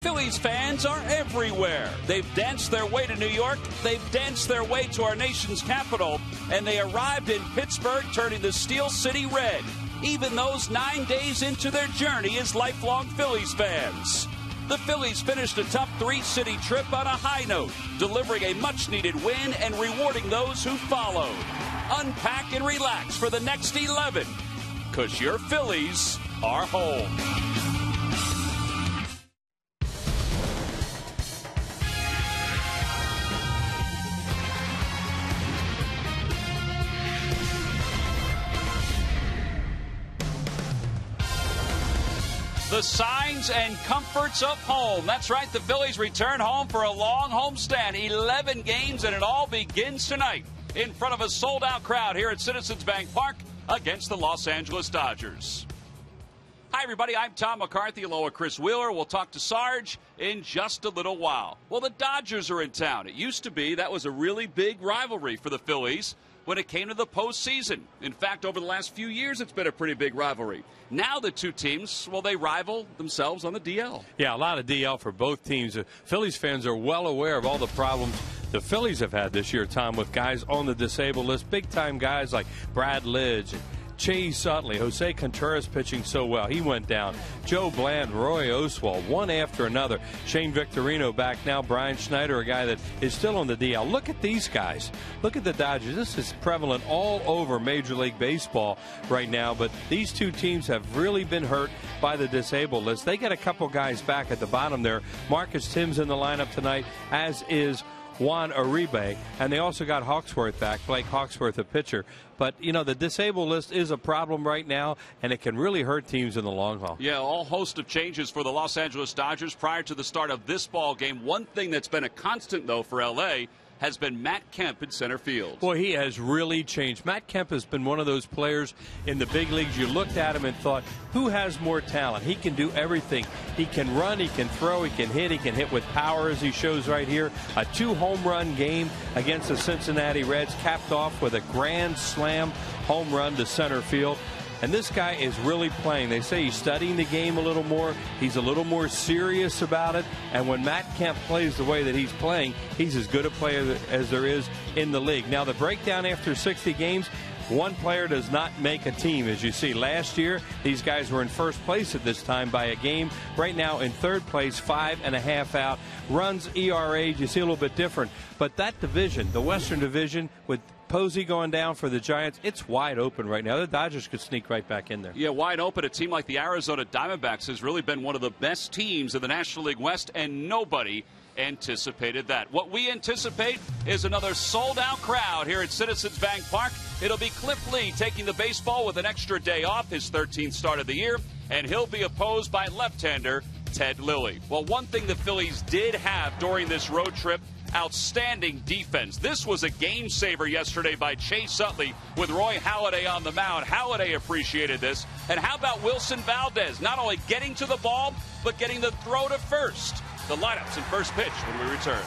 Phillies fans are everywhere. They've danced their way to New York, they've danced their way to our nation's capital, and they arrived in Pittsburgh turning the Steel City red, even those 9 days into their journey as lifelong Phillies fans. The Phillies finished a tough three-city trip on a high note, delivering a much-needed win and rewarding those who followed. Unpack and relax for the next 11, because your Phillies are home. The signs and comforts of home. That's right, the Phillies return home for a long homestand. 11 games, and it all begins tonight in front of a sold-out crowd here at Citizens Bank Park against the Los Angeles Dodgers. Hi, everybody. I'm Tom McCarthy, along with Chris Wheeler. We'll talk to Sarge in just a little while. Well, the Dodgers are in town. It used to be that was a really big rivalry for the Phillies when it came to the postseason. In fact, over the last few years, it's been a pretty big rivalry. Now the two teams, well, they rival themselves on the DL. Yeah, a lot of DL for both teams. Phillies fans are well aware of all the problems the Phillies have had this year, Tom, with guys on the disabled list, big-time guys like Brad Lidge, Chase Utley, Jose Contreras pitching so well. He went down. Joe Bland, Roy Oswald, one after another. Shane Victorino back now. Brian Schneider, a guy that is still on the DL. Look at these guys. Look at the Dodgers. This is prevalent all over Major League Baseball right now, but these two teams have really been hurt by the disabled list. They got a couple guys back at the bottom there. Marcus Tim's in the lineup tonight, as is Juan Uribe, and they also got Hawksworth back, Blake Hawksworth, a pitcher. But, you know, the disabled list is a problem right now, and it can really hurt teams in the long haul. Yeah, all host of changes for the Los Angeles Dodgers prior to the start of this ball game. One thing that's been a constant, though, for L.A. has been Matt Kemp in center field. Boy, he has really changed. Matt Kemp has been one of those players in the big leagues. You looked at him and thought, who has more talent? He can do everything. He can run, he can throw, he can hit with power, as he shows right here. A 2-home-run game against the Cincinnati Reds, capped off with a grand slam home run to center field. And this guy is really playing. They say he's studying the game a little more. He's a little more serious about it. And when Matt Kemp plays the way that he's playing, he's as good a player as there is in the league. Now, the breakdown after 60 games, one player does not make a team. As you see, last year, these guys were in first place at this time by a game. Right now, in third place, 5.5 out. Runs, ERA, you see a little bit different. But that division, the Western Division, with Posey going down for the Giants, it's wide open right now. The Dodgers could sneak right back in there. Yeah, wide open. A team like the Arizona Diamondbacks has really been one of the best teams in the National League West, and nobody anticipated that. What we anticipate is another sold-out crowd here at Citizens Bank Park. It'll be Cliff Lee taking the baseball with an extra day off, his 13th start of the year, and he'll be opposed by left-hander Ted Lilly. Well, one thing the Phillies did have during this road trip, outstanding defense. This was a game saver yesterday by Chase Utley with Roy Halladay on the mound. Halladay appreciated this. And how about Wilson Valdez? Not only getting to the ball, but getting the throw to first. The lineups and first pitch when we return.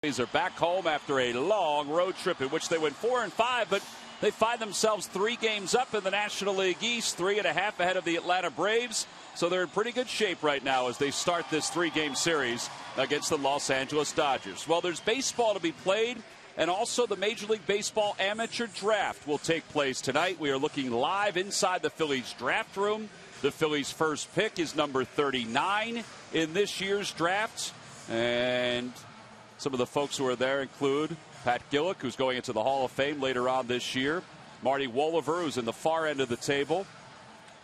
Phillies are back home after a long road trip in which they went 4-5, but they find themselves 3 games up in the National League East, 3.5 ahead of the Atlanta Braves. So they're in pretty good shape right now as they start this 3-game series against the Los Angeles Dodgers. Well, there's baseball to be played, and also the Major League Baseball Amateur Draft will take place tonight. We are looking live inside the Phillies draft room. The Phillies' first pick is number 39 in this year's draft. And some of the folks who are there include Pat Gillick, who's going into the Hall of Fame later on this year. Marty Wolliver, who's in the far end of the table.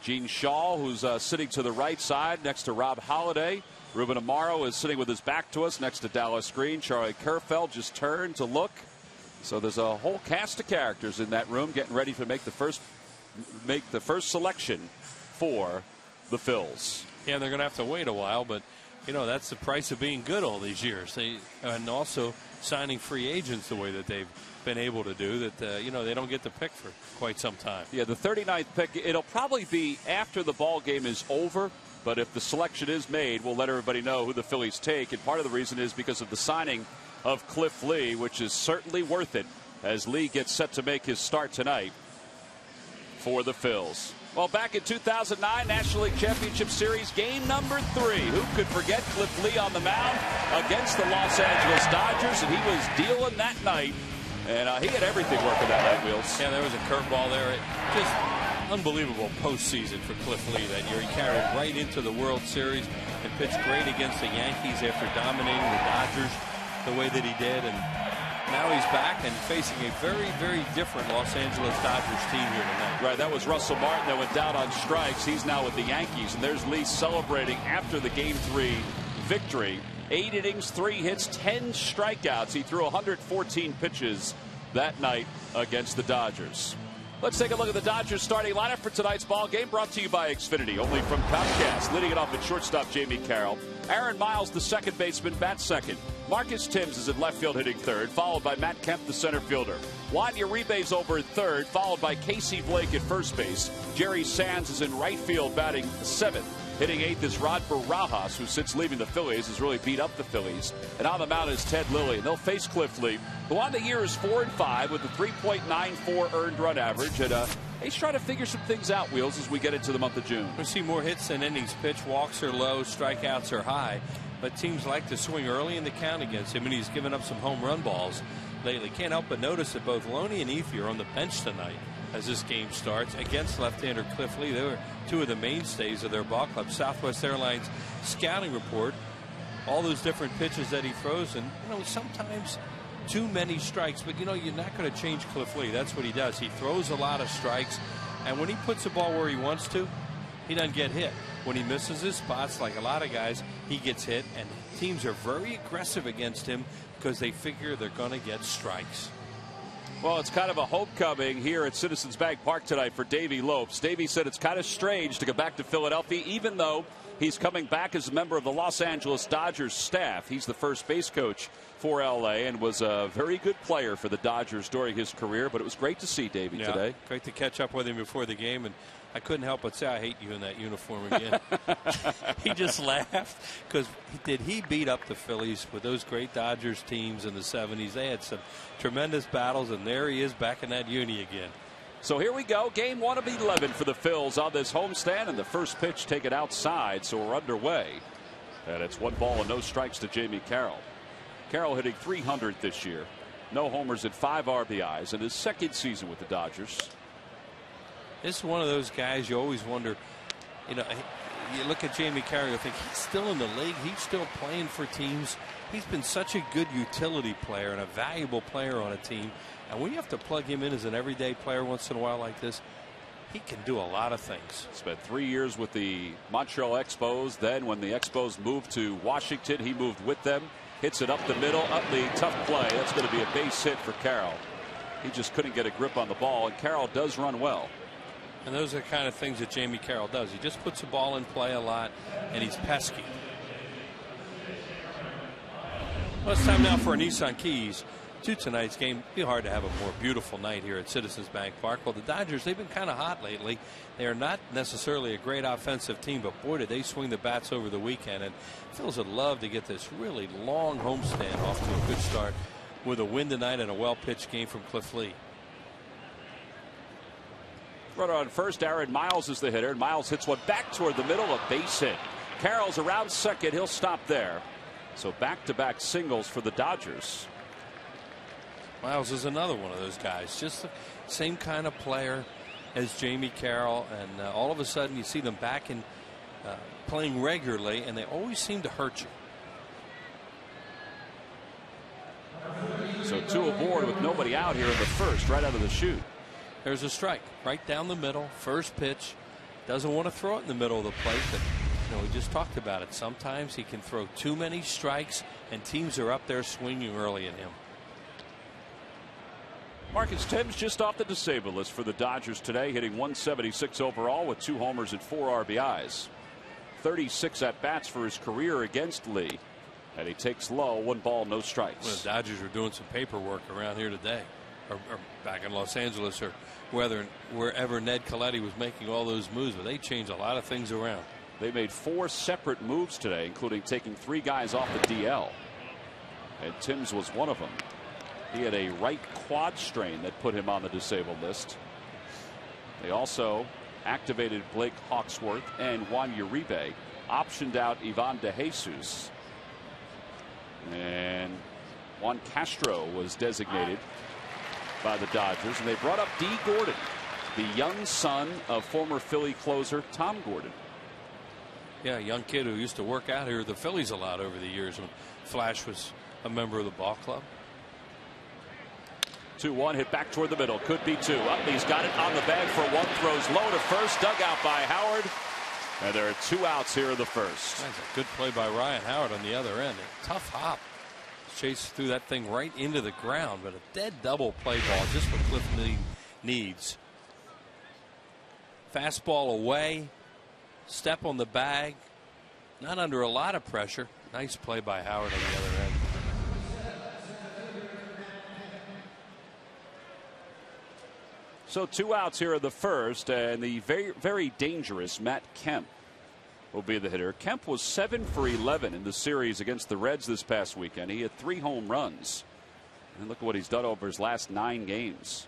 Gene Shaw, who's sitting to the right side next to Rob Halladay. Ruben Amaro is sitting with his back to us next to Dallas Green. Charlie Kerfeld just turned to look. So there's a whole cast of characters in that room getting ready to make the first selection for the Phils. Yeah, they're going to have to wait a while, but you know that's the price of being good all these years. And also signing free agents the way that they've been able to do that. You know, they don't get the pick for quite some time. Yeah, the 39th pick, it'll probably be after the ball game is over. But if the selection is made, we'll let everybody know who the Phillies take. And part of the reason is because of the signing of Cliff Lee, which is certainly worth it as Lee gets set to make his start tonight for the Phils. Well, back in 2009, National League Championship Series, game number 3. Who could forget Cliff Lee on the mound against the Los Angeles Dodgers? And he was dealing that night. And he had everything working that night, Wheels. Yeah, there was a curveball there. Just unbelievable postseason for Cliff Lee that year. He carried right into the World Series and pitched great against the Yankees after dominating the Dodgers the way that he did. And now he's back and facing a very, very different Los Angeles Dodgers team here tonight. Right, that was Russell Martin that went down on strikes. He's now with the Yankees, and there's Lee celebrating after the Game 3 victory. 8 innings, 3 hits, 10 strikeouts. He threw 114 pitches that night against the Dodgers. Let's take a look at the Dodgers starting lineup for tonight's ball game, brought to you by Xfinity, only from Comcast. Leading it off at shortstop, Jamie Carroll. Aaron Miles, the second baseman, bats second. Marcus Timms is in left field hitting third, followed by Matt Kemp, the center fielder. Juan Uribe's over at third, followed by Casey Blake at first base. Jerry Sands is in right field batting seventh. Hitting 8th is Rod Barajas, who since leaving the Phillies has really beat up the Phillies. And on the mound is Ted Lilly. And they'll face Cliff Lee, who on the year is 4-5 with a 3.94 earned run average. And he's trying to figure some things out, Wheels, as we get into the month of June. We see more hits than innings pitched. Walks are low, strikeouts are high. But teams like to swing early in the count against him, and he's given up some home run balls lately. Can't help but notice that both Loney and Efe are on the bench tonight as this game starts against left-hander Cliff Lee. They were 2 of the mainstays of their ball club. Southwest Airlines scouting report, all those different pitches that he throws, and you know sometimes too many strikes, but you know you're not going to change Cliff Lee. That's what he does. He throws a lot of strikes, and when he puts the ball where he wants to, he doesn't get hit. When he misses his spots, like a lot of guys, he gets hit, and teams are very aggressive against him because they figure they're going to get strikes. Well, it's kind of a homecoming here at Citizens Bank Park tonight for Davey Lopes. Davey said it's kind of strange to go back to Philadelphia, even though he's coming back as a member of the Los Angeles Dodgers staff. He's the first base coach for L.A. and was a very good player for the Dodgers during his career. But it was great to see Davey today. Great to catch up with him before the game, and I couldn't help but say I hate you in that uniform again. He just laughed because did he beat up the Phillies with those great Dodgers teams in the 70s? They had some tremendous battles, and there he is back in that uni again. So here we go. Game 1 of 11 for the Phils on this homestand, and the first pitch taken outside, so we're underway. And it's 1 ball and no strikes to Jamie Carroll. Carroll hitting .300 this year. No homers and 5 RBIs in his second season with the Dodgers. This is one of those guys you always wonder, you know, you look at Jamie Carroll, you think he's still in the league. He's still playing for teams. He's been such a good utility player and a valuable player on a team. And when you have to plug him in as an everyday player once in a while like this, he can do a lot of things. Spent 3 years with the Montreal Expos. Then when the Expos moved to Washington, he moved with them. Hits it up the middle. Utley, tough play. That's going to be a base hit for Carroll. He just couldn't get a grip on the ball, and Carroll does run well. And those are the kind of things that Jamie Carroll does. He just puts the ball in play a lot, and he's pesky. Well, it's time now for a Nissan Keys to tonight's game. It'd be hard to have a more beautiful night here at Citizens Bank Park. Well, the Dodgers, they've been kind of hot lately. They are not necessarily a great offensive team, but boy, did they swing the bats over the weekend. And Phils would love to get this really long homestand off to a good start with a win tonight and a well-pitched game from Cliff Lee. Runner on first, Aaron Miles is the hitter, and Miles hits one back toward the middle, a base hit. Carroll's around second, he'll stop there. So back-to-back singles for the Dodgers. Miles is another one of those guys, just the same kind of player as Jamie Carroll, and all of a sudden you see them back in playing regularly, and they always seem to hurt you. So 2 aboard with nobody out here in the first, right out of the chute. There's a strike right down the middle. First pitch. Doesn't want to throw it in the middle of the plate, but we just talked about it. Sometimes he can throw too many strikes, and teams are up there swinging early at him. Marcus Thames just off the disabled list for the Dodgers today, hitting 176 overall with 2 homers and 4 RBIs. 36 at bats for his career against Lee, and he takes low, 1 ball, no strikes. Well, the Dodgers were doing some paperwork around here today, or back in Los Angeles, or wherever Ned Colletti was making all those moves, but they changed a lot of things around. They made 4 separate moves today, including taking 3 guys off the DL, and Timms was one of them. He had a right quad strain that put him on the disabled list. They also activated Blake Hawksworth and Juan Uribe, optioned out Ivan DeJesus, and Juan Castro was designated by the Dodgers, and they brought up D. Gordon, the young son of former Philly closer Tom Gordon. Yeah, a young kid who used to work out here at the Phillies a lot over the years when Flash was a member of the ball club. 2-1 hit back toward the middle, could be 2 up. He's got it on the bag for 1, throws low to first, dug out by Howard, and there are 2 outs here in the first. That's a good play by Ryan Howard on the other end. A tough hop, chased through that thing right into the ground, but a dead double play ball, just what Cliff needs. Fastball away, step on the bag, not under a lot of pressure. Nice play by Howard on the other end. So 2 outs here in the first, and the very dangerous Matt Kemp will be the hitter. Kemp was 7 for 11 in the series against the Reds this past weekend. He had 3 home runs, and look at what he's done over his last 9 games.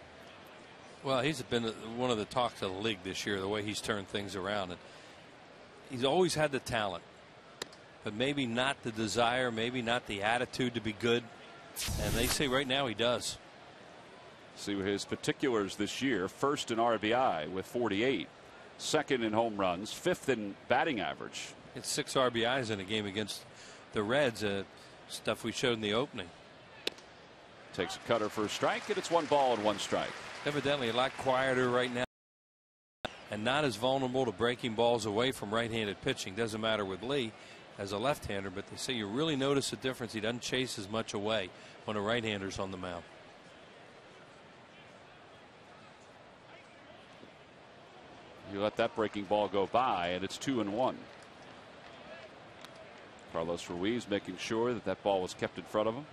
Well, he's been one of the talks of the league this year, the way he's turned things around. And he's always had the talent, but maybe not the desire, maybe not the attitude to be good, and they say right now he does. See his particulars this year: first in RBI with 48, second in home runs, 5th in batting average. It's 6 RBIs in a game against the Reds, stuff we showed in the opening. Takes a cutter for a strike, and it's 1 ball and 1 strike. Evidently a lot quieter right now and not as vulnerable to breaking balls away from right-handed pitching. Doesn't matter with Lee as a left-hander, but they say you really notice a difference. He doesn't chase as much away when a right-hander's on the mound. You let that breaking ball go by, and it's 2-1. Carlos Ruiz making sure that ball was kept in front of him.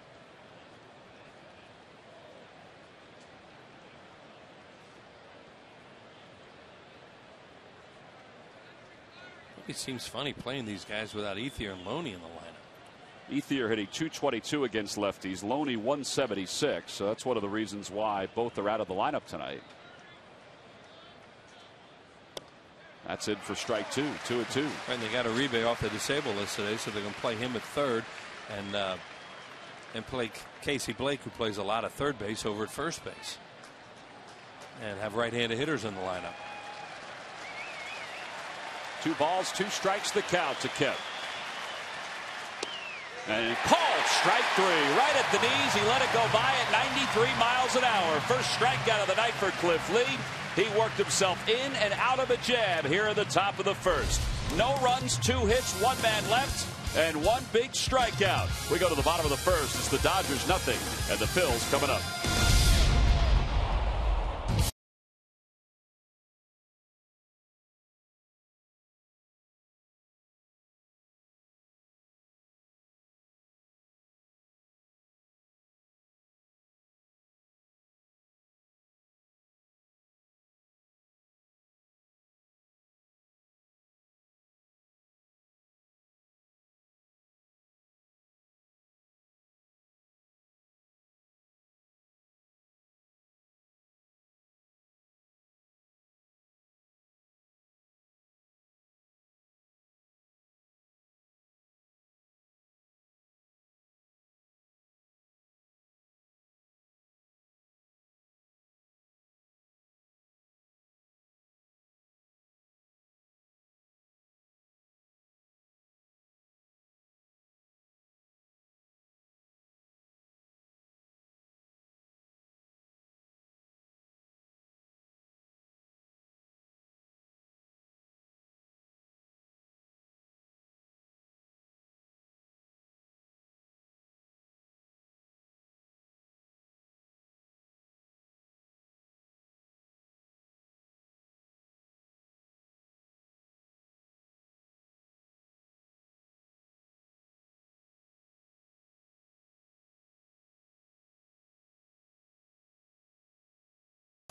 It seems funny playing these guys without Ethier and Loney in the lineup. Ethier hitting .222 against lefties, Loney .176, so that's one of the reasons why both are out of the lineup tonight. That's it for strike 2, 2-2. And they got Uribe off the disabled list today, so they're going to play him at third and play Casey Blake, who plays a lot of third base, over at first base, and have right-handed hitters in the lineup. 2 balls, 2 strikes, the count to Kemp. And called strike 3 right at the knees. He let it go by at 93 miles an hour. First strikeout of the night for Cliff Lee. He worked himself in and out of a jab here at the top of the first. No runs, 2 hits, 1 man left, and 1 big strikeout. We go to the bottom of the first. It's the Dodgers nothing, and the Phils coming up.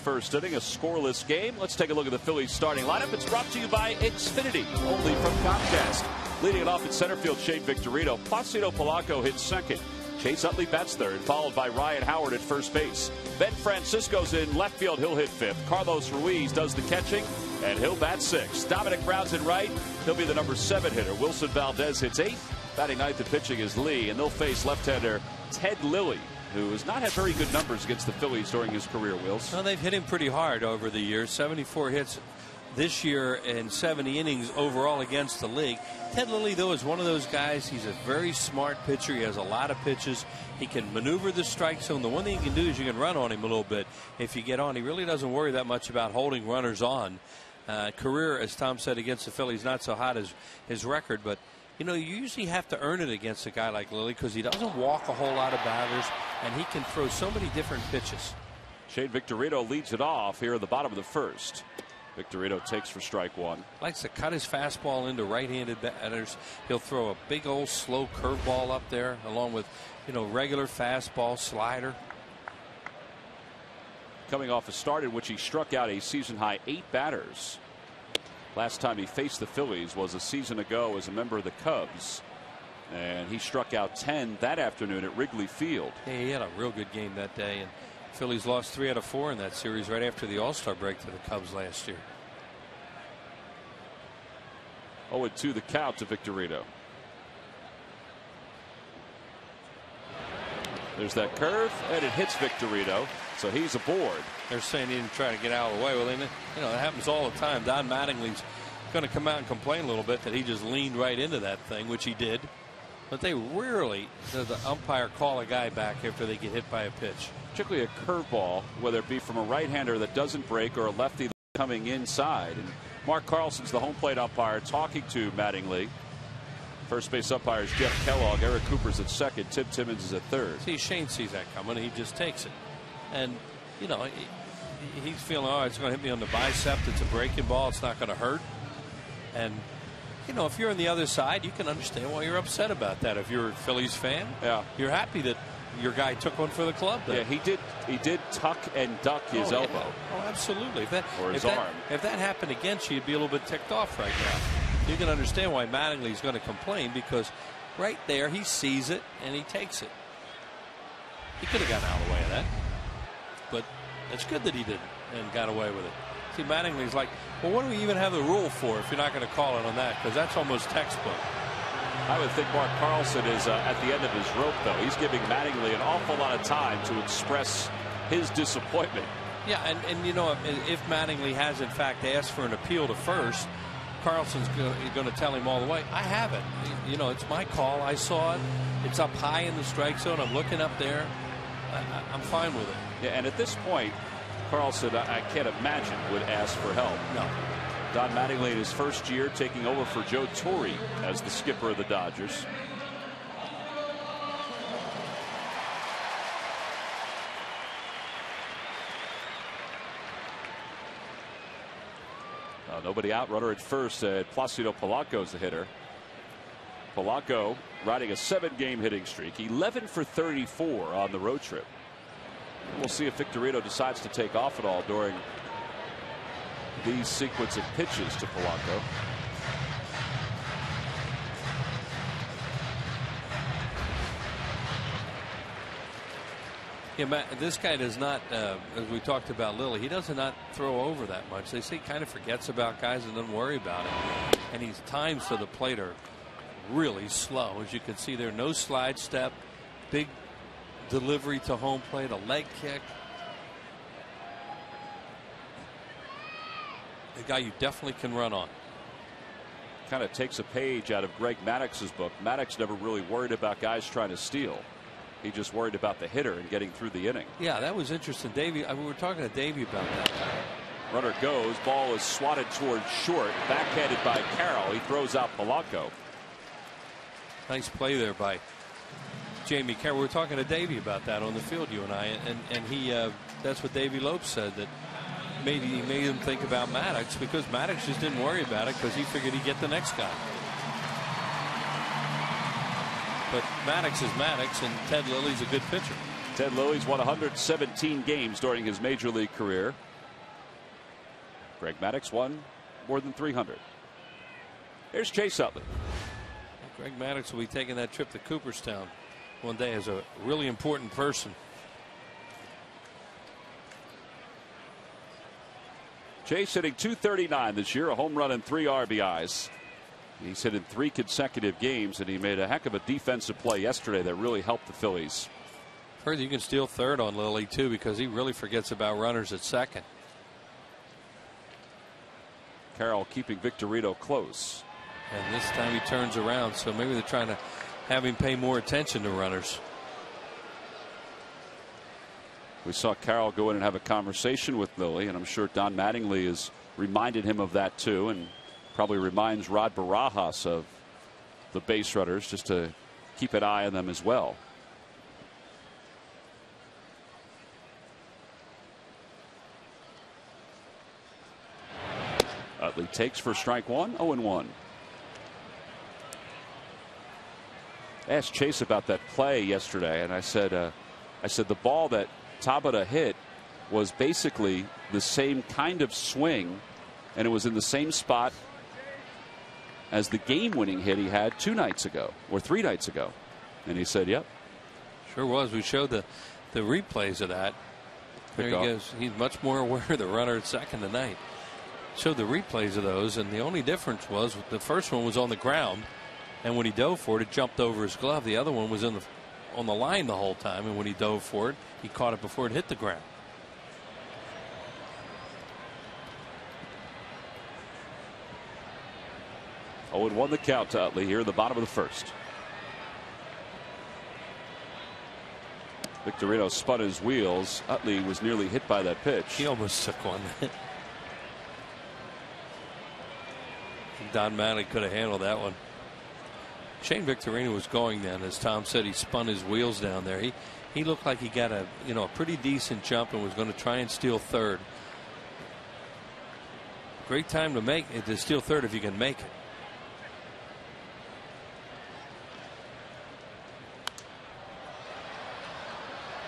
First inning, a scoreless game. Let's take a look at the Phillies starting lineup. It's brought to you by Xfinity, only from Comcast. Leading it off in center field, Shane Victorino. Placido Polanco hits second. Chase Utley bats third, followed by Ryan Howard at first base. Ben Francisco's in left field. He'll hit fifth. Carlos Ruiz does the catching, and he'll bat sixth. Dominic Brown's in right. He'll be the number 7 hitter. Wilson Valdez hits 8th. Batting ninth and pitching is Lee, and they'll face left-hander Ted Lilly, who has not had very good numbers against the Phillies during his career, Wills. Well, they've hit him pretty hard over the years. 74 hits this year and 70 innings overall against the league. Ted Lilly, though, is one of those guys. He's a very smart pitcher. He has a lot of pitches. He can maneuver the strike zone. The one thing he can do is you can run on him a little bit if you get on. He really doesn't worry that much about holding runners on. Career, as Tom said, against the Phillies, not so hot as his record, but you know, you usually have to earn it against a guy like Lilly because he doesn't walk a whole lot of batters, and he can throw so many different pitches. Shane Victorino leads it off here at the bottom of the first. Victorino takes for strike one. Likes to cut his fastball into right-handed batters. He'll throw a big old slow curveball up there along with, you know, regular fastball, slider. Coming off a start in which he struck out a season-high 8 batters. Last time he faced the Phillies was a season ago as a member of the Cubs, and he struck out 10 that afternoon at Wrigley Field. Yeah, he had a real good game that day, and Phillies lost 3 out of 4 in that series right after the All-Star break to the Cubs last year. 0-2 the count to Victorino. There's that curve, and it hits Victorino, so he's aboard. They're saying he didn't try to get out of the way. Well, you know, that happens all the time. Don Mattingly's going to come out and complain a little bit that he just leaned right into that thing, which he did. But they rarely does the umpire call a guy back after they get hit by a pitch. Particularly a curveball, whether it be from a right-hander that doesn't break or a lefty coming inside. And Mark Carlson's the home plate umpire talking to Mattingly. First base umpires Jeff Kellogg, Eric Cooper's at second, Tim Timmons is at third. See, Shane sees that coming, and he just takes it. And, you know, he's feeling, oh, it's going to hit me on the bicep. It's a breaking ball. It's not going to hurt. And, you know, if you're on the other side, you can understand why you're upset about that. If you're a Phillies fan, yeah, you're happy that your guy took one for the club. Then. Yeah, he did tuck and duck his elbow. Yeah. Oh, absolutely. Or his arm. If that happened again, you'd be a little bit ticked off right now. You can understand why Mattingly's going to complain, because right there he sees it and he takes it. He could have gotten out of the way of that, but it's good that he didn't and got away with it. See, Mattingly's like, well, what do we even have the rule for if you're not going to call it on that? Because that's almost textbook. I would think Mark Carlson is at the end of his rope, though. He's giving Mattingly an awful lot of time to express his disappointment. Yeah, and you know, if Mattingly has in fact asked for an appeal to first, Carlson's going to tell him all the way, I haven't. You know, it's my call. I saw it. It's up high in the strike zone. I'm looking up there. I'm fine with it. Yeah, and at this point, Carlson, I can't imagine, would ask for help. No. Don Mattingly in his first year taking over for Joe Torre as the skipper of the Dodgers. Nobody out. Runner at first. Placido Polanco's the hitter. Polanco riding a 7-game hitting streak. 11 for 34 on the road trip. We'll see if Victorino decides to take off at all during these sequence of pitches to Polanco. Yeah, Matt, this guy does not, as we talked about Lilly, he does not throw over that much. They say he kind of forgets about guys and doesn't worry about it. And his times to the plate are really slow. As you can see there, no slide step, big delivery to home plate, a leg kick. A guy you definitely can run on. Kind of takes a page out of Greg Maddox's book. Maddox never really worried about guys trying to steal. He just worried about the hitter and getting through the inning. Yeah, that was interesting. Davey, we were talking to Davey about that. Runner goes. Ball is swatted towards short. Backhanded by Carroll. He throws out Polanco. Nice play there by Jamie Carroll. We were talking to Davey about that on the field, you and I, and he that's what Davey Lopes said, that maybe he made him think about Maddox, because Maddox just didn't worry about it because he figured he'd get the next guy. But Maddox is Maddox, and Ted Lilly's a good pitcher. Ted Lilly's won 117 games during his major league career. Greg Maddux won more than 300. Here's Chase Utley. Greg Maddux will be taking that trip to Cooperstown one day as a really important person. Chase hitting .239 this year, a home run and 3 RBIs. He's hit in 3 consecutive games, and he made a heck of a defensive play yesterday that really helped the Phillies. Heard you can steal third on Lily too, because he really forgets about runners at second. Carroll keeping Victorino close. And this time he turns around, so maybe they're trying to have him pay more attention to runners. We saw Carroll go in and have a conversation with Lilly, and I'm sure Don Mattingly has reminded him of that too, and probably reminds Rod Barajas of the base runners, just to keep an eye on them as well. Utley takes for strike one, 0-1. I asked Chase about that play yesterday, and I said the ball that Tabata hit was basically the same kind of swing, and it was in the same spot as the game-winning hit he had 2 nights ago or 3 nights ago. And he said, yep. Sure was. We showed the replays of that. There he goes. He's much more aware of the runner at second tonight. Showed the replays of those, and the only difference was the first one was on the ground, and when he dove for it, it jumped over his glove. The other one was on the line the whole time, and when he dove for it, he caught it before it hit the ground. Oh, and 1 the count to Utley here in the bottom of the first. Victorino spun his wheels. Utley was nearly hit by that pitch. He almost took one. Don Mattingly could have handled that one. Shane Victorino was going then, as Tom said. He spun his wheels down there. He looked like he got a pretty decent jump and was going to try and steal third. Great time to steal third if you can make it.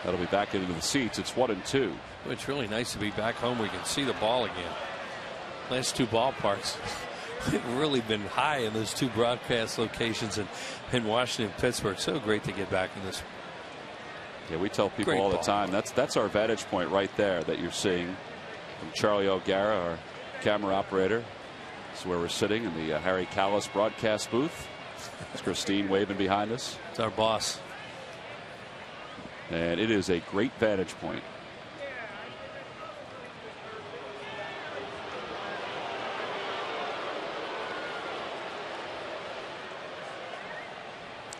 That'll be back into the seats. It's 1-2. It's really nice to be back home where you can see the ball again. Last 2 ballparks have really been high in those 2 broadcast locations in Washington and Pittsburgh. So great to get back in this. Yeah, we tell people all the time that's our vantage point right there that you're seeing from Charlie O'Gara, our camera operator. This is where we're sitting in the Harry Callis broadcast booth. It's Christine waving behind us. It's our boss. And it is a great vantage point.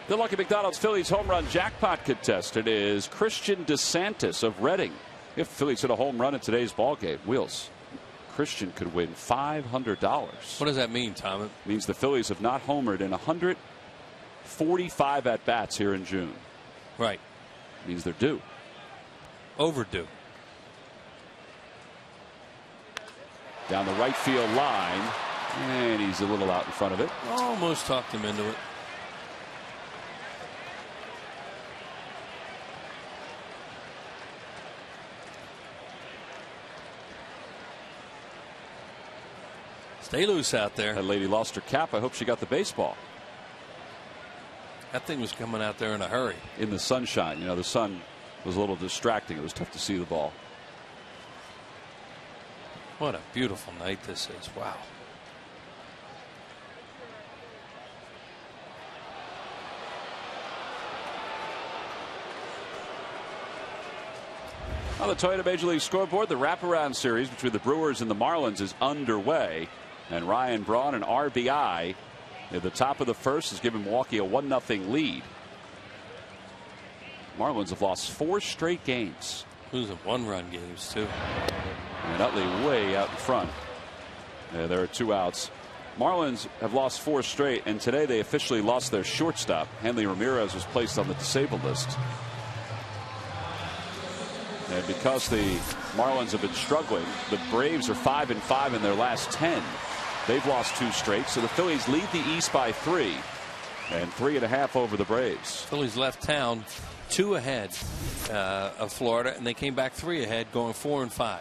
The Lucky McDonald's Phillies home run jackpot contestant is Christian DeSantis of Reading. If Phillies hit a home run in today's ball game, Wheels, Christian could win $500. What does that mean, Tom? It means the Phillies have not homered in 145 at bats here in June. Right. It means they're due. Overdue. Down the right field line, and he's a little out in front of it. Almost talked him into it. Stay loose out there. That lady lost her cap. I hope she got the baseball. That thing was coming out there in a hurry. In the sunshine. You know, the sun was a little distracting. It was tough to see the ball. What a beautiful night this is. Wow. On the Toyota Major League scoreboard, the wraparound series between the Brewers and the Marlins is underway. And Ryan Braun, an RBI at the top of the first, has given Milwaukee a 1-0 lead. Marlins have lost 4 straight games. Losing 1-run games, too. And Utley way out in front. There are 2 outs. Marlins have lost 4 straight, and today they officially lost their shortstop. Hanley Ramirez was placed on the disabled list. And because the Marlins have been struggling, the Braves are 5-5 in their last 10. They've lost 2 straight, so the Phillies lead the East by 3 and 3.5 over the Braves. Phillies left town 2 ahead of Florida, and they came back 3 ahead, going 4-5.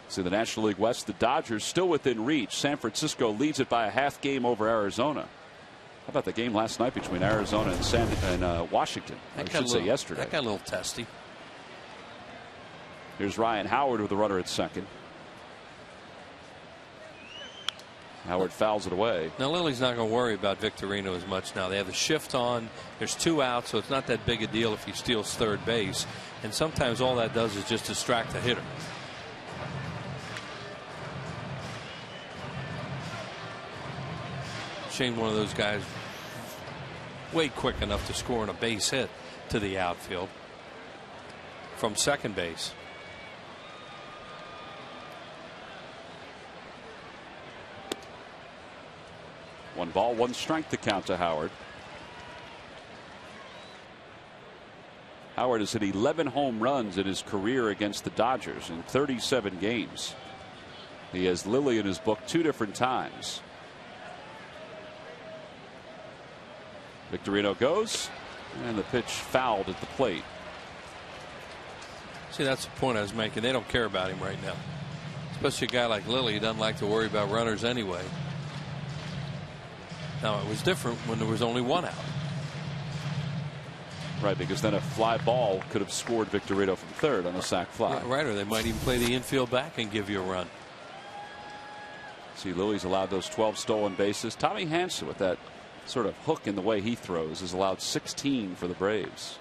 So the National League West, the Dodgers still within reach. San Francisco leads it by a half game over Arizona. How about the game last night between Arizona and Washington? I should say yesterday. That got a little testy. Here's Ryan Howard with the runner at second. Howard fouls it away. Now Lily's not going to worry about Victorino as much now. They have the shift on. There's 2 outs, so it's not that big a deal if he steals third base. And sometimes all that does is just distract the hitter. Shane, one of those guys way quick enough to score on a base hit to the outfield from second base. One ball, one strike to count to Howard. Howard has hit 11 home runs in his career against the Dodgers in 37 games. He has Lilly in his book 2 different times. Victorino goes, and the pitch fouled at the plate. See, that's the point I was making. They don't care about him right now. Especially a guy like Lilly. He doesn't like to worry about runners anyway. Now, it was different when there was only 1 out. Right, because then a fly ball could have scored Victorino from third on a sac fly. Right, or they might even play the infield back and give you a run. See, Lilly's allowed those 12 stolen bases. Tommy Hansen, with that sort of hook in the way he throws, has allowed 16 for the Braves.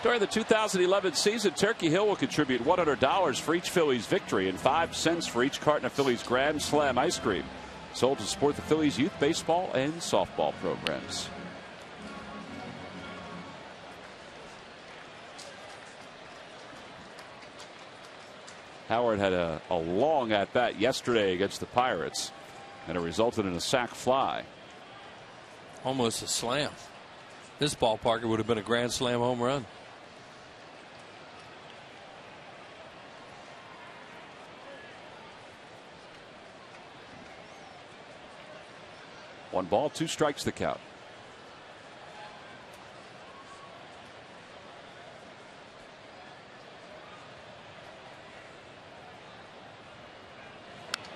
During the 2011 season, Turkey Hill will contribute $100 for each Phillies victory and 5 cents for each carton of Phillies Grand Slam ice cream, sold to support the Phillies youth baseball and softball programs. Howard had a long at bat yesterday against the Pirates, and it resulted in a sac fly. Almost a slam. This ballpark, it would have been a grand slam home run. One ball, 2 strikes the count.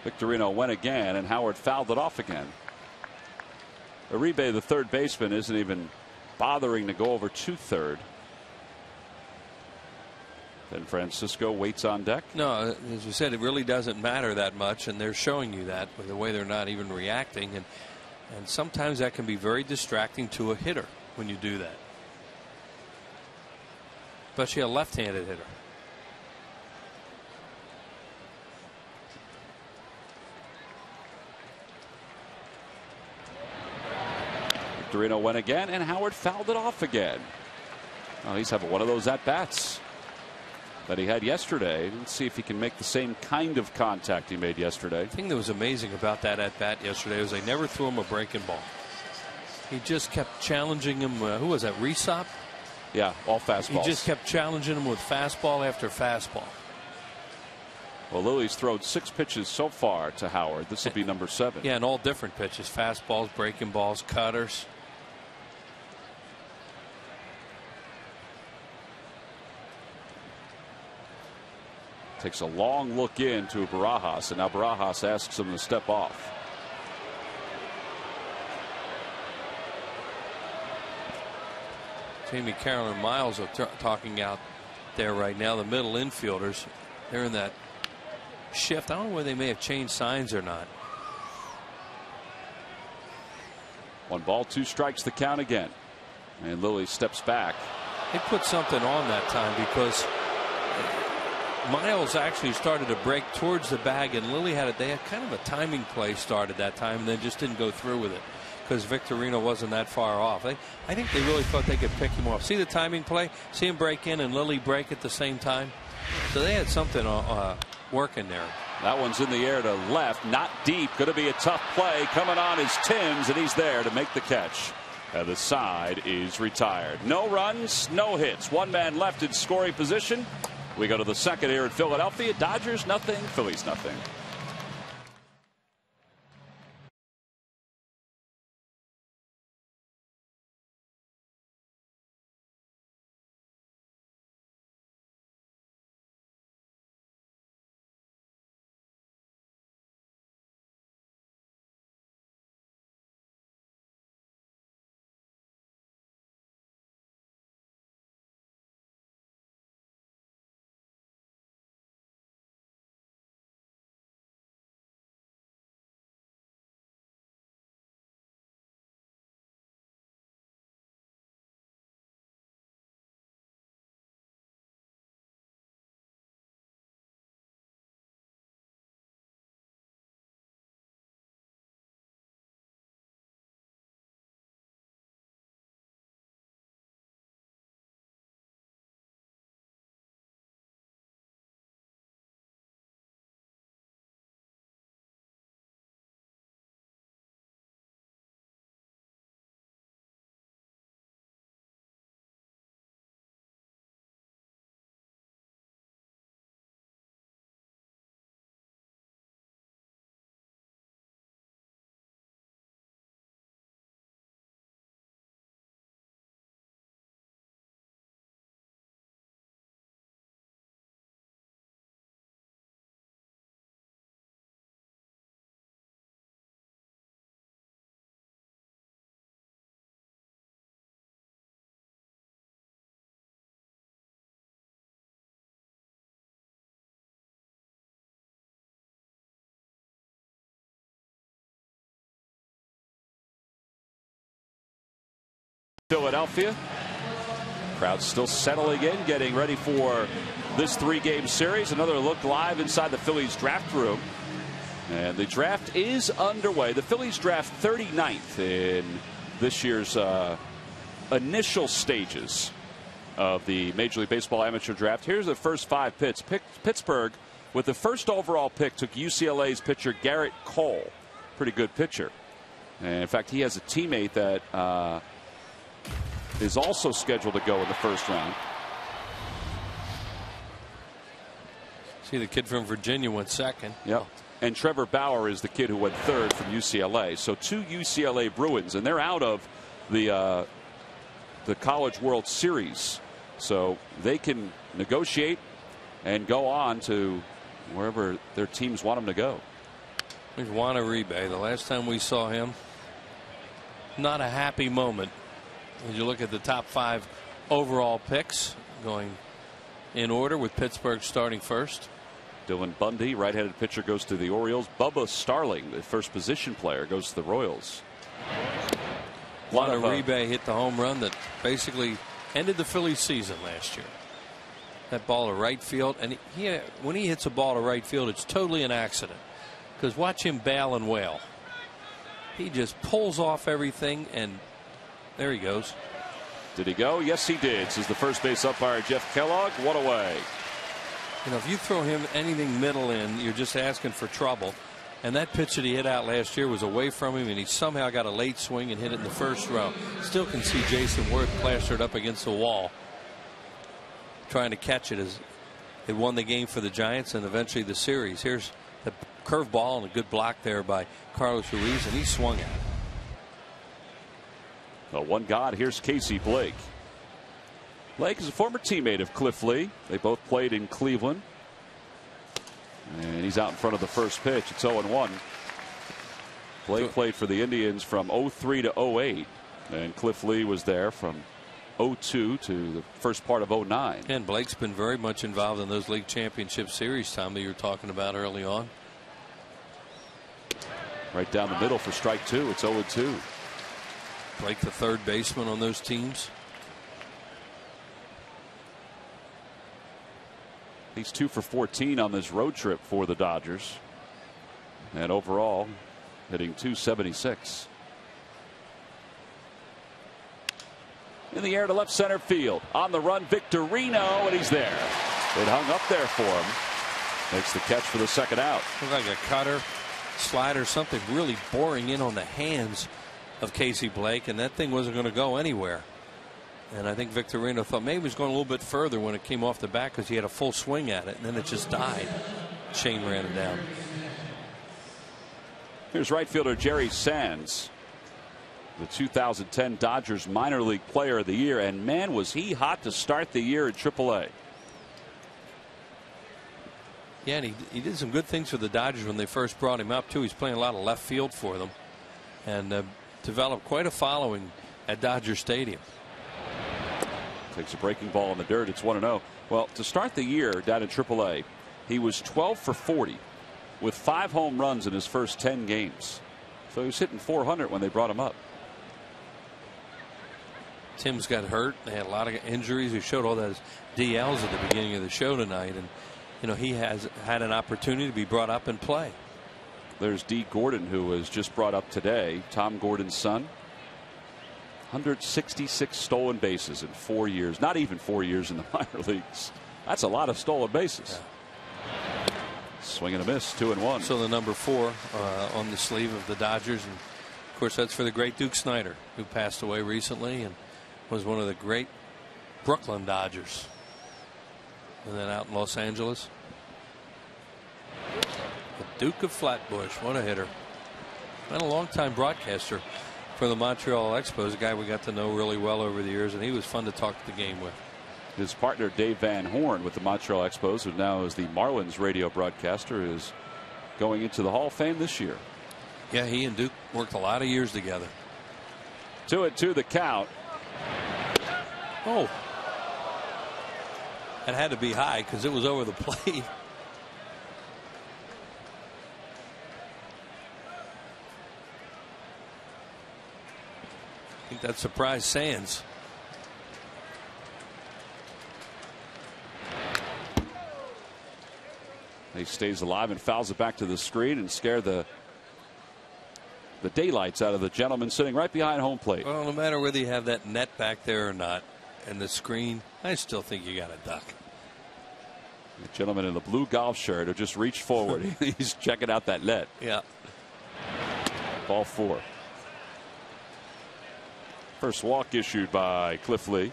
Victorino went again, and Howard fouled it off again. Uribe, the third baseman, isn't even bothering to go over to third. Then Francisco waits on deck. No, as you said, it really doesn't matter that much, and they're showing you that with the way they're not even reacting. And sometimes that can be very distracting to a hitter when you do that, especially a left-handed hitter. Victorino went again, and Howard fouled it off again. Oh, he's having one of those at-bats that he had yesterday. Let's see if he can make the same kind of contact he made yesterday. The thing that was amazing about that at-bat yesterday was they never threw him a breaking ball. He just kept challenging him. Who was that, Resop? Yeah, all fastballs. He just kept challenging him with fastball after fastball. Well, Lily's thrown 6 pitches so far to Howard. This will be number 7. Yeah, and all different pitches. Fastballs, breaking balls, cutters. Takes a long look into Barajas, and now Barajas asks him to step off. Jamie Carroll and Miles are talking out there right now. The middle infielders, they're in that shift. I don't know whether they may have changed signs or not. 1 ball, 2 strikes the count again. And Lilly steps back. They put something on that time because Miles actually started to break towards the bag, and Lilly they had kind of a timing play started that time and then just didn't go through with it because Victorino wasn't that far off. I think they really thought they could pick him off. See the timing play? See him break in and Lilly break at the same time? So they had something working there. That one's in the air to left, not deep. Going to be a tough play. Coming on is Timms, and he's there to make the catch. The side is retired. No runs, no hits. 1 man left in scoring position. We go to the second here in Philadelphia. Dodgers nothing, Phillies nothing. Philadelphia. Crowd still settling in, getting ready for this 3-game series. Another look live inside the Phillies draft room. And the draft is underway. The Phillies draft 39th in this year's initial stages of the Major League Baseball amateur draft. Here's the first 5 picks. Pittsburgh, with the first overall pick, took UCLA's pitcher Garrett Cole. Pretty good pitcher. And in fact, he has a teammate that is also scheduled to go in the first round. See, the kid from Virginia went second. Yep. And Trevor Bauer is the kid who went third from UCLA. So 2 UCLA Bruins, and they're out of the College World Series. So they can negotiate and go on to wherever their teams want them to go. Here's Juan Uribe. The last time we saw him, not a happy moment. As you look at the top 5 overall picks going in order, with Pittsburgh starting first. Dylan Bundy, right-handed pitcher, goes to the Orioles. Bubba Starling, the first position player, goes to the Royals. Juan Uribe hit the home run that basically ended the Phillies season last year. That ball to right field, and when he hits a ball to right field, it's totally an accident. Because watch him bail and wail. He just pulls off everything, and there he goes. Did he go? Yes, he did, says the first base umpire Jeff Kellogg. What away. You know, if you throw him anything middle in, you're just asking for trouble. And that pitch that he hit out last year was away from him, and he somehow got a late swing and hit it in the first row. Still can see Jason Worth plastered up against the wall, trying to catch it as it won the game for the Giants and eventually the series. Here's the curveball and a good block there by Carlos Ruiz, and he swung at it. Well, one God, here's Casey Blake. Blake is a former teammate of Cliff Lee. They both played in Cleveland. And he's out in front of the first pitch. It's 0-1. Blake played for the Indians from 03 to 08. And Cliff Lee was there from 02 to the first part of 09. And Blake's been very much involved in those league championship series, Tom, that you were talking about early on. Right down the middle for strike 2. It's 0-2. Blake, the third baseman on those teams. He's 2 for 14 on this road trip for the Dodgers. And overall, hitting .276. In the air to left center field. On the run, Victorino, and he's there. It hung up there for him. Makes the catch for the second out. Looked like a cutter, slider, something really boring in on the hands of Casey Blake, and that thing wasn't going to go anywhere. And I think Victorino thought maybe he was going a little bit further when it came off the bat because he had a full swing at it, and then it just died. Shane ran it down. Here's right fielder Jerry Sands, the 2010 Dodgers minor league player of the year, and man, was he hot to start the year at AAA. Yeah, and he did some good things for the Dodgers when they first brought him up too. He's playing a lot of left field for them, and developed quite a following at Dodger Stadium. Takes a breaking ball in the dirt. It's 1-0. Well, to start the year down in AAA, he was 12 for 40 with 5 home runs in his first 10 games. So he was hitting .400 when they brought him up. Tim's got hurt. They had a lot of injuries. We showed all those DLs at the beginning of the show tonight, and you know he has had an opportunity to be brought up and play. There's D. Gordon, who was just brought up today, Tom Gordon's son. 166 stolen bases in 4 years. Not even 4 years in the minor leagues. That's a lot of stolen bases. Yeah. Swing and a miss, 2-1. So the number 4 on the sleeve of the Dodgers, and of course that's for the great Duke Snider, who passed away recently and was one of the great Brooklyn Dodgers. And then out in Los Angeles, the Duke of Flatbush. What a hitter. Been a long-time broadcaster for the Montreal Expos, a guy we got to know really well over the years, and he was fun to talk the game with. His partner Dave Van Horn with the Montreal Expos, who now is the Marlins radio broadcaster, is going into the Hall of Fame this year. Yeah, he and Duke worked a lot of years together. 2-2 the count. Oh, it had to be high because it was over the plate. I think that surprised Sands. He stays alive and fouls it back to the screen and scare the daylights out of the gentleman sitting right behind home plate. Well, no matter whether you have that net back there or not, and the screen, I still think you got to duck. The gentleman in the blue golf shirt who just reached forward. He's checking out that net. Yeah. Ball 4. First walk issued by Cliff Lee.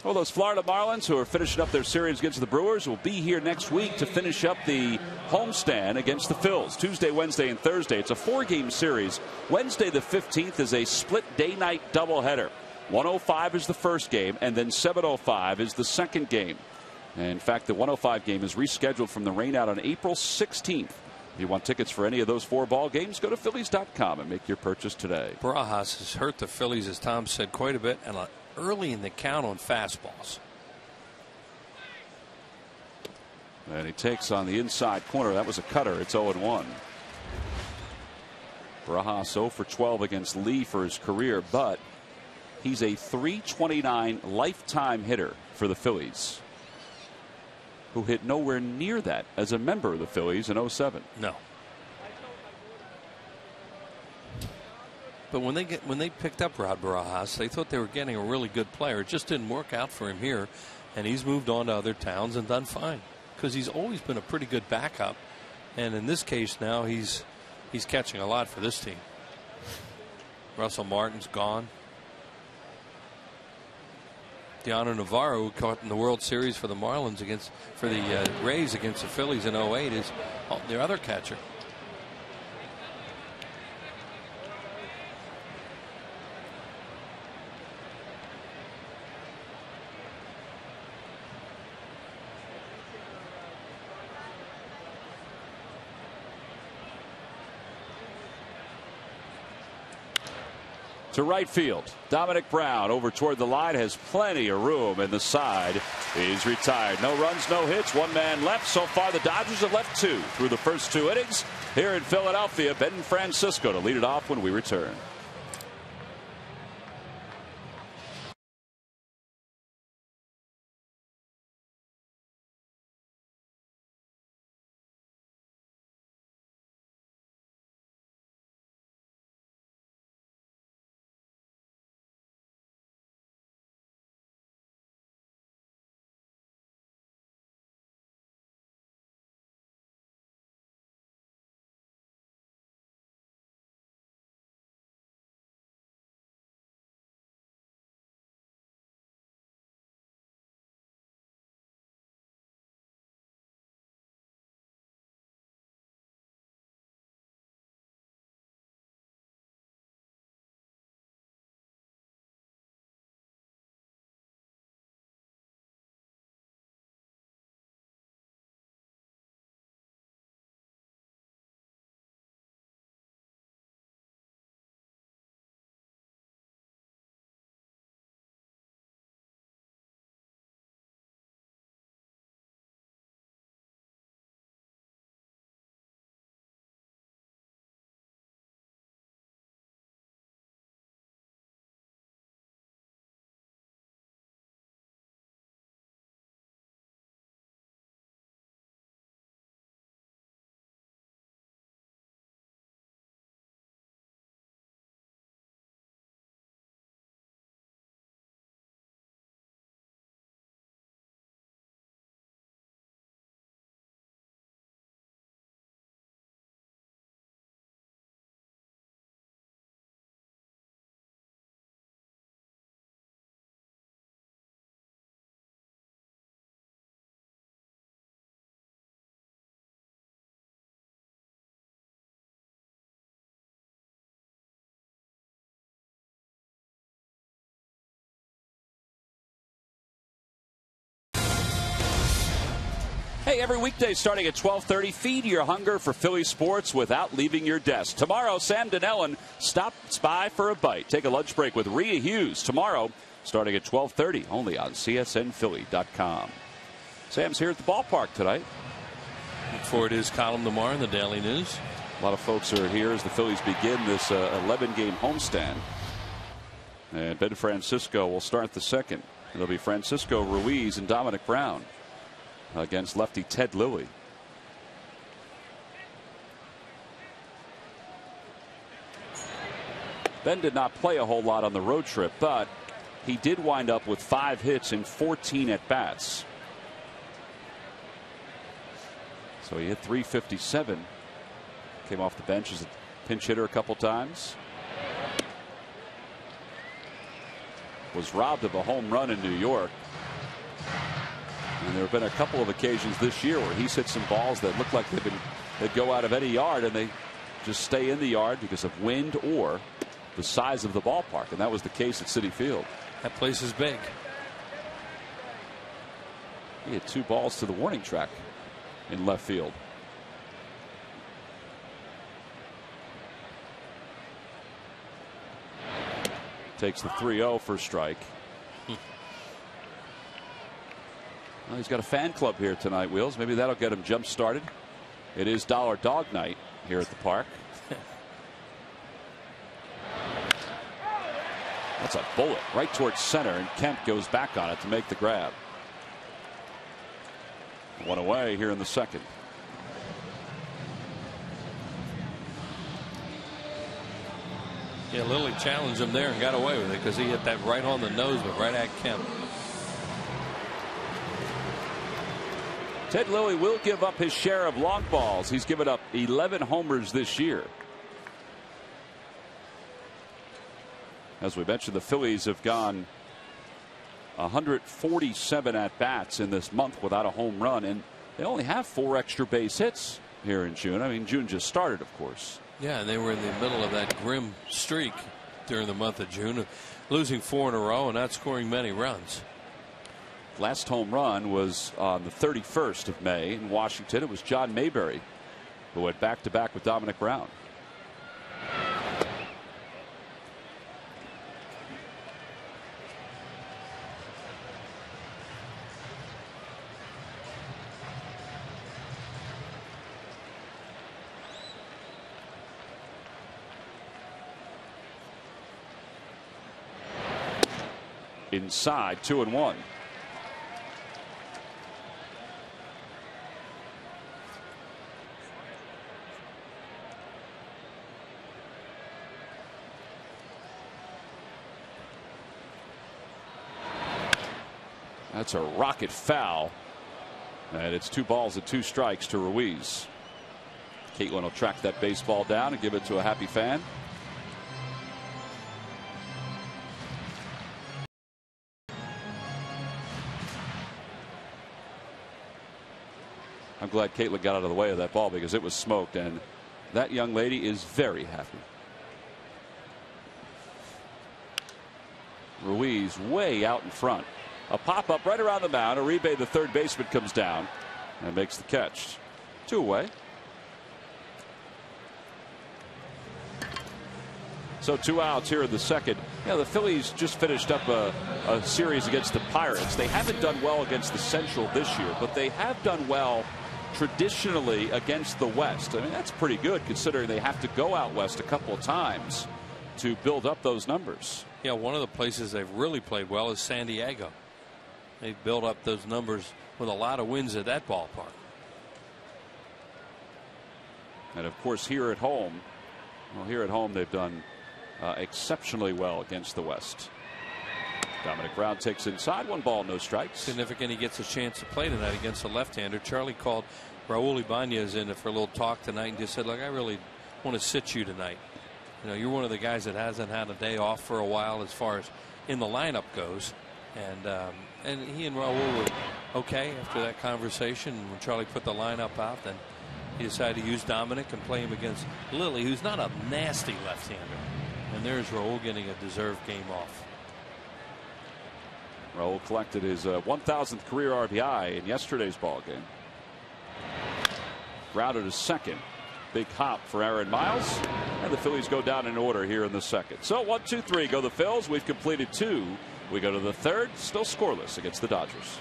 Well, those Florida Marlins who are finishing up their series against the Brewers will be here next week to finish up the homestand against the Phillies. Tuesday, Wednesday, and Thursday. It's a 4-game series. Wednesday the 15th is a split day-night doubleheader. 1:05 is the first game, and then 7:05 is the second game. And in fact, the 1:05 game is rescheduled from the rainout on April 16th. If you want tickets for any of those 4 ball games, go to Phillies.com and make your purchase today. Barajas has hurt the Phillies, as Tom said, quite a bit, and early in the count on fastballs. And he takes on the inside corner. That was a cutter. It's 0-1. Barajas 0 for 12 against Lee for his career, but he's a .329 lifetime hitter for the Phillies, who hit nowhere near that as a member of the Phillies in 07. No. But when they picked up Rod Barajas, they thought they were getting a really good player. It just didn't work out for him here, and he's moved on to other towns and done fine because he's always been a pretty good backup. And in this case now he's catching a lot for this team. Russell Martin's gone. Deano Navarro, who caught in the World Series for the Marlins for the Rays against the Phillies in 08, is their other catcher. To right field, Dominic Brown over toward the line, has plenty of room, and the side is retired. No runs, no hits, 1 man left. So far the Dodgers have left 2 through the first 2 innings here in Philadelphia. Ben Francisco to lead it off when we return. Hey, every weekday starting at 12:30, feed your hunger for Philly sports without leaving your desk. Tomorrow, Sam Donnellan stops by for a bite. Take a lunch break with Rhea Hughes tomorrow starting at 12:30, only on CSNPhilly.com. Sam's here at the ballpark tonight. Look forward to his column tomorrow in the Daily News. A lot of folks are here as the Phillies begin this 11-game homestand. And Ben Francisco will start the second. It'll be Francisco, Ruiz, and Dominic Brown against lefty Ted Lilly. Ben did not play a whole lot on the road trip, but he did wind up with 5 hits in 14 at bats. So he hit .357. Came off the bench as a pinch hitter a couple times. Was robbed of a home run in New York. And there have been a couple of occasions this year where he's hit some balls that look like they'd go out of any yard, and they just stay in the yard because of wind or the size of the ballpark. And that was the case at Citi Field. That place is big. He hit 2 balls to the warning track in left field. Takes the 3-0 for a strike. Well, he's got a fan club here tonight, Wheels. Maybe that'll get him jump started. It is Dollar Dog Night here at the park. That's a bullet right towards center, and Kemp goes back on it to make the grab. 1 away here in the second. Yeah, Lilly challenged him there and got away with it because he hit that right on the nose, but right at Kemp. Ted Lilly will give up his share of long balls. He's given up 11 homers this year. As we mentioned, the Phillies have gone 147 at bats in this month without a home run, and they only have 4 extra base hits here in June. I mean, June just started, of course. Yeah, and they were in the middle of that grim streak during the month of June, losing 4 in a row and not scoring many runs. Last home run was on the 31st of May in Washington. It was John Mayberry who went back-to-back with Dominic Brown. Inside, 2-1. That's a rocket foul, and it's 2 balls and 2 strikes to Ruiz. Caitlin will track that baseball down and give it to a happy fan. I'm glad Caitlin got out of the way of that ball because it was smoked, and that young lady is very happy. Ruiz way out in front. A pop up right around the mound. Uribe, the third baseman, comes down and makes the catch. 2 away. So 2 outs here in the second. Yeah, the Phillies just finished up a series against the Pirates. They haven't done well against the Central this year, but they have done well traditionally against the West. I mean, that's pretty good considering they have to go out west a couple of times to build up those numbers. Yeah, one of the places they've really played well is San Diego. They've built up those numbers with a lot of wins at that ballpark. And of course here at home, they've done exceptionally well against the West. Dominic Brown takes inside, 1 ball, no strikes. Significant he gets a chance to play tonight against a left-hander. Charlie called Raul Ibanez in for a little talk tonight and just said, look, I really want to sit you tonight. You know, you're one of the guys that hasn't had a day off for a while as far as in the lineup goes. And he and Raul were okay after that conversation. When Charlie put the lineup out, then he decided to use Dominic and play him against Lilly, who's not a nasty left-hander. And there's Raul getting a deserved game off. Raul collected his 1,000th career RBI in yesterday's ball game. Grounded to second. Big hop for Aaron Miles, and the Phillies go down in order here in the second. So 1, 2, 3 go the Phils. We've completed 2. We go to the third, still scoreless against the Dodgers.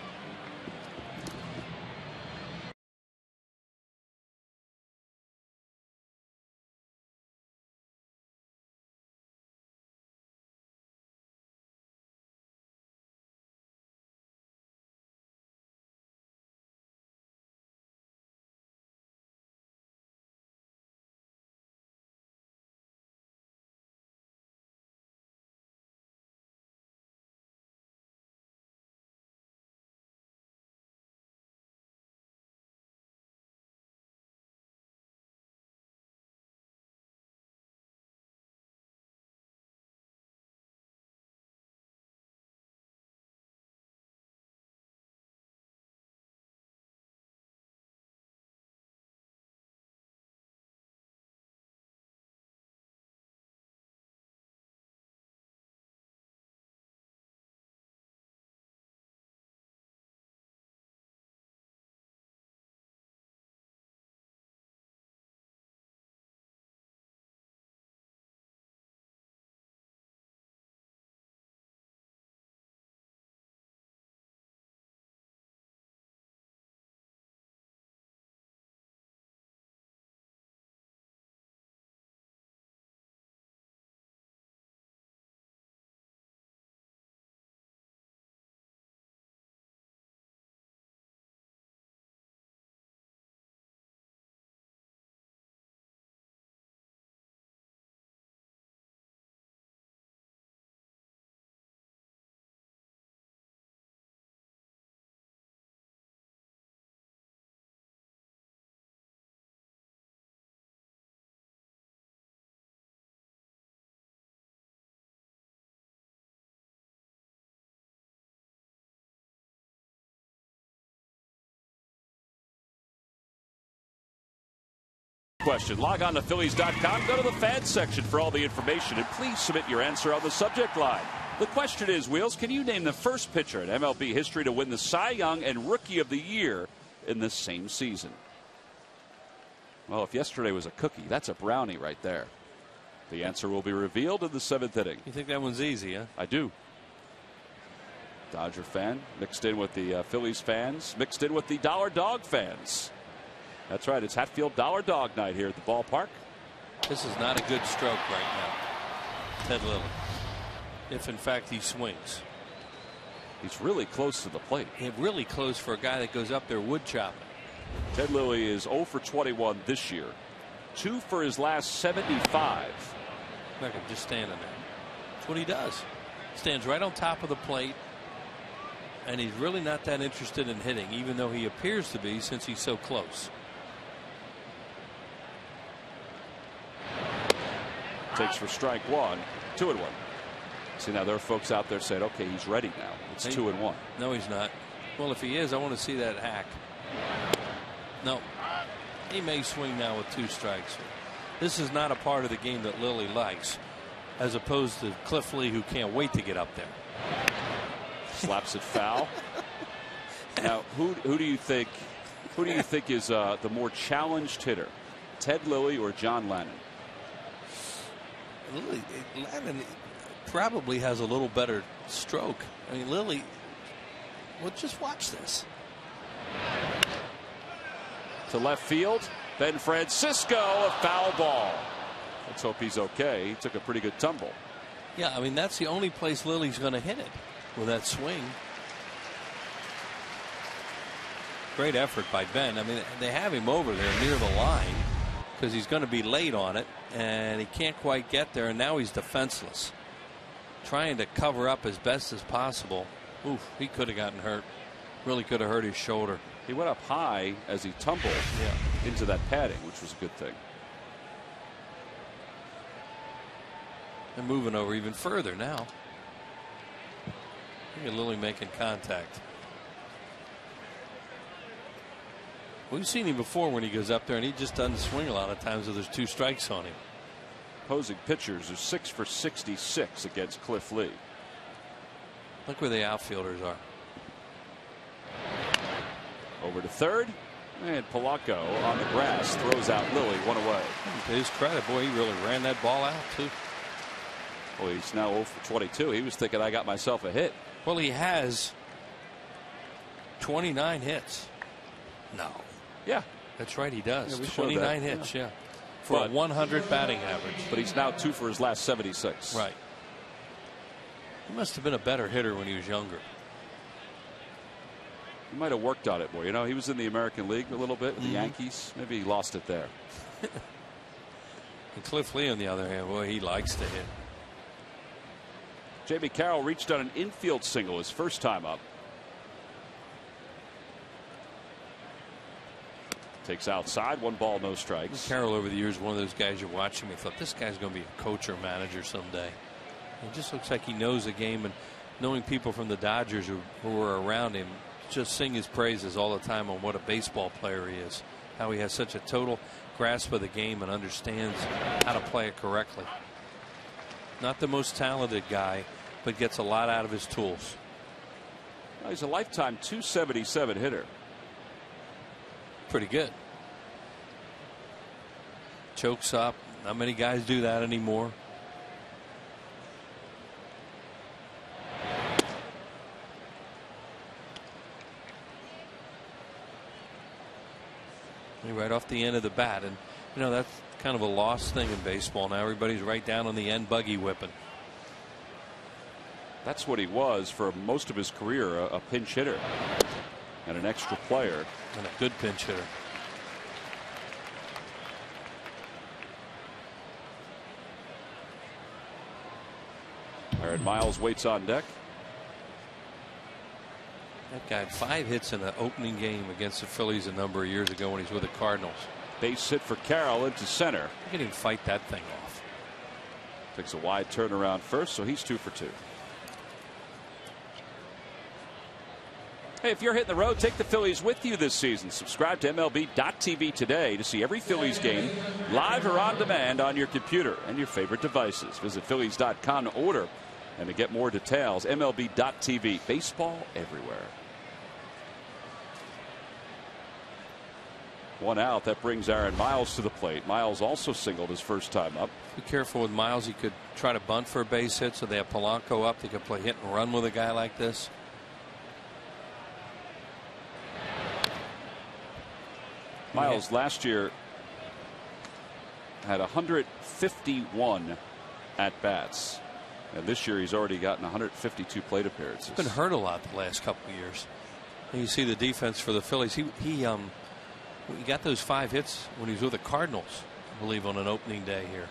question. Log on to Phillies.com. Go to the fans section for all the information. And please submit your answer on the subject line. The question is, Wheels, can you name the first pitcher in MLB history to win the Cy Young and Rookie of the Year in the same season? Well, if yesterday was a cookie, that's a brownie right there. The answer will be revealed in the 7th inning. You think that one's easy, huh? I do. Dodger fan mixed in with the Phillies fans, mixed in with the Dollar Dog fans. That's right. It's Hatfield Dollar Dog night here at the ballpark. This is not a good stroke right now. Ted Lilly. If in fact he swings. He's really close to the plate. Yeah, really close for a guy that goes up there wood chopping. Ted Lilly is 0 for 21 this year. 2 for his last 75. Look at him just standing there. That's what he does. Stands right on top of the plate. And he's really not that interested in hitting, even though he appears to be since he's so close. Takes for strike one. 2-1. See, now there are folks out there saying, okay, he's ready now. It's 2-1. No, he's not. Well, if he is, I want to see that hack. No. He may swing now with 2 strikes. This is not a part of the game that Lilly likes, as opposed to Cliff Lee, who can't wait to get up there. Slaps it foul. Now, who do you think is the more challenged hitter, Ted Lilly or John Lennon? Lennon probably has a little better stroke. I mean, Lilly. Well, just watch this. To left field, Ben Francisco, a foul ball. Let's hope he's okay. He took a pretty good tumble. Yeah, I mean, that's the only place Lilly's going to hit it with that swing. Great effort by Ben. I mean, they have him over there near the line because he's going to be late on it, and he can't quite get there, and now he's defenseless. Trying to cover up as best as possible. Oof, he could have gotten hurt. Really could have hurt his shoulder. He went up high as he tumbled into that padding, which was a good thing. They're moving over even further now. Look at Lilly making contact. We've seen him before when he goes up there and he just doesn't swing a lot of times, so there's 2 strikes on him. Opposing pitchers are 6 for 66 against Cliff Lee. Look where the outfielders are. Over to third, and Polanco on the grass throws out Lilly, 1 away. To his credit, boy, he really ran that ball out too. Well, he's now 0 for 22. He was thinking, I got myself a hit. Well, he has 29 hits. No. Yeah. That's right, he does. Yeah, 29 hits, yeah. For a 100 batting average. But he's now 2 for his last 76. Right. He must have been a better hitter when he was younger. He might have worked on it more. You know, he was in the American League a little bit with the Yankees. Maybe he lost it there. And Cliff Lee, on the other hand, boy, he likes to hit. Jamie Carroll reached on an infield single his first time up. Takes outside, 1 ball, no strikes. Carroll over the years, one of those guys you watch him, you thought this guy's going to be a coach or manager someday. It just looks like he knows the game, and knowing people from the Dodgers who were around him just sing his praises all the time on what a baseball player he is, how he has such a total grasp of the game and understands how to play it correctly. Not the most talented guy, but gets a lot out of his tools. Well, he's a lifetime .277 hitter. Pretty good. Chokes up. Not many guys do that anymore. Right off the end of the bat, and you know that's kind of a lost thing in baseball now. Everybody's right down on the end, buggy whipping. That's what he was for most of his career, a pinch hitter and an extra player. And a good pinch hitter. Aaron Miles waits on deck. That guy had 5 hits in the opening game against the Phillies a number of years ago when he was with the Cardinals. Base hit for Carroll into center. Look at him fight that thing off. Takes a wide turnaround first, so he's 2 for 2. Hey, if you're hitting the road, take the Phillies with you this season. Subscribe to MLB.tv today to see every Phillies game live or on demand on your computer and your favorite devices. Visit Phillies.com to order and to get more details. MLB.tv. Baseball everywhere. One out. That brings Aaron Miles to the plate. Miles also singled his first time up. Be careful with Miles. He could try to bunt for a base hit, so they have Polanco up. They could play hit and run with a guy like this. Miles last year had 151 at bats, and this year he's already gotten 152 plate appearances. He's been hurt a lot the last couple of years. And you see the defense for the Phillies. He got those 5 hits when he was with the Cardinals, I believe, on an opening day here.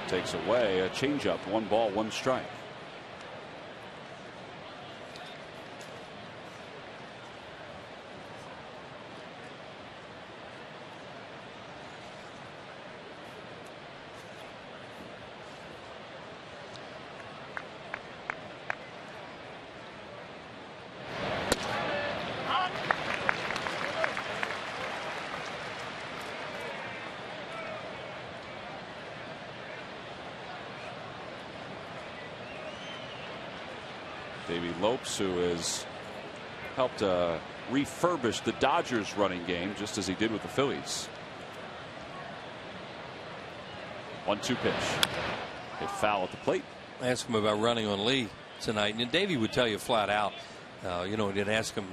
Takes away a changeup. 1 ball, 1 strike. Davey Lopes, who has helped refurbish the Dodgers running game just as he did with the Phillies. 1-2 pitch. Hit foul at the plate. I asked him about running on Lee tonight, and Davey would tell you flat out, you know, didn't ask him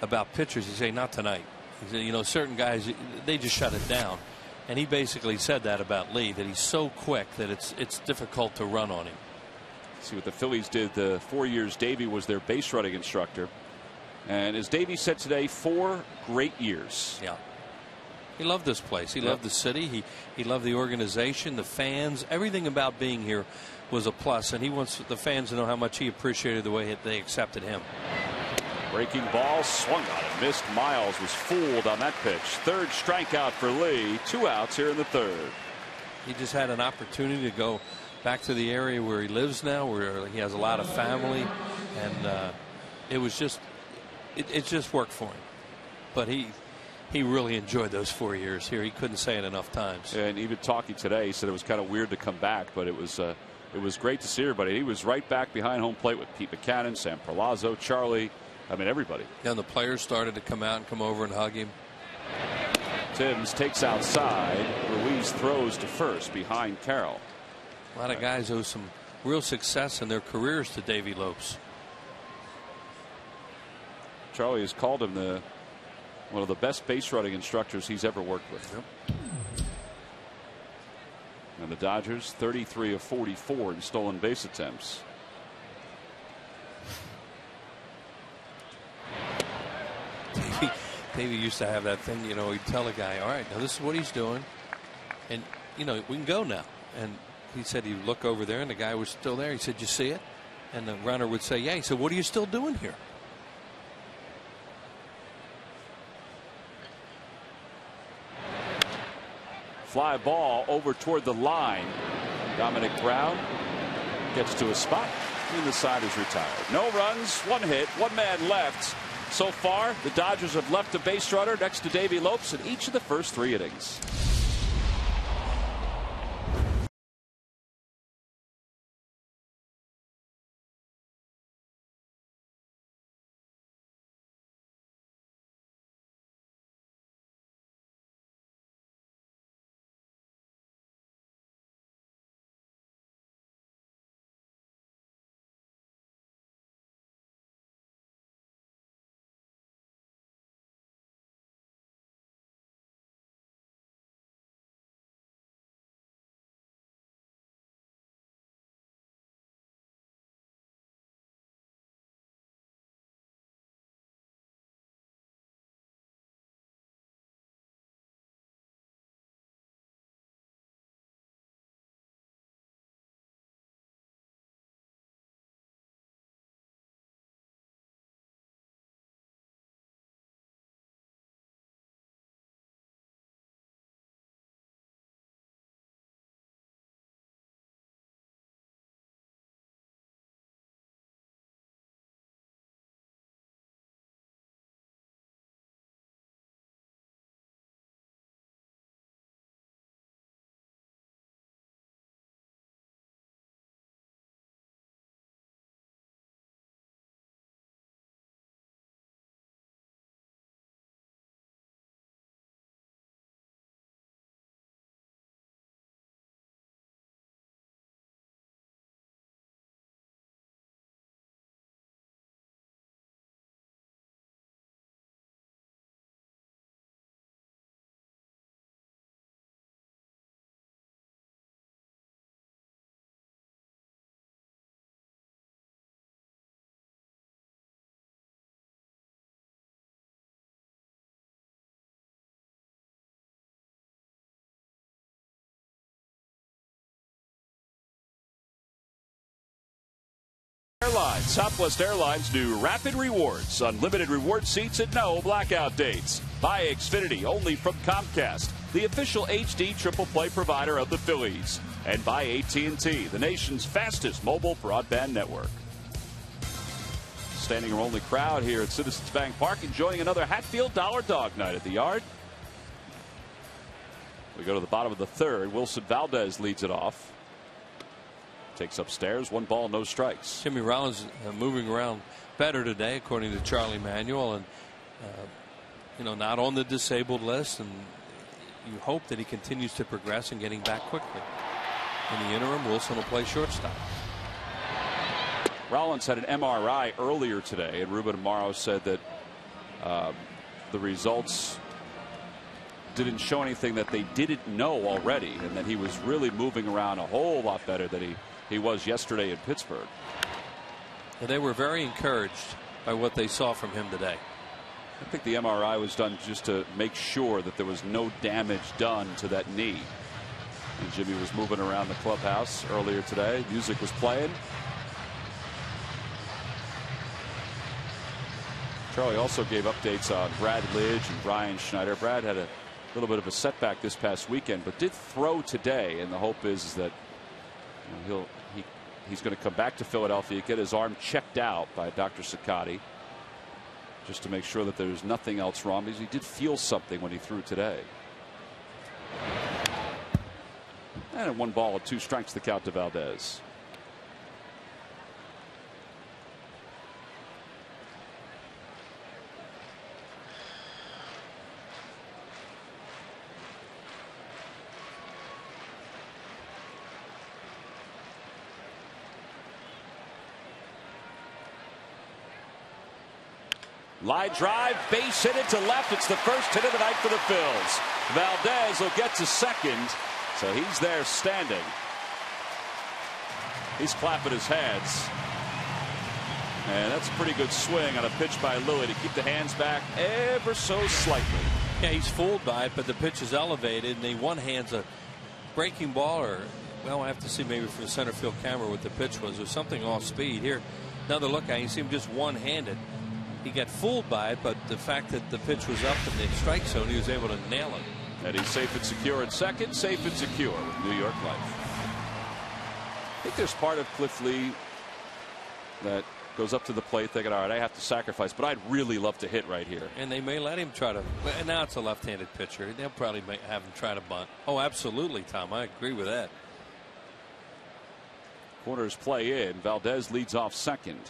about pitchers. He'd say, not tonight. He said, you know, certain guys, they just shut it down. And he basically said that about Lee, that he's so quick that it's difficult to run on him. See what the Phillies did the 4 years Davey was their base running instructor. And as Davey said today, 4 great years. Yeah. He loved this place. He loved the city. He loved the organization, the fans. Everything about being here was a plus. And he wants the fans to know how much he appreciated the way they accepted him. Breaking ball, swung on and missed. Miles was fooled on that pitch. 3rd strikeout for Lee. 2 outs here in the 3rd. He just had an opportunity to go back to the area where he lives now, where he has a lot of family, and it was just it just worked for him. But he really enjoyed those 4 years here. He couldn't say it enough times. And even talking today, he said it was kind of weird to come back, but it was great to see everybody. He was right back behind home plate with Pete Buchanan, Sam Perlazzo, Charlie. I mean, everybody. And the players started to come out and come over and hug him. Timms takes outside. Ruiz throws to first behind Carroll. A lot of guys owe some real success in their careers to Davey Lopes. Charlie has called him one of the best base running instructors he's ever worked with. Yep. And the Dodgers 33 of 44 in stolen base attempts. Davey used to have that thing, you know, he'd tell a guy, all right, now this is what he's doing, and you know, we can go now. And he said he'd look over there and the guy was still there. He said, you see it? And the runner would say, yeah. He said, what are you still doing here? Fly ball over toward the line. Dominic Brown gets to a spot and the side is retired. No runs, 1 hit, 1 man left. So far the Dodgers have left a base runner next to Davey Lopes in each of the first 3 innings. Airlines. Southwest Airlines new Rapid Rewards. Unlimited reward seats and no blackout dates. Buy Xfinity only from Comcast, the official HD triple play provider of the Phillies. And buy AT&T, the nation's fastest mobile broadband network. Standing room only crowd here at Citizens Bank Park, enjoying another Hatfield Dollar Dog Night at the Yard. We go to the bottom of the third. Wilson Valdez leads it off. Takes upstairs. 1 ball, no strikes. Jimmy Rollins moving around better today, according to Charlie Manuel, and not on the disabled list. And you hope that he continues to progress and getting back quickly. In the interim, Wilson will play shortstop. Rollins had an MRI earlier today, and Ruben Amaro said that the results didn't show anything that they didn't know already, and that he was really moving around a whole lot better than he was yesterday in Pittsburgh. And they were very encouraged by what they saw from him today. I think the MRI was done just to make sure that there was no damage done to that knee. And Jimmy was moving around the clubhouse earlier today. Music was playing. Charlie also gave updates on Brad Lidge and Brian Schneider. Brad had a little bit of a setback this past weekend, but did throw today, and the hope is that he's going to come back to Philadelphia, get his arm checked out by Dr. Cicciotti, just to make sure that there's nothing else wrong, because he did feel something when he threw today. And at 1 ball and 2 strikes, the count to Valdez. Line drive, base hit it to left. It's the first hit of the night for the Phils. Valdez will get to second, so he's there standing. He's clapping his hands. And that's a pretty good swing on a pitch by Louis to keep the hands back ever so slightly. Yeah, he's fooled by it, but the pitch is elevated, and he one-hands a breaking ball, or, well, I have to see maybe from the center field camera what the pitch was. There's something off speed. Here, another look at it, you see him just one-handed. He got fooled by it, but the fact that the pitch was up in the strike zone, he was able to nail it. And he's safe and secure at second, safe and secure with New York Life. I think there's part of Cliff Lee that goes up to the plate thinking, all right, I have to sacrifice, but I'd really love to hit right here. And they may let him try to, and now it's a left-handed pitcher. They'll probably have him try to bunt. Oh, absolutely, Tom. I agree with that. Corners play in. Valdez leads off second.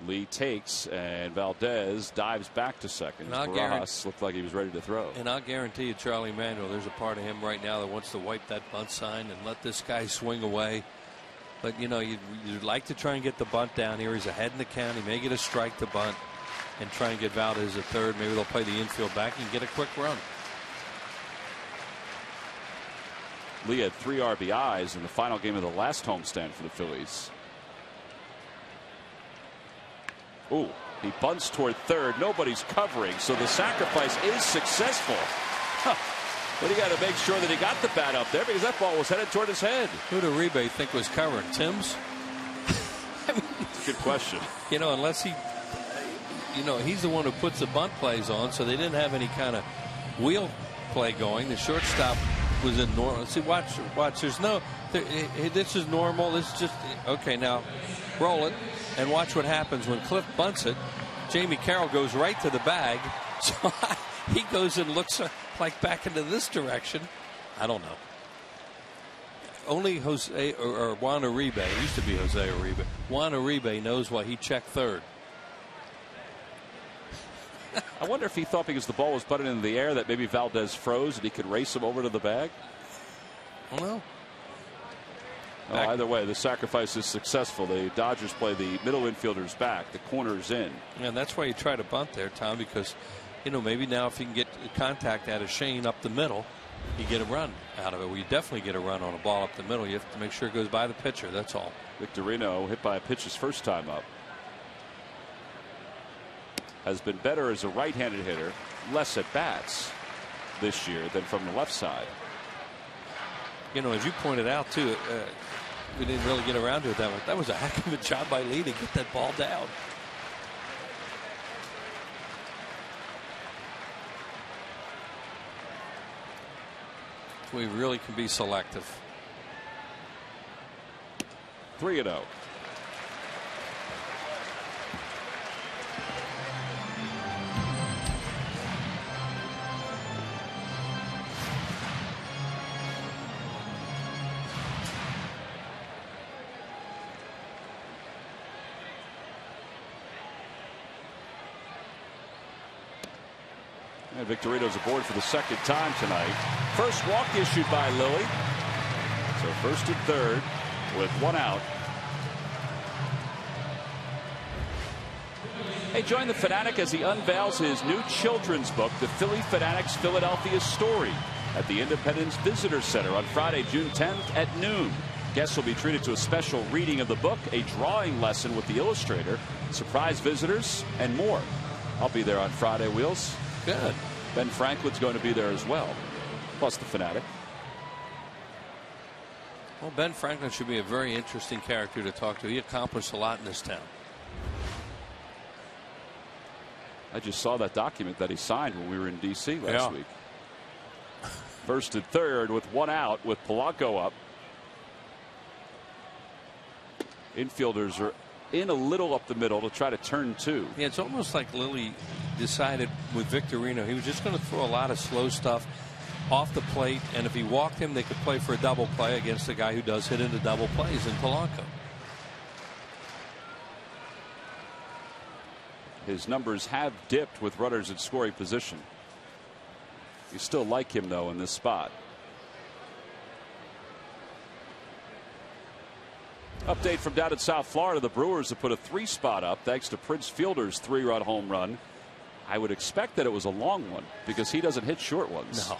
Lee takes, and Valdez dives back to second. Barajas looked like he was ready to throw. And I'll guarantee you, Charlie Manuel, there's a part of him right now that wants to wipe that bunt sign and let this guy swing away. But, you'd like to try and get the bunt down here. He's ahead in the count. He may get a strike to bunt and try and get Valdez at third. Maybe they'll play the infield back and get a quick run. Lee had 3 RBIs in the final game of the last homestand for the Phillies. Ooh, he bunts toward third. Nobody's covering, so the sacrifice is successful. But he got to make sure that he got the bat up there, because that ball was headed toward his head. Who did Uribe think was covering? Timms? Good question. Unless he, he's the one who puts the bunt plays on, so they didn't have any kind of wheel play going. The shortstop was in normal. See, watch. There's no, this is normal. This is just, okay, now roll it. And watch what happens when Cliff bunts it. Jamie Carroll goes right to the bag. So he goes and looks like back into this direction. I don't know. Only Jose or Juan Uribe, it used to be Jose Uribe. Juan Uribe knows why he checked third. I wonder if he thought because the ball was butted into the air that maybe Valdez froze and he could race him over to the bag. Well, either way, the sacrifice is successful. The Dodgers play the middle infielders back, the corners in. And that's why you try to bunt there, Tom, because maybe now if you can get contact out of Shane up the middle, you get a run out of it. Well, you definitely get a run on a ball up the middle. You have to make sure it goes by the pitcher. That's all. Victorino hit by a pitch his first time up. Has been better as a right-handed hitter, less at bats this year than from the left side. As you pointed out too, We didn't really get around to it that way. That was a heck of a job by Lee to get that ball down. We really can be selective. 3-0. And Victorino's aboard for the second time tonight. First walk issued by Lilly. So first and third with one out. Hey, join the Fanatic as he unveils his new children's book, The Philly Fanatic's Philadelphia Story, at the Independence Visitor Center on Friday, June 10th at noon. Guests will be treated to a special reading of the book, a drawing lesson with the illustrator, surprise visitors, and more. I'll be there on Friday, Wheels. Good. Ben Franklin's going to be there as well, plus the Fanatic. Well, Ben Franklin should be a very interesting character to talk to. He accomplished a lot in this town. I just saw that document that he signed when we were in D.C. last week. First and third with one out with Polanco up. Infielders are in a little up the middle to try to turn two. Yeah, it's almost like Lilly decided with Victorino he was just going to throw a lot of slow stuff off the plate, and if he walked him, they could play for a double play against the guy who does hit into double plays in Polanco. His numbers have dipped with runners in scoring position. You still like him, though, in this spot. Update from down in South Florida. The Brewers have put a 3-spot up thanks to Prince Fielder's 3-run home run. I would expect that it was a long one because he doesn't hit short ones. No.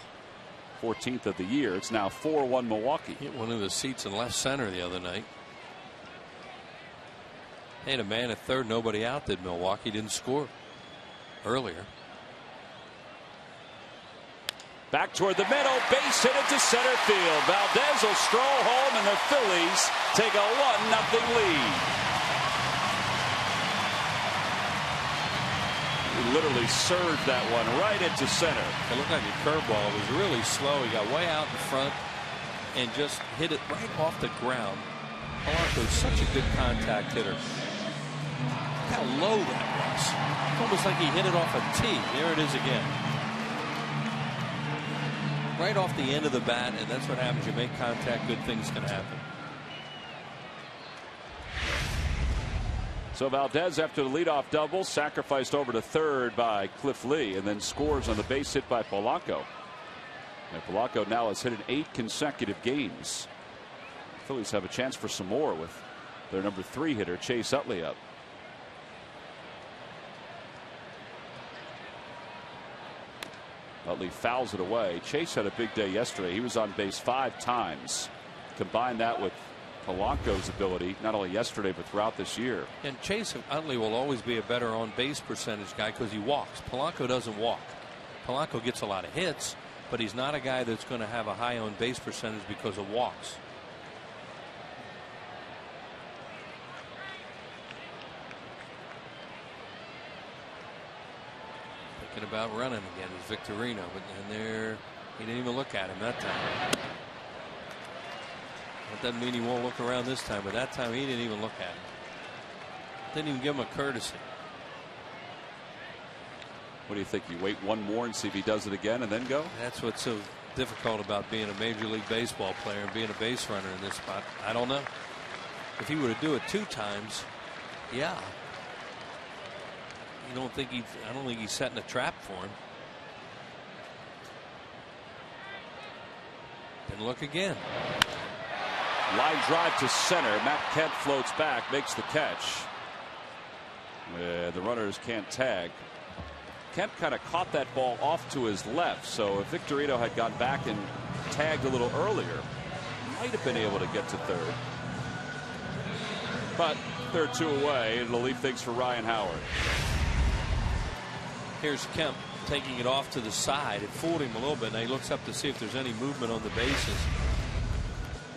14th of the year. It's now 4-1 Milwaukee. Hit one of the seats in left center the other night. They had a man at third, nobody out. Did Milwaukee didn't score earlier. Back toward the middle, base hit it to center field. Valdez will stroll home, and the Phillies take a 1-0 lead. He literally served that one right into center. It looked like a curveball. It was really slow. He got way out in front and just hit it right off the ground. Polanco is such a good contact hitter. Look how low that was. It's almost like he hit it off a tee. There it is again. Right off the end of the bat, and that's what happens. You make contact, good things can happen. So Valdez, after the leadoff double, sacrificed over to third by Cliff Lee, and then scores on the base hit by Polanco. And Polanco now has hit in 8 consecutive games. The Phillies have a chance for some more with their number 3 hitter, Chase Utley, up. Utley fouls it away. Chase had a big day yesterday. He was on base 5 times. Combine that with Polanco's ability, not only yesterday but throughout this year. And Chase Utley will always be a better on base percentage guy because he walks. Polanco doesn't walk. Polanco gets a lot of hits, but he's not a guy that's going to have a high on base percentage because of walks. Thinking about running again is Victorino, but then there he didn't even look at him that time. That doesn't mean he won't look around this time, but that time he didn't even look at him. Didn't even give him a courtesy. What do you think? You wait one more and see if he does it again and then go? That's what's so difficult about being a Major League Baseball player and being a base runner in this spot. I don't know. If he were to do it 2 times, yeah. I don't think he's setting a trap for him. Then look again. Line drive to center. Matt Kemp floats back, makes the catch. The runners can't tag. Kemp kind of caught that ball off to his left, so if Victorino had gone back and tagged a little earlier, might have been able to get to third. But they're 2 away. It'll leave things for Ryan Howard. Here's Kemp taking it off to the side. It fooled him a little bit. Now he looks up to see if there's any movement on the bases.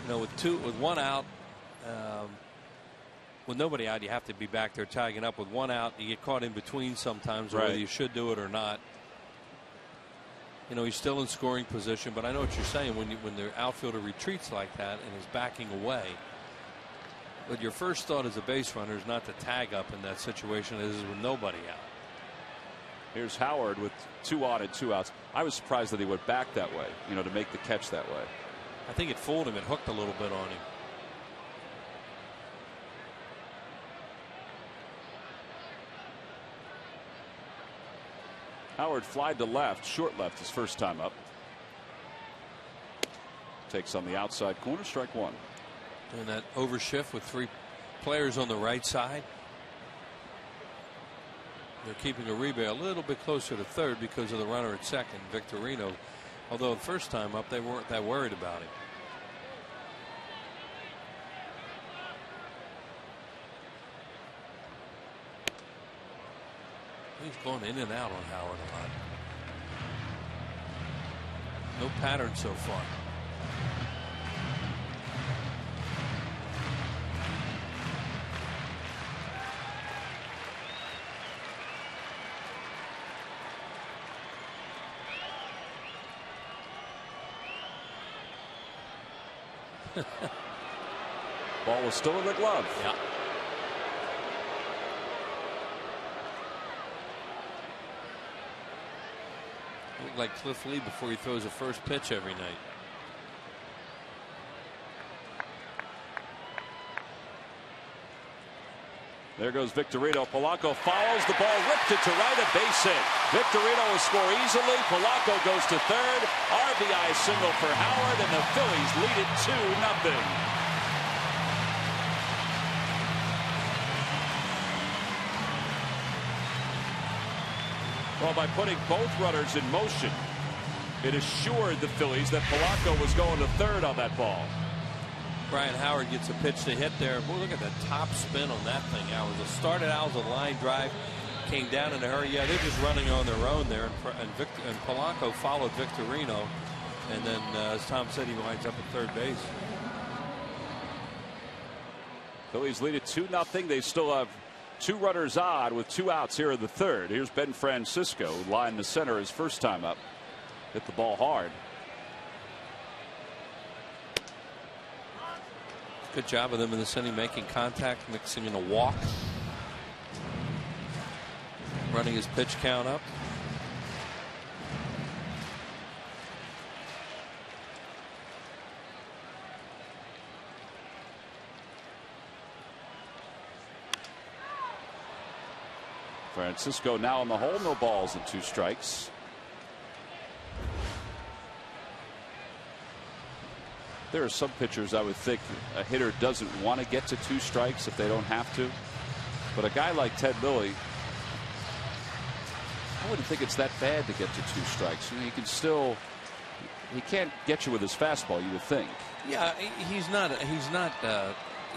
You know, with 1 out, with nobody out, you have to be back there tagging up. With one out, you get caught in between sometimes, right, whether you should do it or not. You know, he's still in scoring position, but I know what you're saying when the outfielder retreats like that and is backing away. But your first thought as a base runner is not to tag up in that situation. This is with nobody out. Here's Howard with 2 on and 2 outs. I was surprised that he went back that way, you know, to make the catch that way. I think it fooled him. It hooked a little bit on him. Howard flied to left, short left his first time up. Takes on the outside corner, strike 1. Doing that overshift with 3 players on the right side. They're keeping Uribe a little bit closer to third because of the runner at second, Victorino. Although the first time up, they weren't that worried about him. He's going in and out on Howard a lot. No pattern so far. Ball was still in the glove. Yeah. Looked like Cliff Lee before he throws a first pitch every night. There goes Victorino. Polanco follows the ball, ripped it to right, a base hit. Victorino will score easily. Polanco goes to third. RBI single for Howard, and the Phillies lead it 2-0. Well, by putting both runners in motion, it assured the Phillies that Polanco was going to third on that ball. Brian Howard gets a pitch to hit there. Boy, look at the top spin on that thing. It started out as a line drive, came down in a hurry. Yeah, they're just running on their own there, and Polanco followed Victorino, and then as Tom said, he winds up at third base. Phillies lead it 2-0. They still have 2 runners on with 2 outs here in the third. Here's Ben Francisco, who lined the center his first time up. Hit the ball hard. Good job of them in this inning, making contact, mixing in a walk, running his pitch count up. Francisco now in the hole, no balls and 2 strikes. There are some pitchers I would think a hitter doesn't want to get to 2 strikes if they don't have to. But a guy like Ted Lilly, I wouldn't think it's that bad to get to 2 strikes. You know, he can't get you with his fastball, you would think. Yeah, he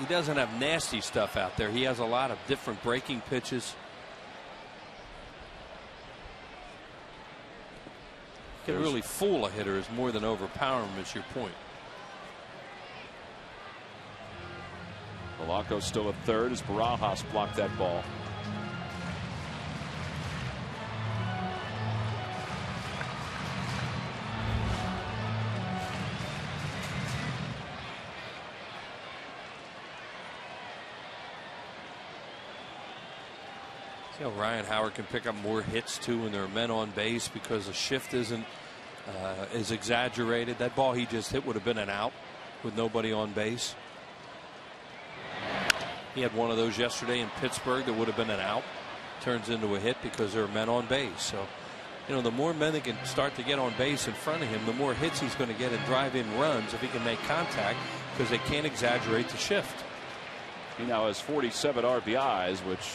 doesn't have nasty stuff out there. He has a lot of different breaking pitches. He can really fool a hitter is more than overpower him, is your point. Polanco still at third as Barajas blocked that ball. See how Ryan Howard can pick up more hits too when there are men on base because the shift isn't is exaggerated. That ball he just hit would have been an out with nobody on base. He had one of those yesterday in Pittsburgh that would have been an out. Turns into a hit because there are men on base. So, you know, the more men that can start to get on base in front of him, the more hits he's going to get and drive in runs if he can make contact because they can't exaggerate the shift. He now has 47 RBIs, which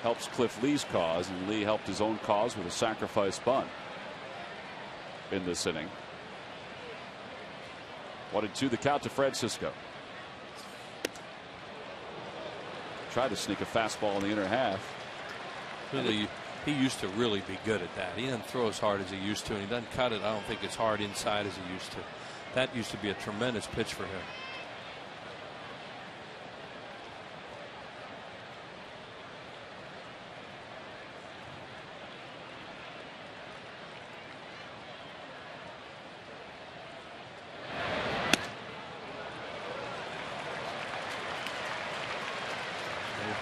helps Cliff Lee's cause, and Lee helped his own cause with a sacrifice bunt in this inning. 1-2 the count to Francisco. Tried to sneak a fastball in the inner half. Really, he used to really be good at that. He doesn't throw as hard as he used to, and he doesn't cut it, I don't think, as hard inside as he used to. That used to be a tremendous pitch for him.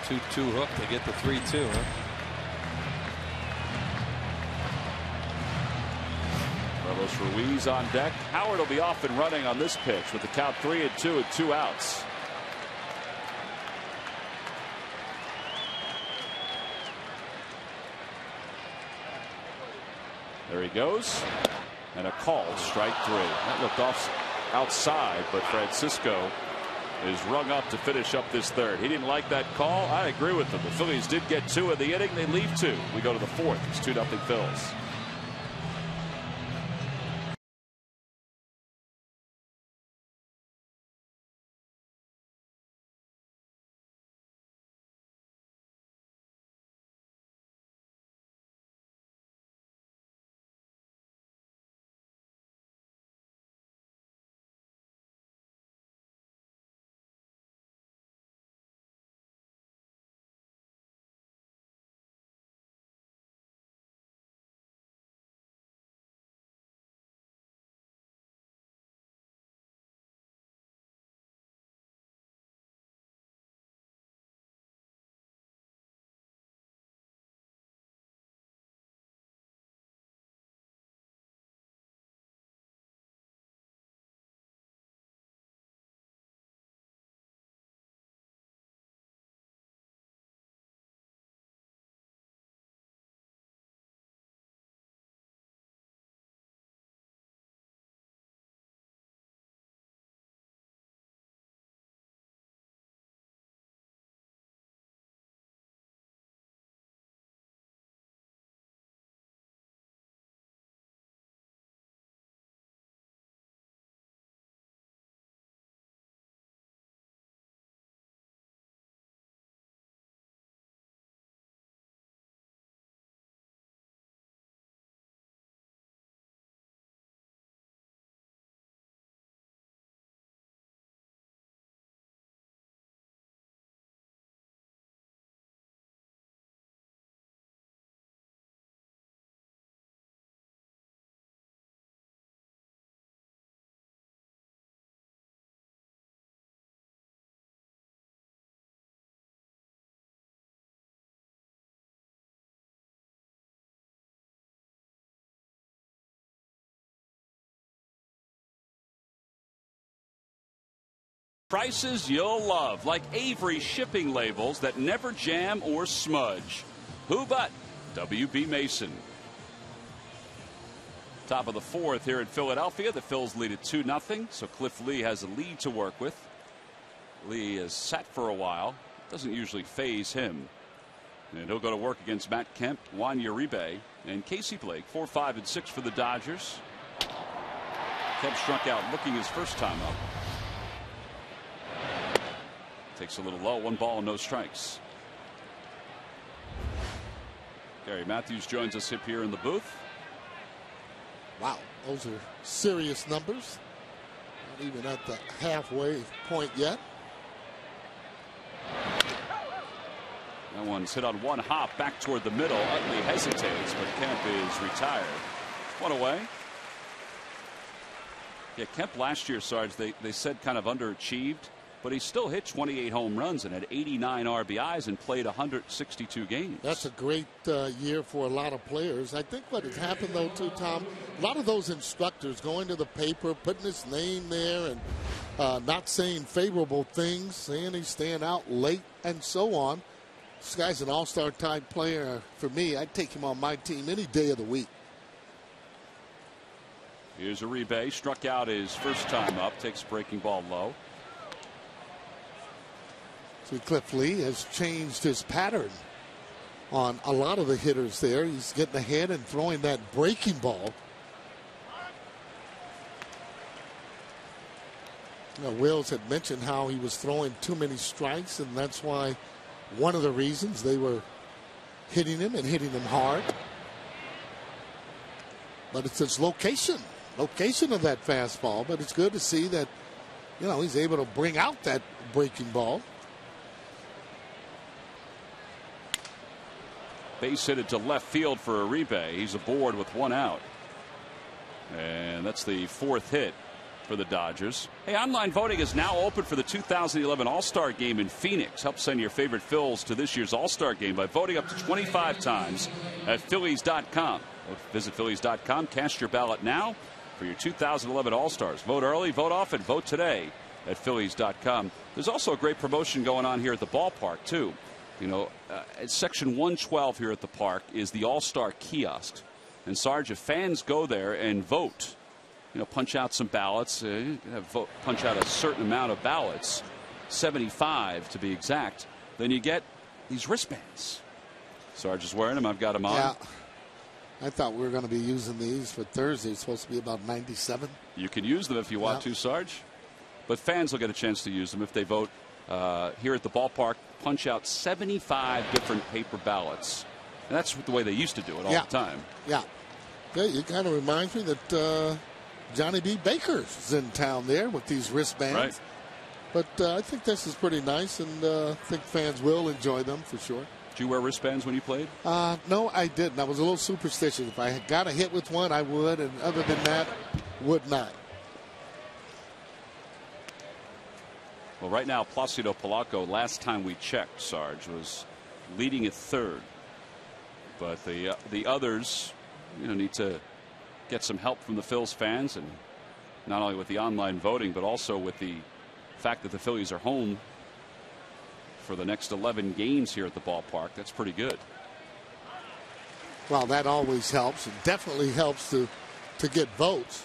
2-2 hook to get the 3-2, huh? Carlos Ruiz on deck. Howard will be off and running on this pitch with the count 3-2 and 2 outs. There he goes. And a call, strike 3. That looked off outside, but Francisco is rung up to finish up this third. He didn't like that call. I agree with him. The Phillies did get 2 in the inning. They leave 2. We go to the 4th. It's 2-0 Phillies. Prices you'll love, like Avery shipping labels that never jam or smudge. Who but W.B. Mason? Top of the 4th here in Philadelphia. The Phils lead at 2-0, so Cliff Lee has a lead to work with. Lee has sat for a while. Doesn't usually faze him. And he'll go to work against Matt Kemp, Juan Uribe, and Casey Blake. 4, 5, and 6 for the Dodgers. Kemp struck out looking his first time up. Takes a little low. 1 ball and no strikes. Gary Matthews joins us here in the booth. Wow, those are serious numbers. Not even at the halfway point yet. That one's hit on 1 hop back toward the middle. Utley hesitates, but Kemp is retired. 1 away. Yeah, Kemp last year, Sarge, they said kind of underachieved. But he still hit 28 home runs and had 89 RBIs and played 162 games. That's a great year for a lot of players. I think what has happened, though, too, Tom, a lot of those instructors going to the paper, putting his name there and not saying favorable things, saying he's staying out late and so on. This guy's an all-star type player. For me, I'd take him on my team any day of the week. Here's Uribe. Struck out his first time up. Takes a breaking ball low. See, Cliff Lee has changed his pattern on a lot of the hitters there. He's getting ahead and throwing that breaking ball. You know, Wills had mentioned how he was throwing too many strikes, and that's why one of the reasons they were hitting him and hitting him hard. But it's his location of that fastball. But it's good to see that, you know, he's able to bring out that breaking ball. Base hit it to left field for Uribe. He's aboard with 1 out. And that's the 4th hit for the Dodgers. Hey, online voting is now open for the 2011 All-Star Game in Phoenix. Help send your favorite Phils to this year's All-Star Game by voting up to 25 times at Phillies.com. Visit Phillies.com. Cast your ballot now for your 2011 All-Stars. Vote early, vote often, vote today at Phillies.com. There's also a great promotion going on here at the ballpark, too. You know, at Section 112 here at the park is the All-Star Kiosk. And, Sarge, if fans go there and vote, you know, punch out some ballots, punch out a certain amount of ballots, 75 to be exact, then you get these wristbands. Sarge is wearing them. I've got them on. Yeah. I thought we were going to be using these for Thursday. It's supposed to be about 97. You can use them if you want to, Sarge. But fans will get a chance to use them if they vote here at the ballpark. Punch out 75 different paper ballots. And that's the way they used to do it all the time. Yeah. It kind of reminds me that Johnny B. Baker's in town there with these wristbands. Right. But I think this is pretty nice, and I think fans will enjoy them for sure. Did you wear wristbands when you played? No, I didn't. I was a little superstitious. If I had got a hit with one, I would, and other than that, would not. Well, right now, Placido Polanco, last time we checked, Sarge, was leading at third. But the others, you know, need to get some help from the Phils fans, and not only with the online voting, but also with the fact that the Phillies are home for the next 11 games here at the ballpark. That's pretty good. Well, that always helps. It definitely helps to get votes.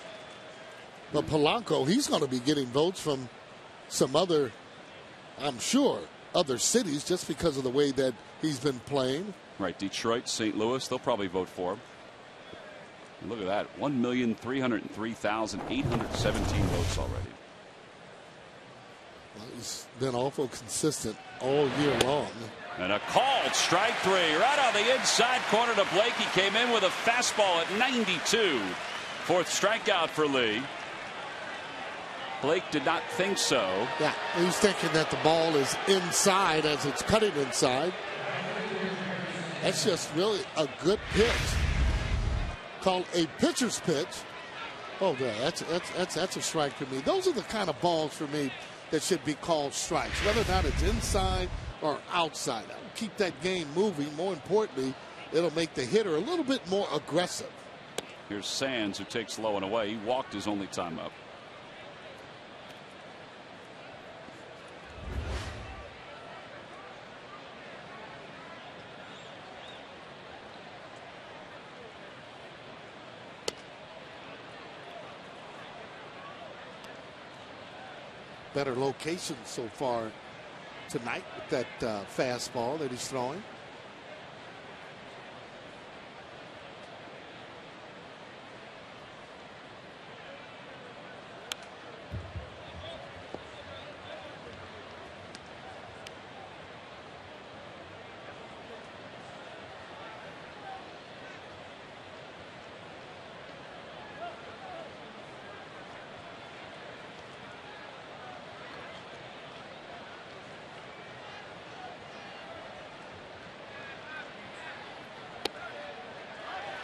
But Polanco, he's going to be getting votes from some other, I'm sure, other cities just because of the way that he's been playing. Right, Detroit, St. Louis, they'll probably vote for him. And look at that, 1,303,817 votes already. Well, he's been awful consistent all year long. And a called strike three right on the inside corner to Blake. He came in with a fastball at 92. Fourth strikeout for Lee. Blake did not think so. Yeah, he's thinking that the ball is inside as it's cutting inside. That's just really a good pitch. Called a pitcher's pitch. Oh, yeah, that's a strike for me. Those are the kind of balls for me that should be called strikes, whether or not it's inside or outside. That'll keep that game moving. More importantly, it'll make the hitter a little bit more aggressive. Here's Sands, who takes low and away. He walked his only time up. Better location so far tonight with that fastball that he's throwing.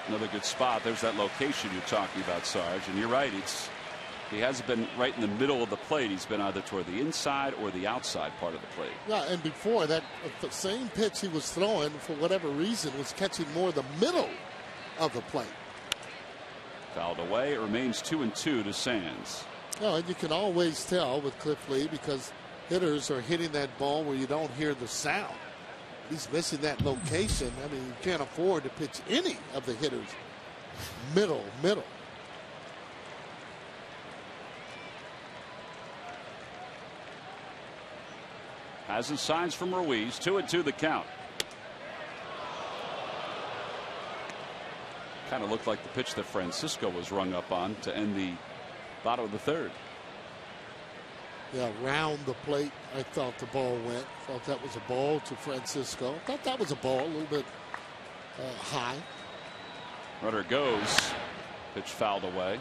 Another good spot. There's that location you're talking about, Sarge. And you're right. He hasn't been right in the middle of the plate. He's been either toward the inside or the outside part of the plate. Yeah, and before that, the same pitch he was throwing, for whatever reason, was catching more the middle of the plate. Fouled away. It remains 2-2 to Sands. No, and you can always tell with Cliff Lee because hitters are hitting that ball where you don't hear the sound. He's missing that location. I mean, you can't afford to pitch any of the hitters middle. Has his signs from Ruiz. 2-2 the count. Kind of looked like the pitch that Francisco was rung up on to end the bottom of the third. Yeah, round the plate, I thought the ball went. Thought that was a ball to Francisco. Thought that was a ball, a little bit high. Runner goes. Pitch fouled away.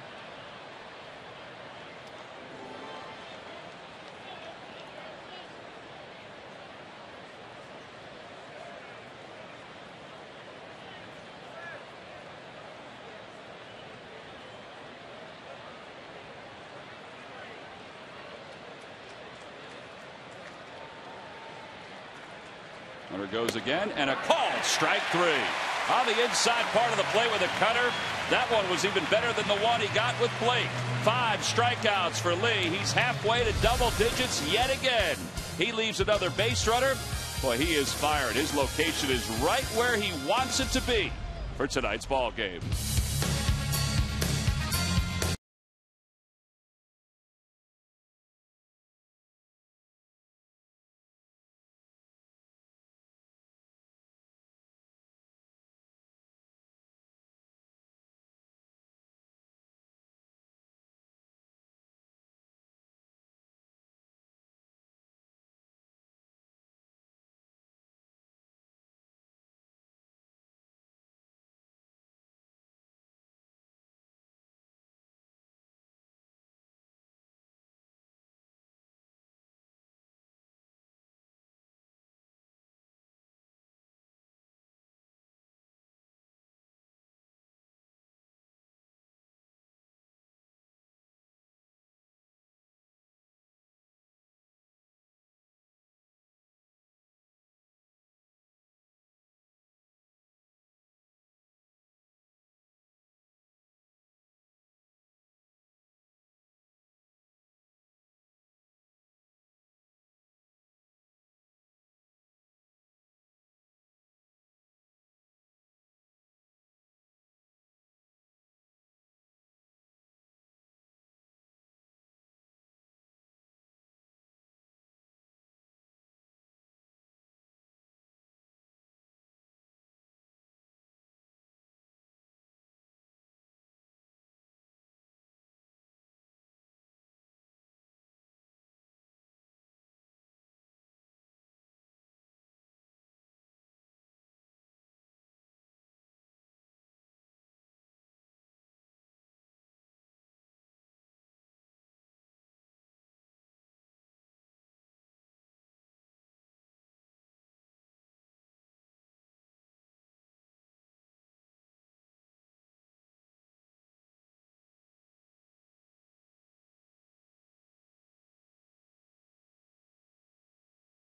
Runner goes again, and a called strike 3. On the inside part of the plate with a cutter. That one was even better than the one he got with Blake. 5 strikeouts for Lee. He's halfway to double digits yet again. He leaves another base runner. Boy, he is fired. His location is right where he wants it to be for tonight's ball game.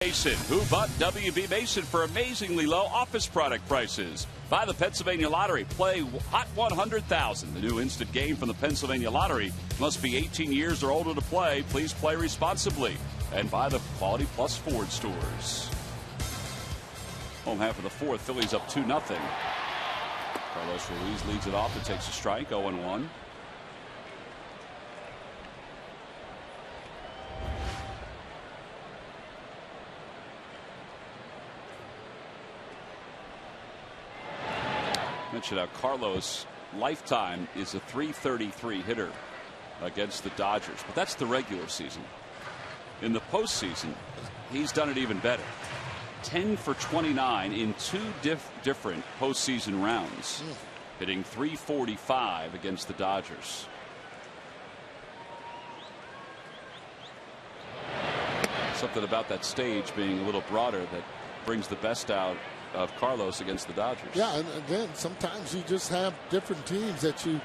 Mason. Who bought W.B. Mason for amazingly low office product prices? Buy the Pennsylvania Lottery. Play Hot 100,000. The new instant game from the Pennsylvania Lottery. Must be 18 years or older to play. Please play responsibly. And buy the Quality Plus Ford stores. Home half of the fourth. Phillies up 2-0. Carlos Ruiz leads it off. It takes a strike. 0-1. Mentioned how Carlos lifetime is a .333 hitter against the Dodgers, but that's the regular season. In the postseason, he's done it even better. 10 for 29 in 2 different postseason rounds, hitting .345 against the Dodgers. Something about that stage being a little broader that brings the best out of Carlos against the Dodgers. Yeah, and again, sometimes you just have different teams that you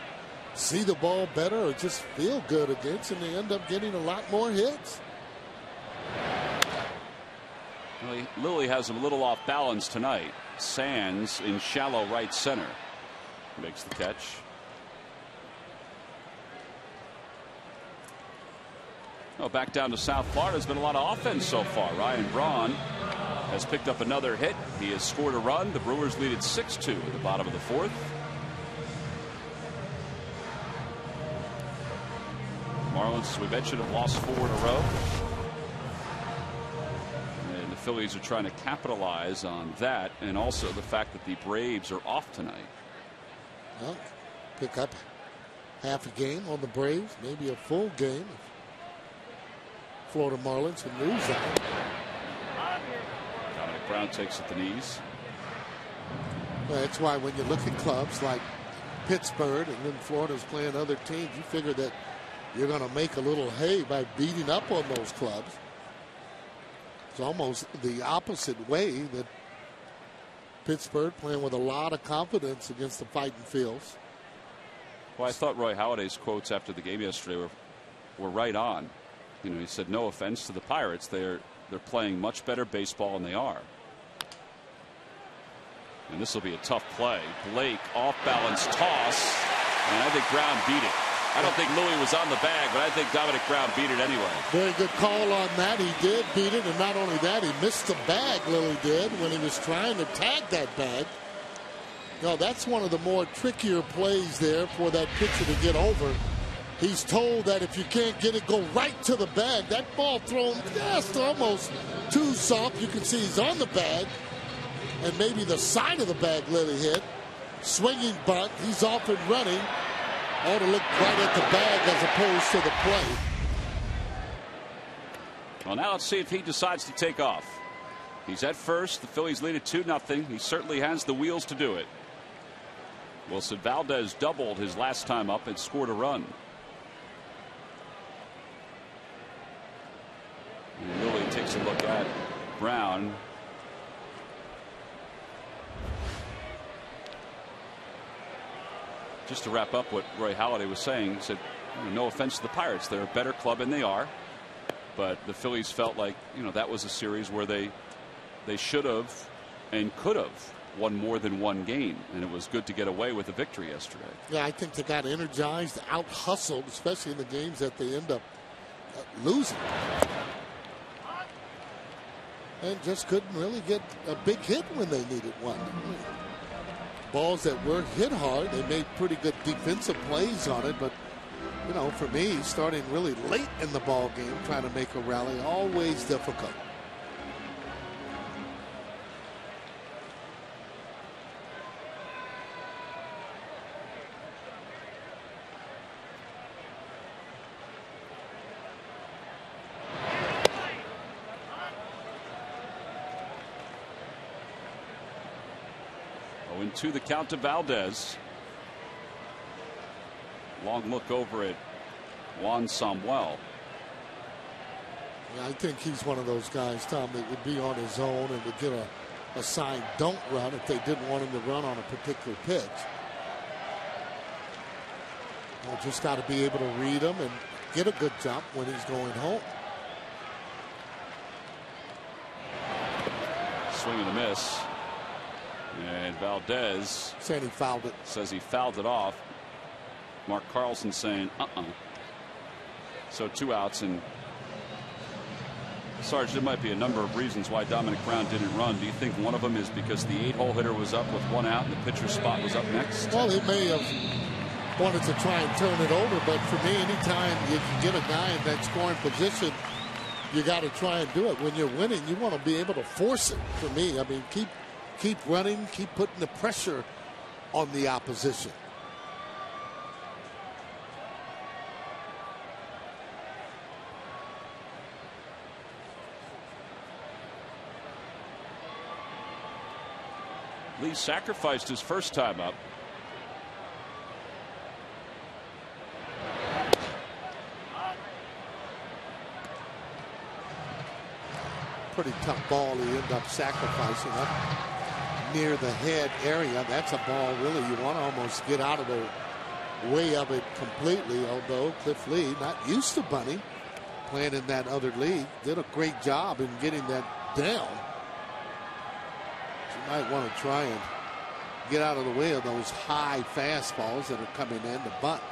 see the ball better or just feel good against, and they end up getting a lot more hits. Well, Lilly has him a little off balance tonight. Sands in shallow right center makes the catch. Oh, back down to South Florida. There's been a lot of offense so far. Ryan Braun has picked up another hit. He has scored a run. The Brewers lead it 6-2 at the bottom of the fourth. Marlins, as we mentioned, have lost 4 in a row. And the Phillies are trying to capitalize on that, and also the fact that the Braves are off tonight. Well, pick up half a game on the Braves, maybe a full game. Florida Marlins would lose that. Brown takes at the knees. Well, that's why when you look at clubs like Pittsburgh and then Florida's playing other teams, you figure that you're going to make a little hay by beating up on those clubs. It's almost the opposite way that Pittsburgh playing with a lot of confidence against the fighting Phils. Well, I thought Roy Halladay's quotes after the game yesterday were right on. You know, he said, no offense to the Pirates, they're playing much better baseball, and they are. And this will be a tough play. Blake off balance toss, and I think Brown beat it. I don't think Louis was on the bag, but I think Dominic Brown beat it anyway. Very good call on that. He did beat it, and not only that, he missed the bag, Lilly did, when he was trying to tag that bag. No, that's one of the more trickier plays there for that pitcher to get over. He's told that if you can't get it, go right to the bag. That ball thrown just almost too soft. You can see he's on the bag, and maybe the side of the bag Lilly hit. Swinging bunt. He's off and running. Ought to look right at the bag as opposed to the play. Well, now let's see if he decides to take off. He's at first. The Phillies lead it 2-0. He certainly has the wheels to do it. Wilson Valdez doubled his last time up and scored a run. And Lilly takes a look at Brown. Just to wrap up what Roy Halladay was saying, he said, no offense to the Pirates, they're a better club, and they are. But the Phillies felt like, that was a series where they should have and could have won more than one game, and it was good to get away with a victory yesterday. Yeah, I think they got energized, out hustled, especially in the games that they end up losing. And just couldn't really get a big hit when they needed one. Balls that were hit hard, they made pretty good defensive plays on it, but for me, starting really late in the ball game, trying to make a rally, always difficult. To the count to Valdez. Long look over at Juan Samuel. Yeah, I think he's one of those guys, Tom, that would be on his own and would get a sign don't run if they didn't want him to run on a particular pitch. You just got to be able to read him and get a good jump when he's going home. Swing and a miss. And Valdez saying he fouled it. Says he fouled it off. Mark Carlson saying So 2 outs, and Sarge, there might be a number of reasons why Dominic Brown didn't run. Do you think one of them is because the 8-hole hitter was up with 1 out and the pitcher's spot was up next? Well, he may have wanted to try and turn it over, but for me, anytime you can get a guy in that scoring position, you got to try and do it. When you're winning, you want to be able to force it. For me, I mean, keep running, keep putting the pressure on the opposition. Lee sacrificed his first time up. Pretty tough ball. He ended up sacrificing up near the head area. That's a ball really you want to almost get out of the way of it completely, although Cliff Lee, not used to bunting, playing in that other league, did a great job in getting that down. You might want to try and get out of the way of those high fastballs that are coming in to bunt.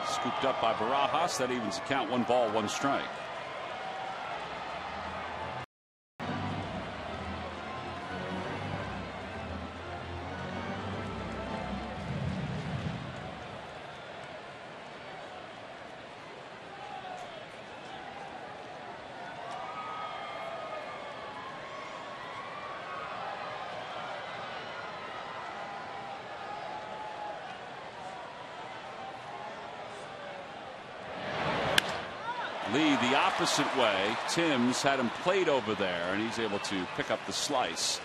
Scooped up by Barajas. That evens the count. 1 ball, 1 strike. Lee the opposite way. Timms had him played over there, and he's able to pick up the slice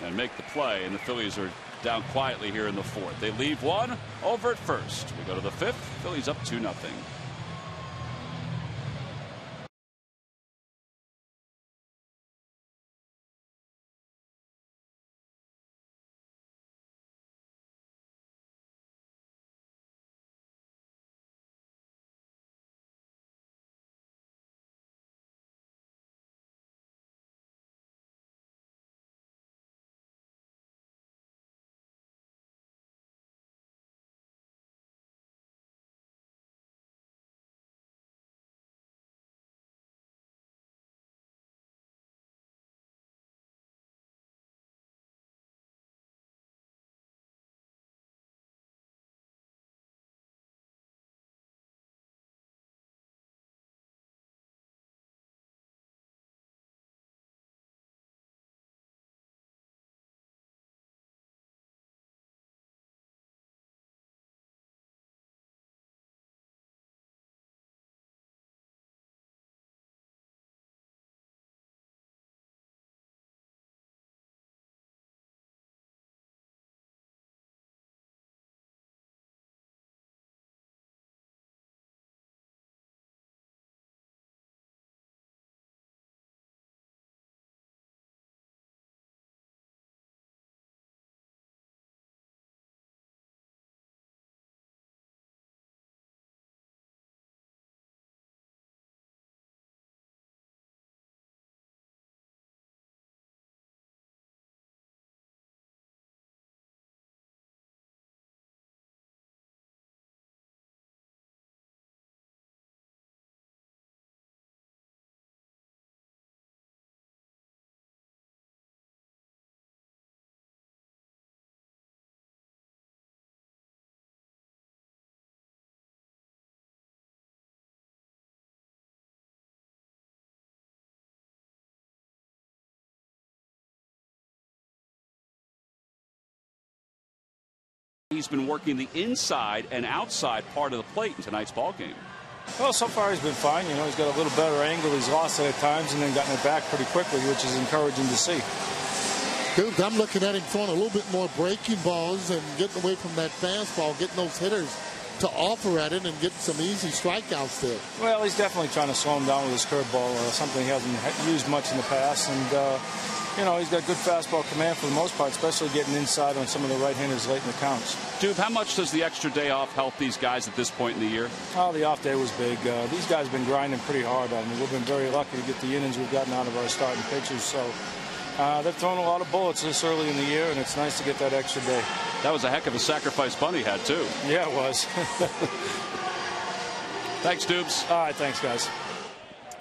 and make the play. And the Phillies are down quietly here in the 4th. They leave 1 over at first. We go to the 5th. Phillies up 2-0. He's been working the inside and outside part of the plate in tonight's ball game. Well, so far he's been fine. You know, he's got a little better angle. He's lost it at times and then gotten it back pretty quickly, which is encouraging to see. Dude, I'm looking at him throwing a little bit more breaking balls and getting away from that fastball, getting those hitters to offer at it and getting some easy strikeouts there. Well, he's definitely trying to slow him down with his curveball, something he hasn't used much in the past. And, you know, he's got good fastball command for the most part, especially getting inside on some of the right-handers late in the counts. Dube, how much does the extra day off help these guys at this point in the year? Oh, the off day was big. These guys have been grinding pretty hard on me. We've been very lucky to get the innings we've gotten out of our starting pitchers. So they've thrown a lot of bullets this early in the year, and it's nice to get that extra day. That was a heck of a sacrifice bunt he had, too. Yeah, it was. Thanks, Dubes. All right, thanks, guys.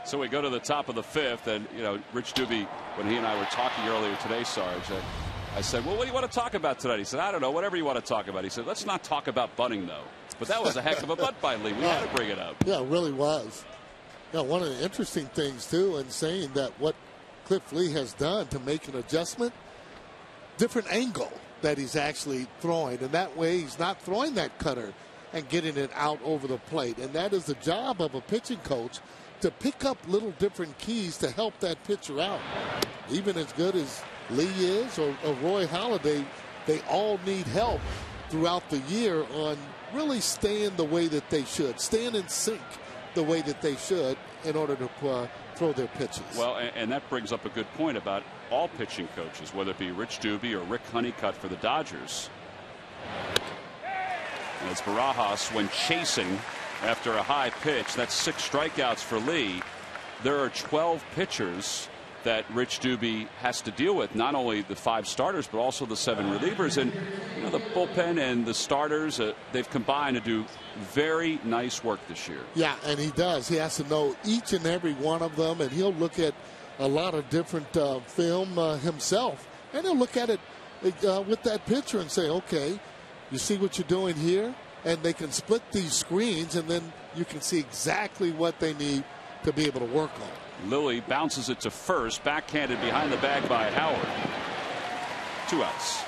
So we go to the top of the fifth, and, you know, Rich Doobie, when he and I were talking earlier today, Sarge, I said, well, what do you want to talk about tonight? He said, I don't know, whatever you want to talk about. He said, let's not talk about bunting, though. But that was a heck of a bunt by Lee. We had to bring it up. Yeah, it really was. Yeah, one of the interesting things, too, in saying that what Cliff Lee has done to make an adjustment, different angle that he's actually throwing. And that way he's not throwing that cutter and getting it out over the plate. And that is the job of a pitching coach, to pick up little different keys to help that pitcher out. Even as good as Lee is or Roy Halladay, they all need help throughout the year on really staying the way that they should, staying in sync the way that they should in order to throw their pitches. Well, and that brings up a good point about all pitching coaches, whether it be Rich Doobie or Rick Honeycutt for the Dodgers. And it's Barajas when chasing after a high pitch. That's 6 strikeouts for Lee. There are 12 pitchers that Rich Doobie has to deal with, not only the 5 starters, but also the 7 relievers. And you know, the bullpen and the starters, they've combined to do very nice work this year. Yeah, and he does. He has to know each and every one of them, and he'll look at a lot of different film himself. And he'll look at it with that pitcher and say, okay, you see what you're doing here? And they can split these screens, and then you can see exactly what they need to be able to work on. Lilly bounces it to first, backhanded behind the bag by Howard. 2 outs.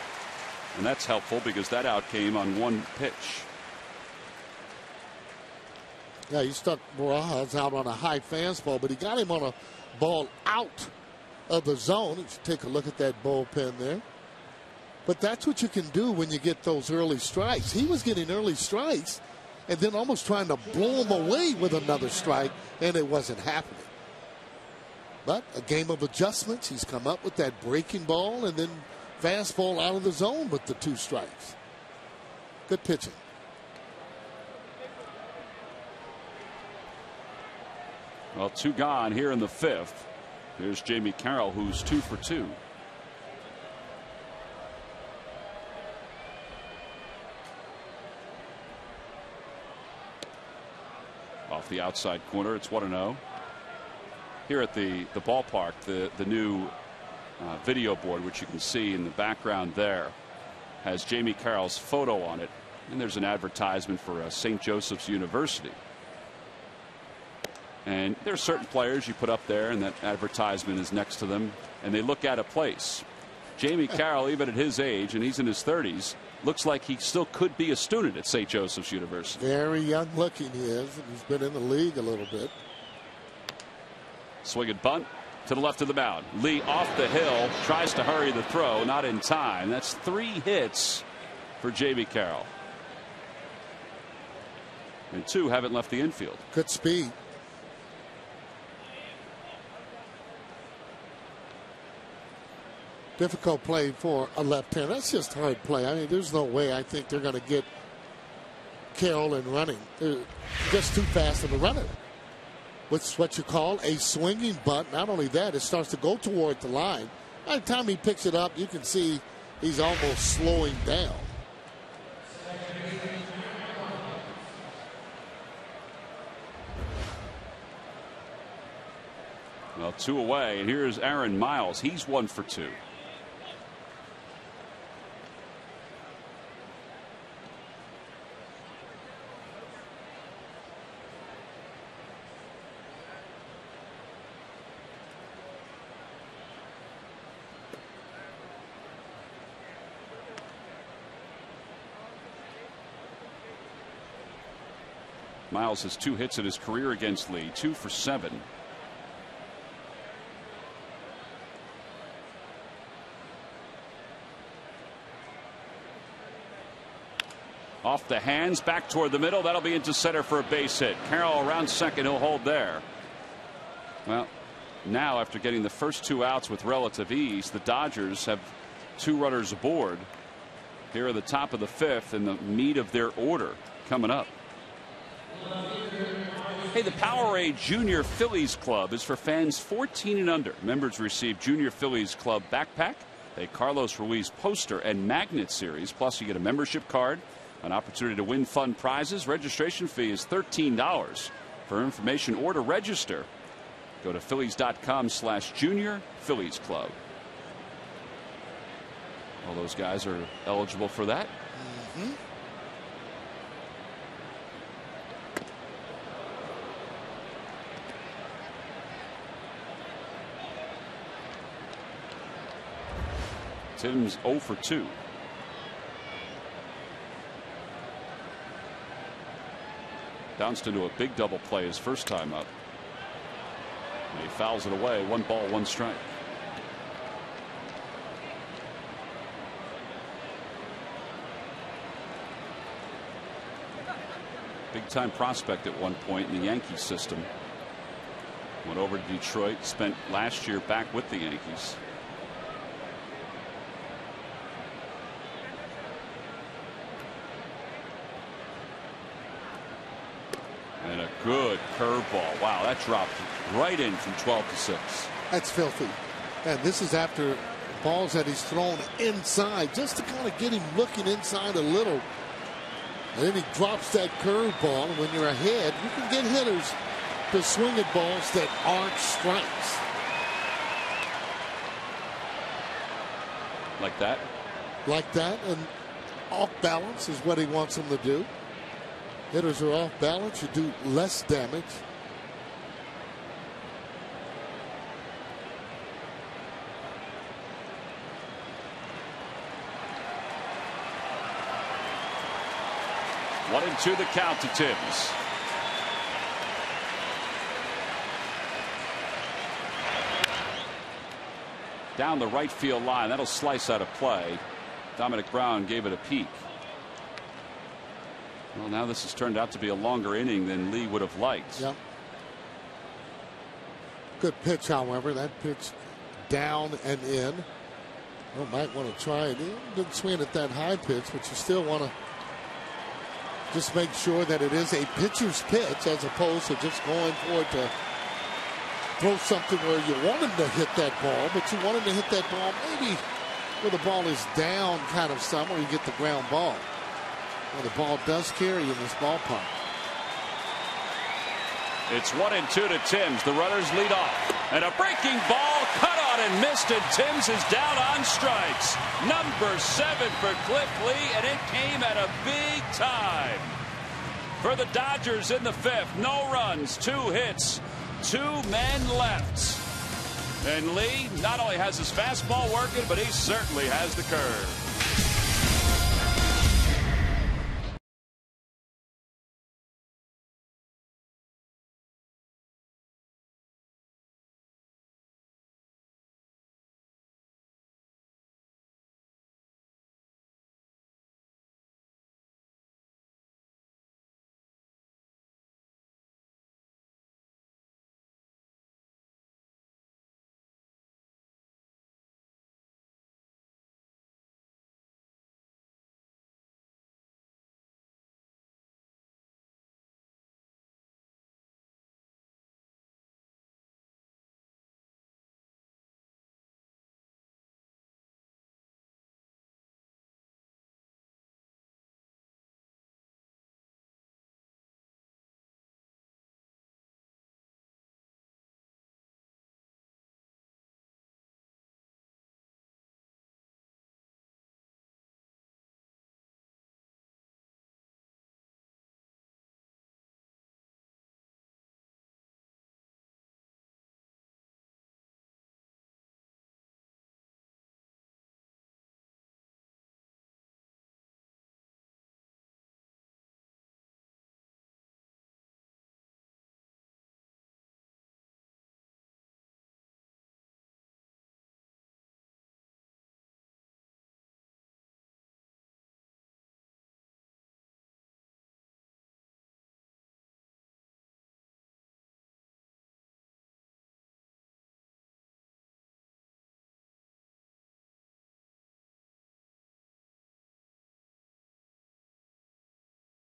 And that's helpful because that out came on 1 pitch. Yeah, he stuck Barajas out on a high fastball, but he got him on a ball out of the zone. You should take a look at that bullpen there. But that's what you can do when you get those early strikes. He was getting early strikes and then almost trying to blow them away with another strike, and it wasn't happening. But a game of adjustments. He's come up with that breaking ball and then fastball out of the zone with the 2 strikes. Good pitching. Well, 2 gone here in the 5th. Here's Jamie Carroll, who's 2 for 2. Off the outside corner, it's 1-0. Here at the ballpark, the new video board, which you can see in the background there, has Jamie Carroll's photo on it, and there's an advertisement for St. Joseph's University. And there are certain players you put up there, and that advertisement is next to them, and they look out of place. Jamie Carroll, even at his age, and he's in his 30s, looks like he still could be a student at St. Joseph's University. Very young looking he is, and he's been in the league a little bit. Swing and bunt to the left of the mound. Lee off the hill, tries to hurry the throw, not in time. That's 3 hits for Jamie Carroll. And 2 haven't left the infield. Good speed. Difficult play for a left-hander. That's just hard play. I mean, there's no way I think they're going to get Carroll in running. They're just too fast in the runner. What's what you call a swinging bunt. Not only that, it starts to go toward the line. By the time he picks it up, you can see he's almost slowing down. Well, 2 away, and here's Aaron Miles. He's 1 for 2. Miles has 2 hits in his career against Lee, 2 for 7. Off the hands, back toward the middle. That'll be into center for a base hit. Carroll around second. He'll hold there. Well, now after getting the first 2 outs with relative ease, the Dodgers have 2 runners aboard here at the top of the 5th in the meat of their order coming up. Hey, the Powerade Junior Phillies Club is for fans 14 and under. Members receive Junior Phillies Club backpack, a Carlos Ruiz poster and magnet series, plus you get a membership card, an opportunity to win fun prizes. Registration fee is $13. For information or to register, go to Phillies.com/Junior Phillies Club. All those guys are eligible for that. Tim's 0 for 2. Bounced into a big double play his first time up. And he fouls it away. 1 ball, 1 strike. Big time prospect at one point in the Yankees system. Went over to Detroit, spent last year back with the Yankees. And a good curveball. Wow, that dropped right in from 12 to 6. That's filthy. And this is after balls that he's thrown inside, just to kind of get him looking inside a little. And then he drops that curveball. And when you're ahead, you can get hitters to swing at balls that aren't strikes. Like that? Like that. And off balance is what he wants them to do. Hitters are off balance, you do less damage. One and 2 the count to Tibbs. Down the right field line. That'll slice out of play. Dominic Brown gave it a peek. Well, now this has turned out to be a longer inning than Lee would have liked. Yep. Good pitch, however. That pitch down and in. Well, might want to try it. He didn't swing at that high pitch, but you still want to just make sure that it is a pitcher's pitch as opposed to just going for it to throw something where you want him to hit that ball, but you want him to hit that ball maybe where the ball is down kind of somewhere you get the ground ball. Well, the ball does carry in this ballpark. It's 1 and 2 to Timms. The runners lead off. And a breaking ball cut on and missed, and Timms is down on strikes. Number 7 for Cliff Lee, and it came at a big time. For the Dodgers in the 5th, no runs, 2 hits, 2 men left. And Lee not only has his fastball working, but he certainly has the curve.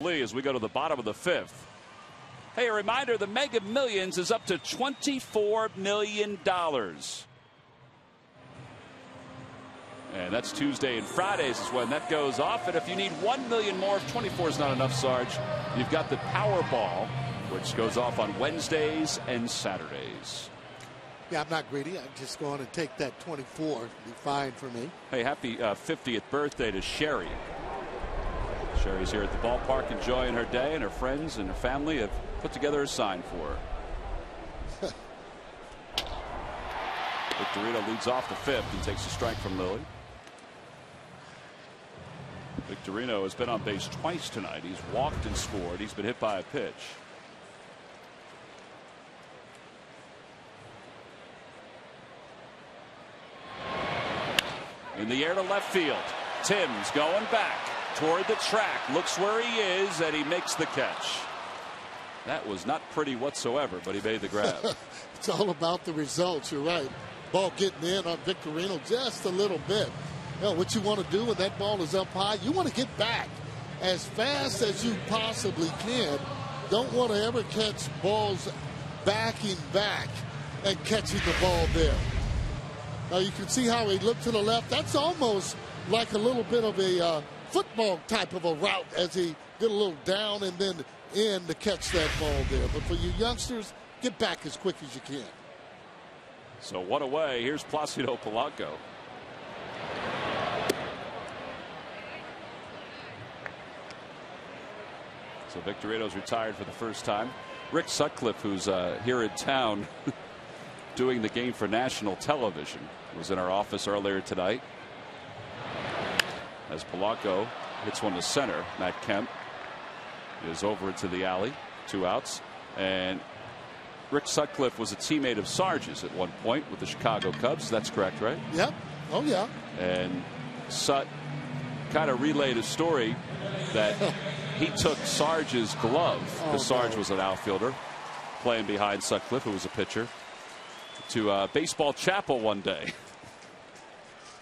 Lee as we go to the bottom of the 5th. Hey, a reminder, the Mega Millions is up to $24 million. And that's Tuesday and Fridays is when that goes off. And if you need 1 million more, if 24 is not enough, Sarge, you've got the Powerball, which goes off on Wednesdays and Saturdays. Yeah, I'm not greedy. I'm just going to take that 24. It'll be fine for me. Hey, happy 50th birthday to Sherry. Sherry's here at the ballpark enjoying her day, and her friends and her family have put together a sign for her. Victorino leads off the 5th and takes a strike from Lilly. Victorino has been on base twice tonight. He's walked and scored. He's been hit by a pitch. In the air to left field. Tim's going back toward the track. Looks where he is, and he makes the catch. That was not pretty whatsoever, but he made the grab. It's all about the results. You're right. Ball getting in on Victorino just a little bit. You know, what you want to do when that ball is up high, you want to get back as fast as you possibly can. Don't want to ever catch balls backing back and catching the ball there. Now you can see how he looked to the left. That's almost like a little bit of a football type of a route as he did a little down and then in to catch that ball there. But for you youngsters, get back as quick as you can. So one away. Here's Placido Polanco. So Victorino's retired for the first time. Rick Sutcliffe, who's here in town doing the game for national television, was in our office earlier tonight. As Polanco hits one to center, Matt Kemp is over into the alley. 2 outs. And Rick Sutcliffe was a teammate of Sarge's at one point with the Chicago Cubs. That's correct, right? Yep. Oh, yeah. And Sut kind of relayed a story that he took Sarge's glove, because Sarge was an outfielder playing behind Sutcliffe, who was a pitcher, to Baseball Chapel one day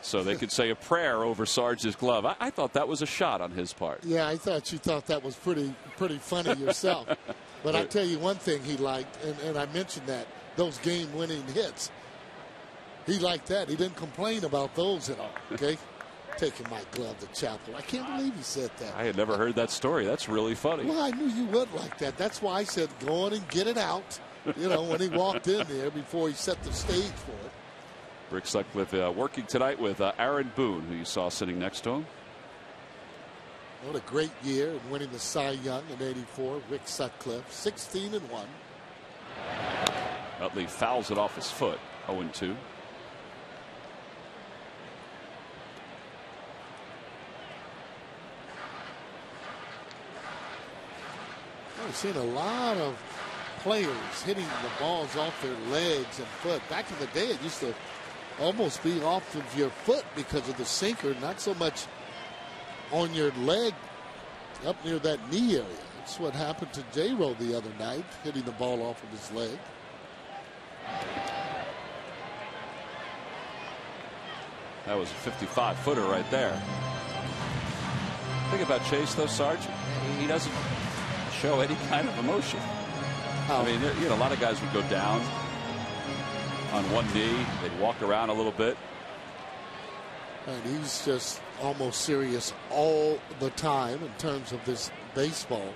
so they could say a prayer over Sarge's glove. I thought that was a shot on his part. Yeah, I thought you thought that was pretty funny yourself. But I tell you one thing he liked, and I mentioned that, those game-winning hits. He liked that. He didn't complain about those at all, okay? Taking my glove to Chapel. I can't believe he said that. I had never heard that story. That's really funny. Well, I knew you would like that. That's why I said go on and get it out, you know, when he walked in there before he set the stage for it. Rick Sutcliffe working tonight with Aaron Boone, who you saw sitting next to him. What a great year in winning the Cy Young in '84. Rick Sutcliffe, 16-1. Utley fouls it off his foot, 0-2. I've seen a lot of players hitting the balls off their legs and foot. Back in the day, it used to almost be off of your foot because of the sinker, not so much on your leg up near that knee area. That's what happened to J-Ro the other night, hitting the ball off of his leg. That was a 55-footer right there. Think about Chase, though, Sarge. He doesn't show any kind of emotion. I mean, you know, a lot of guys would go down on one knee. They'd walk around a little bit. And he's just almost serious all the time in terms of this baseball.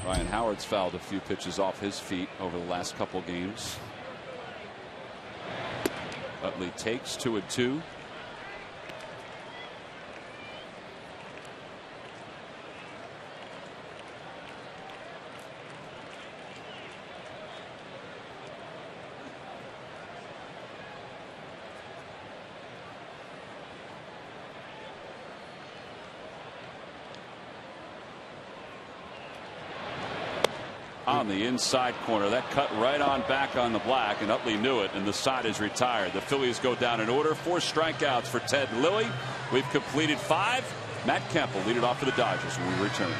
Ryan Howard's fouled a few pitches off his feet over the last couple games. Utley takes 2-2. On the inside corner, that cut right on back on the black, and Utley knew it, and the side is retired. The Phillies go down in order. 4 strikeouts for Ted Lilly. We've completed 5. Matt Kemp will lead it off for the Dodgers when we return.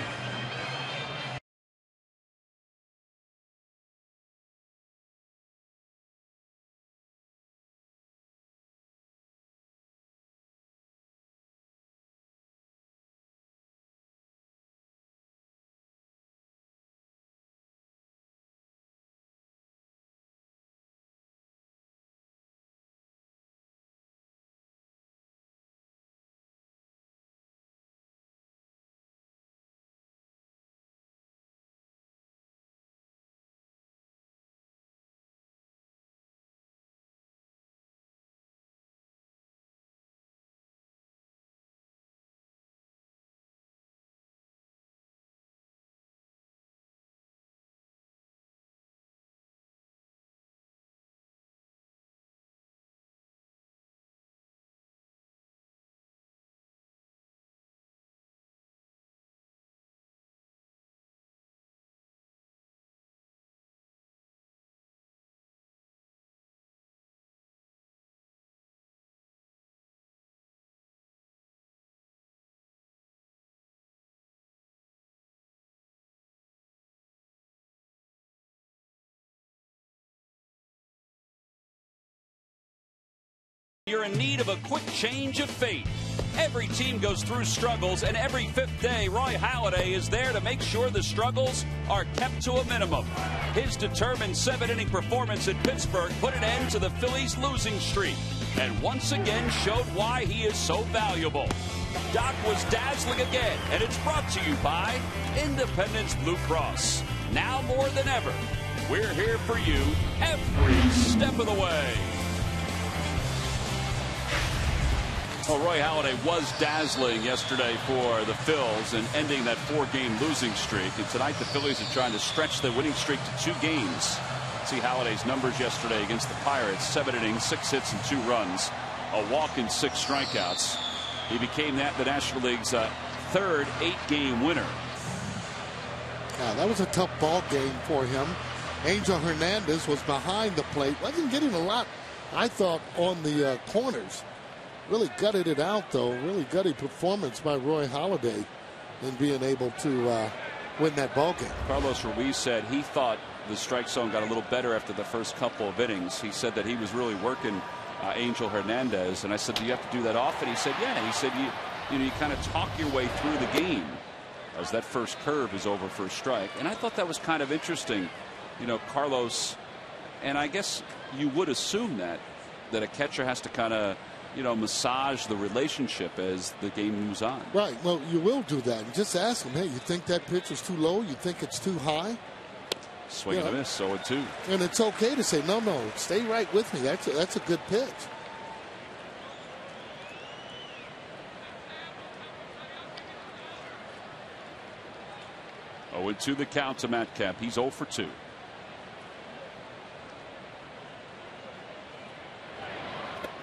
You're in need of a quick change of fate. Every team goes through struggles, and every fifth day, Roy Halladay is there to make sure the struggles are kept to a minimum. His determined 7-inning performance in Pittsburgh put an end to the Phillies' losing streak, and once again showed why he is so valuable. Doc was dazzling again, and it's brought to you by Independence Blue Cross. Now more than ever, we're here for you every step of the way. Well, Roy Halladay was dazzling yesterday for the Phils and ending that 4-game losing streak. And tonight the Phillies are trying to stretch the winning streak to 2 games. See Halladay's numbers yesterday against the Pirates: 7 innings, 6 hits, and 2 runs, a walk and 6 strikeouts. He became the National League's third 8-game winner. Yeah, that was a tough ball game for him. Angel Hernandez was behind the plate, wasn't getting a lot, I thought, on the corners. Really gutted it out, though. Really gutted performance by Roy Halladay in being able to win that ball game. Carlos Ruiz said he thought the strike zone got a little better after the first couple of innings. He said that he was really working Angel Hernandez, and I said, do you have to do that often? He said, yeah. He said, you kind of talk your way through the game as that first curve is over for a strike. And I thought that was kind of interesting, Carlos. And I guess you would assume that a catcher has to kind of massage the relationship as the game moves on. Right. Well, you will do that. And just ask him, hey, you think that pitch is too low? You think it's too high? Swing and a miss, 0-2. And it's okay to say, no, stay right with me. That's a good pitch. Oh, 0-2 the count to Matt Kemp. He's 0 for 2.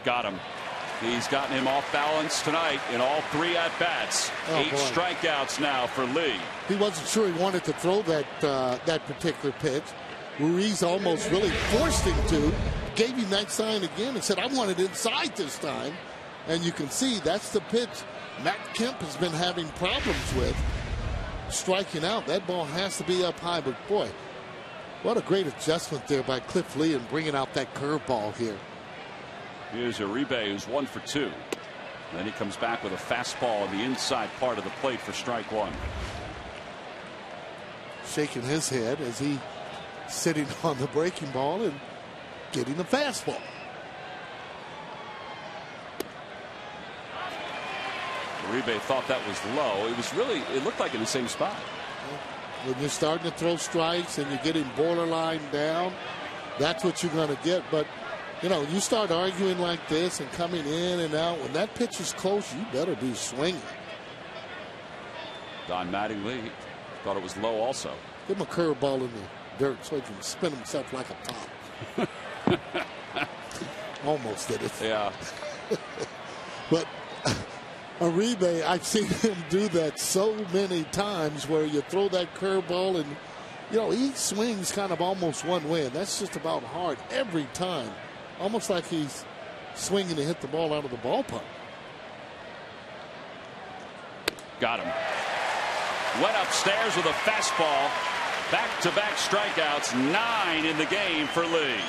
Got him. He's gotten him off balance tonight in all 3 at-bats. 8 strikeouts now for Lee. He wasn't sure he wanted to throw that particular pitch. Ruiz almost really forced him to. Gave him that sign again and said, I want it inside this time. And you can see that's the pitch Matt Kemp has been having problems with. Striking out. That ball has to be up high. But, boy, what a great adjustment there by Cliff Lee in bringing out that curveball here. Here's Uribe, who's 1 for 2. Then he comes back with a fastball on the inside part of the plate for strike 1. Shaking his head as he sitting on the breaking ball and getting the fastball. Uribe thought that was low. It looked like in the same spot. When you're starting to throw strikes and you're getting borderline down, that's what you're going to get. But you start arguing like this and coming in and out. When that pitch is close, you better be swinging. Don Mattingly thought it was low also. Give him a curveball in the dirt so he can spin himself like a top. Almost did it. Yeah. But Uribe, I've seen him do that so many times where you throw that curveball and, he swings kind of almost one way, and that's just about hard every time. Almost like he's swinging to hit the ball out of the ballpark. Got him. Went upstairs with a fastball. Back-to-back strikeouts. 9 in the game for Lee.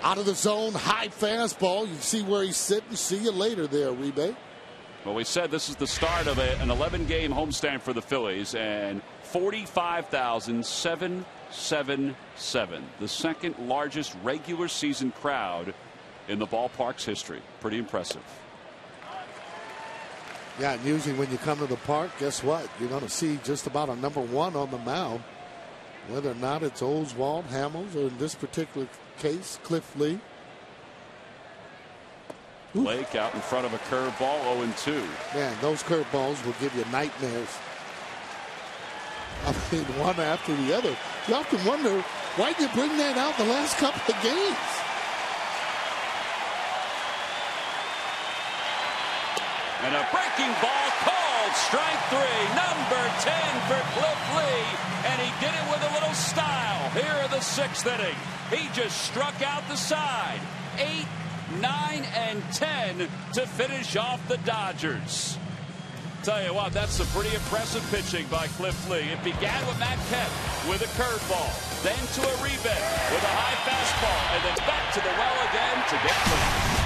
Out of the zone, high fastball. You see where he's sitting. See you later there, Uribe. Well, we said this is the start of an 11-game homestand for the Phillies, and 45,777, the second largest regular season crowd in the ballpark's history. Pretty impressive. Yeah, and usually when you come to the park, guess what? You're going to see just about a number 1 on the mound. Whether or not it's Oswald, Hamels, or in this particular case, Cliff Lee. Blake out in front of a curveball, 0-2. Man, those curveballs will give you nightmares. I mean, one after the other. You often wonder, why did you bring that out the last couple of games? And a breaking ball called strike 3, number 10 for Cliff Lee. And he did it with a little style here in the 6th inning. He just struck out the side. 8, 9, and 10 to finish off the Dodgers. tell you what, that's some pretty impressive pitching by Cliff Lee. It began with Matt Kemp with a curveball, then to a rebate with a high fastball, and then back to the well again to get clean.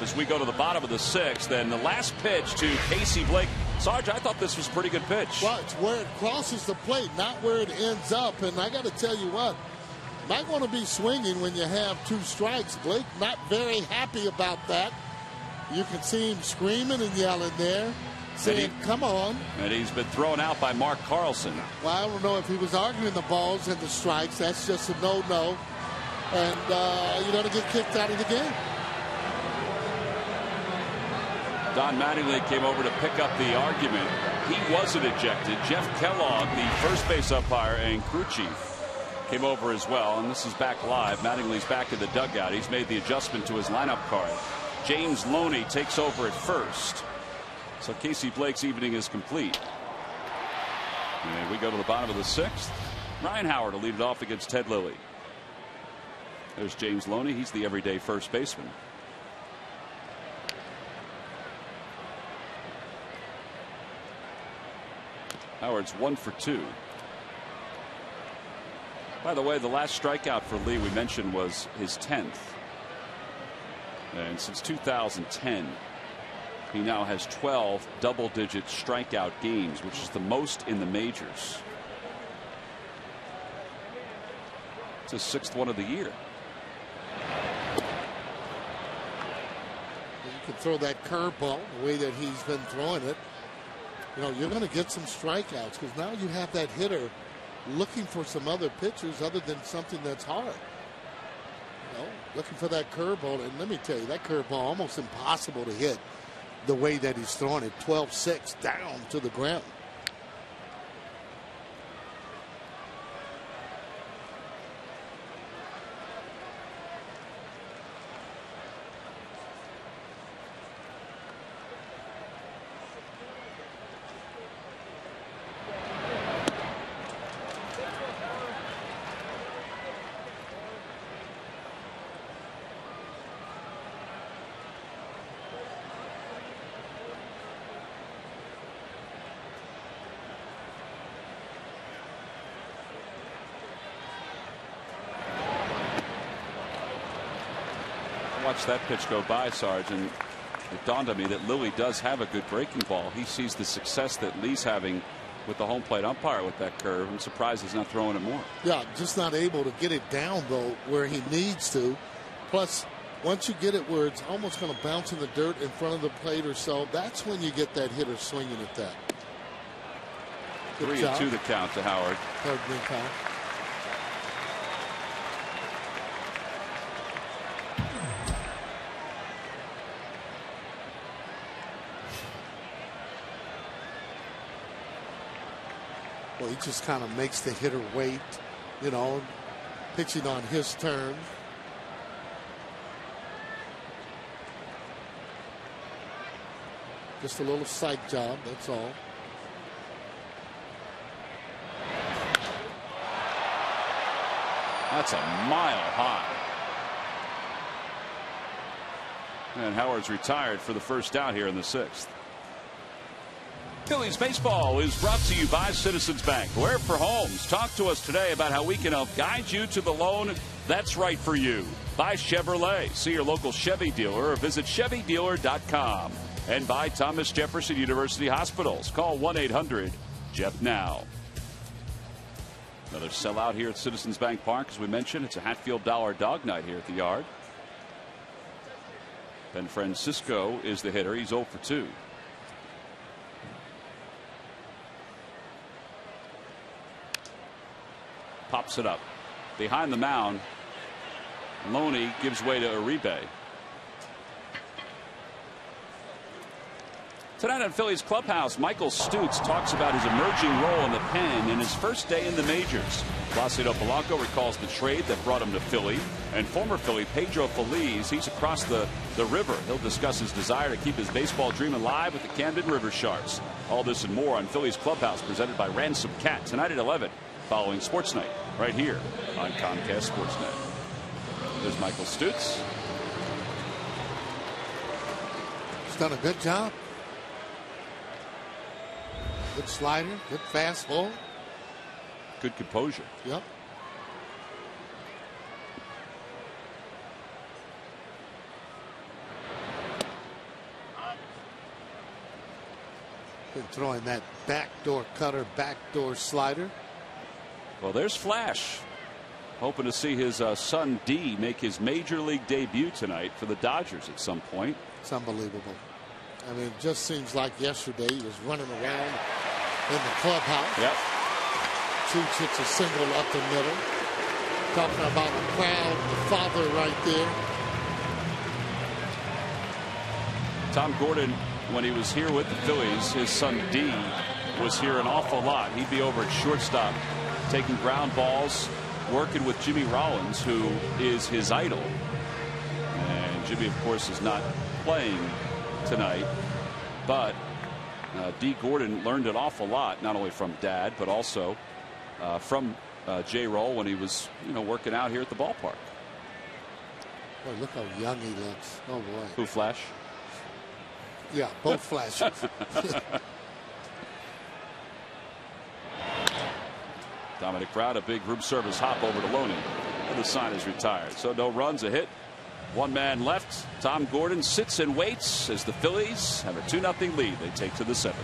As we go to the bottom of the sixth, and the last pitch to Casey Blake. Sarge, I thought this was a pretty good pitch. Well, it's where it crosses the plate, not where it ends up. And I got to tell you what, not going to be swinging when you have 2 strikes. Blake not very happy about that. You can see him screaming and yelling there, saying, come on. And he's been thrown out by Mark Carlson. Well, I don't know if he was arguing the balls and the strikes. That's just a no-no. And you're going to get kicked out of the game. Don Mattingly came over to pick up the argument. He wasn't ejected. Jeff Kellogg, the first base umpire and crew chief, came over as well. And this is back live. Mattingly's back in the dugout. He's made the adjustment to his lineup card. James Loney takes over at first. So Casey Blake's evening is complete. And we go to the bottom of the sixth. Ryan Howard will lead it off against Ted Lilly. There's James Loney. He's the everyday first baseman. Howard's 1 for 2. By the way, the last strikeout for Lee we mentioned was his 10th. And since 2010, he now has 12 double-digit strikeout games, which is the most in the majors. It's his 6th one of the year. You can throw that curveball the way that he's been throwing it. You know, you're going to get some strikeouts because now you have that hitter looking for some other pitchers other than something that's hard. You know, looking for that curveball. And let me tell you, that curveball almost impossible to hit the way that he's throwing it. 12-6 down to the ground. Watch that pitch go by, Sarge, and it dawned on me that Lilly does have a good breaking ball. He sees the success that Lee's having with the home plate umpire with that curve. I'm surprised he's not throwing it more. Yeah, just not able to get it down, though, where he needs to. Plus, once you get it where it's almost going to bounce in the dirt in front of the plate or so, that's when you get that hitter swinging at that. 3-2 the count to Howard. Third man count. Well, he just kind of makes the hitter wait, you know, pitching on his turn. Just a little sight job, that's all. That's a mile high. And Howard's retired for the first out here in the 6th. Phillies baseball is brought to you by Citizens Bank. Where for homes? Talk to us today about how we can help guide you to the loan that's right for you. By Chevrolet. See your local Chevy dealer or visit ChevyDealer.com. And by Thomas Jefferson University Hospitals. Call 1-800-JEF-NOW. Another sellout here at Citizens Bank Park. As we mentioned, it's a Hatfield Dollar Dog Night here at the Yard. Ben Francisco is the hitter. He's 0 for 2. Pops it up. Behind the mound, Loney gives way to Uribe. Tonight on Phillies Clubhouse, Michael Stutz talks about his emerging role in the pen in his first day in the majors. Placido Polanco recalls the trade that brought him to Philly. And former Philly Pedro Feliz, he's across the river. He'll discuss his desire to keep his baseball dream alive with the Camden River Sharks. All this and more on Phillies Clubhouse, presented by Ransom Cat, tonight at 11, following Sports Night, right here on Comcast Sportsnet. There's Michael Stutz. He's done a good job. Good slider, good fastball. Good composure. Yep. Been throwing that backdoor cutter, backdoor slider. Well, there's Flash. Hoping to see his son D make his major league debut tonight for the Dodgers at some point. It's unbelievable. I mean, it just seems like yesterday he was running around in the clubhouse. Yep. Cheech hits a single up the middle. Talking about a proud father right there. Tom Gordon, when he was here with the Phillies, his son D was here an awful lot. He'd be over at shortstop taking ground balls, working with Jimmy Rollins, who is his idol. And Jimmy, of course, is not playing tonight, but D. Gordon learned an awful lot, not only from Dad, but also from J. Roll when he was, working out here at the ballpark. Boy, look how young he looks. Oh boy. Who, Flash? Yeah, both Flashes. Dominic Brown, a big room service hop over to Loney, and the sign is retired. So no runs, a hit. One man left. Tom Gordon sits and waits as the Phillies have a 2-0 lead. They take to the 7th.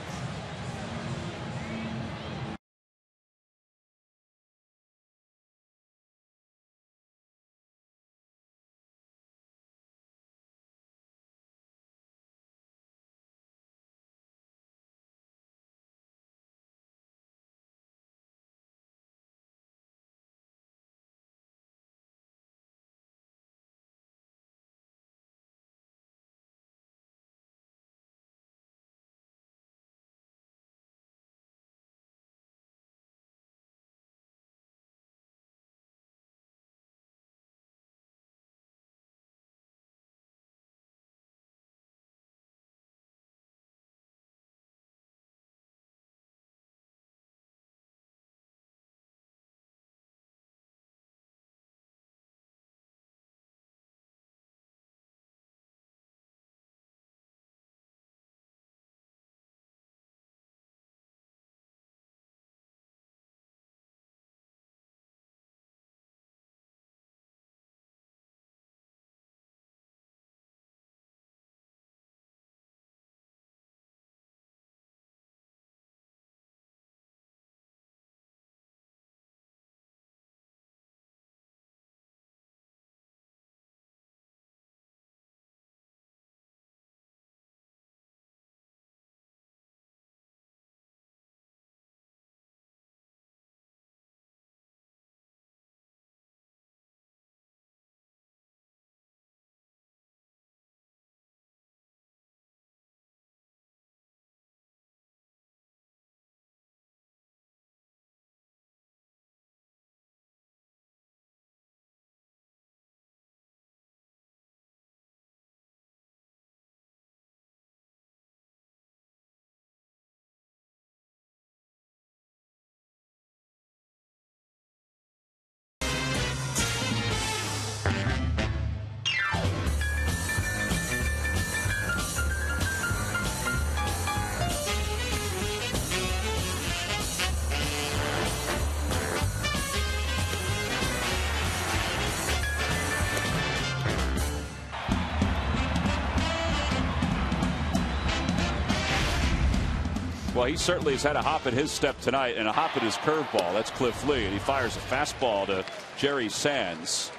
Well, he certainly has had a hop in his step tonight and a hop in his curveball. That's Cliff Lee, and he fires a fastball to Jerry Sands,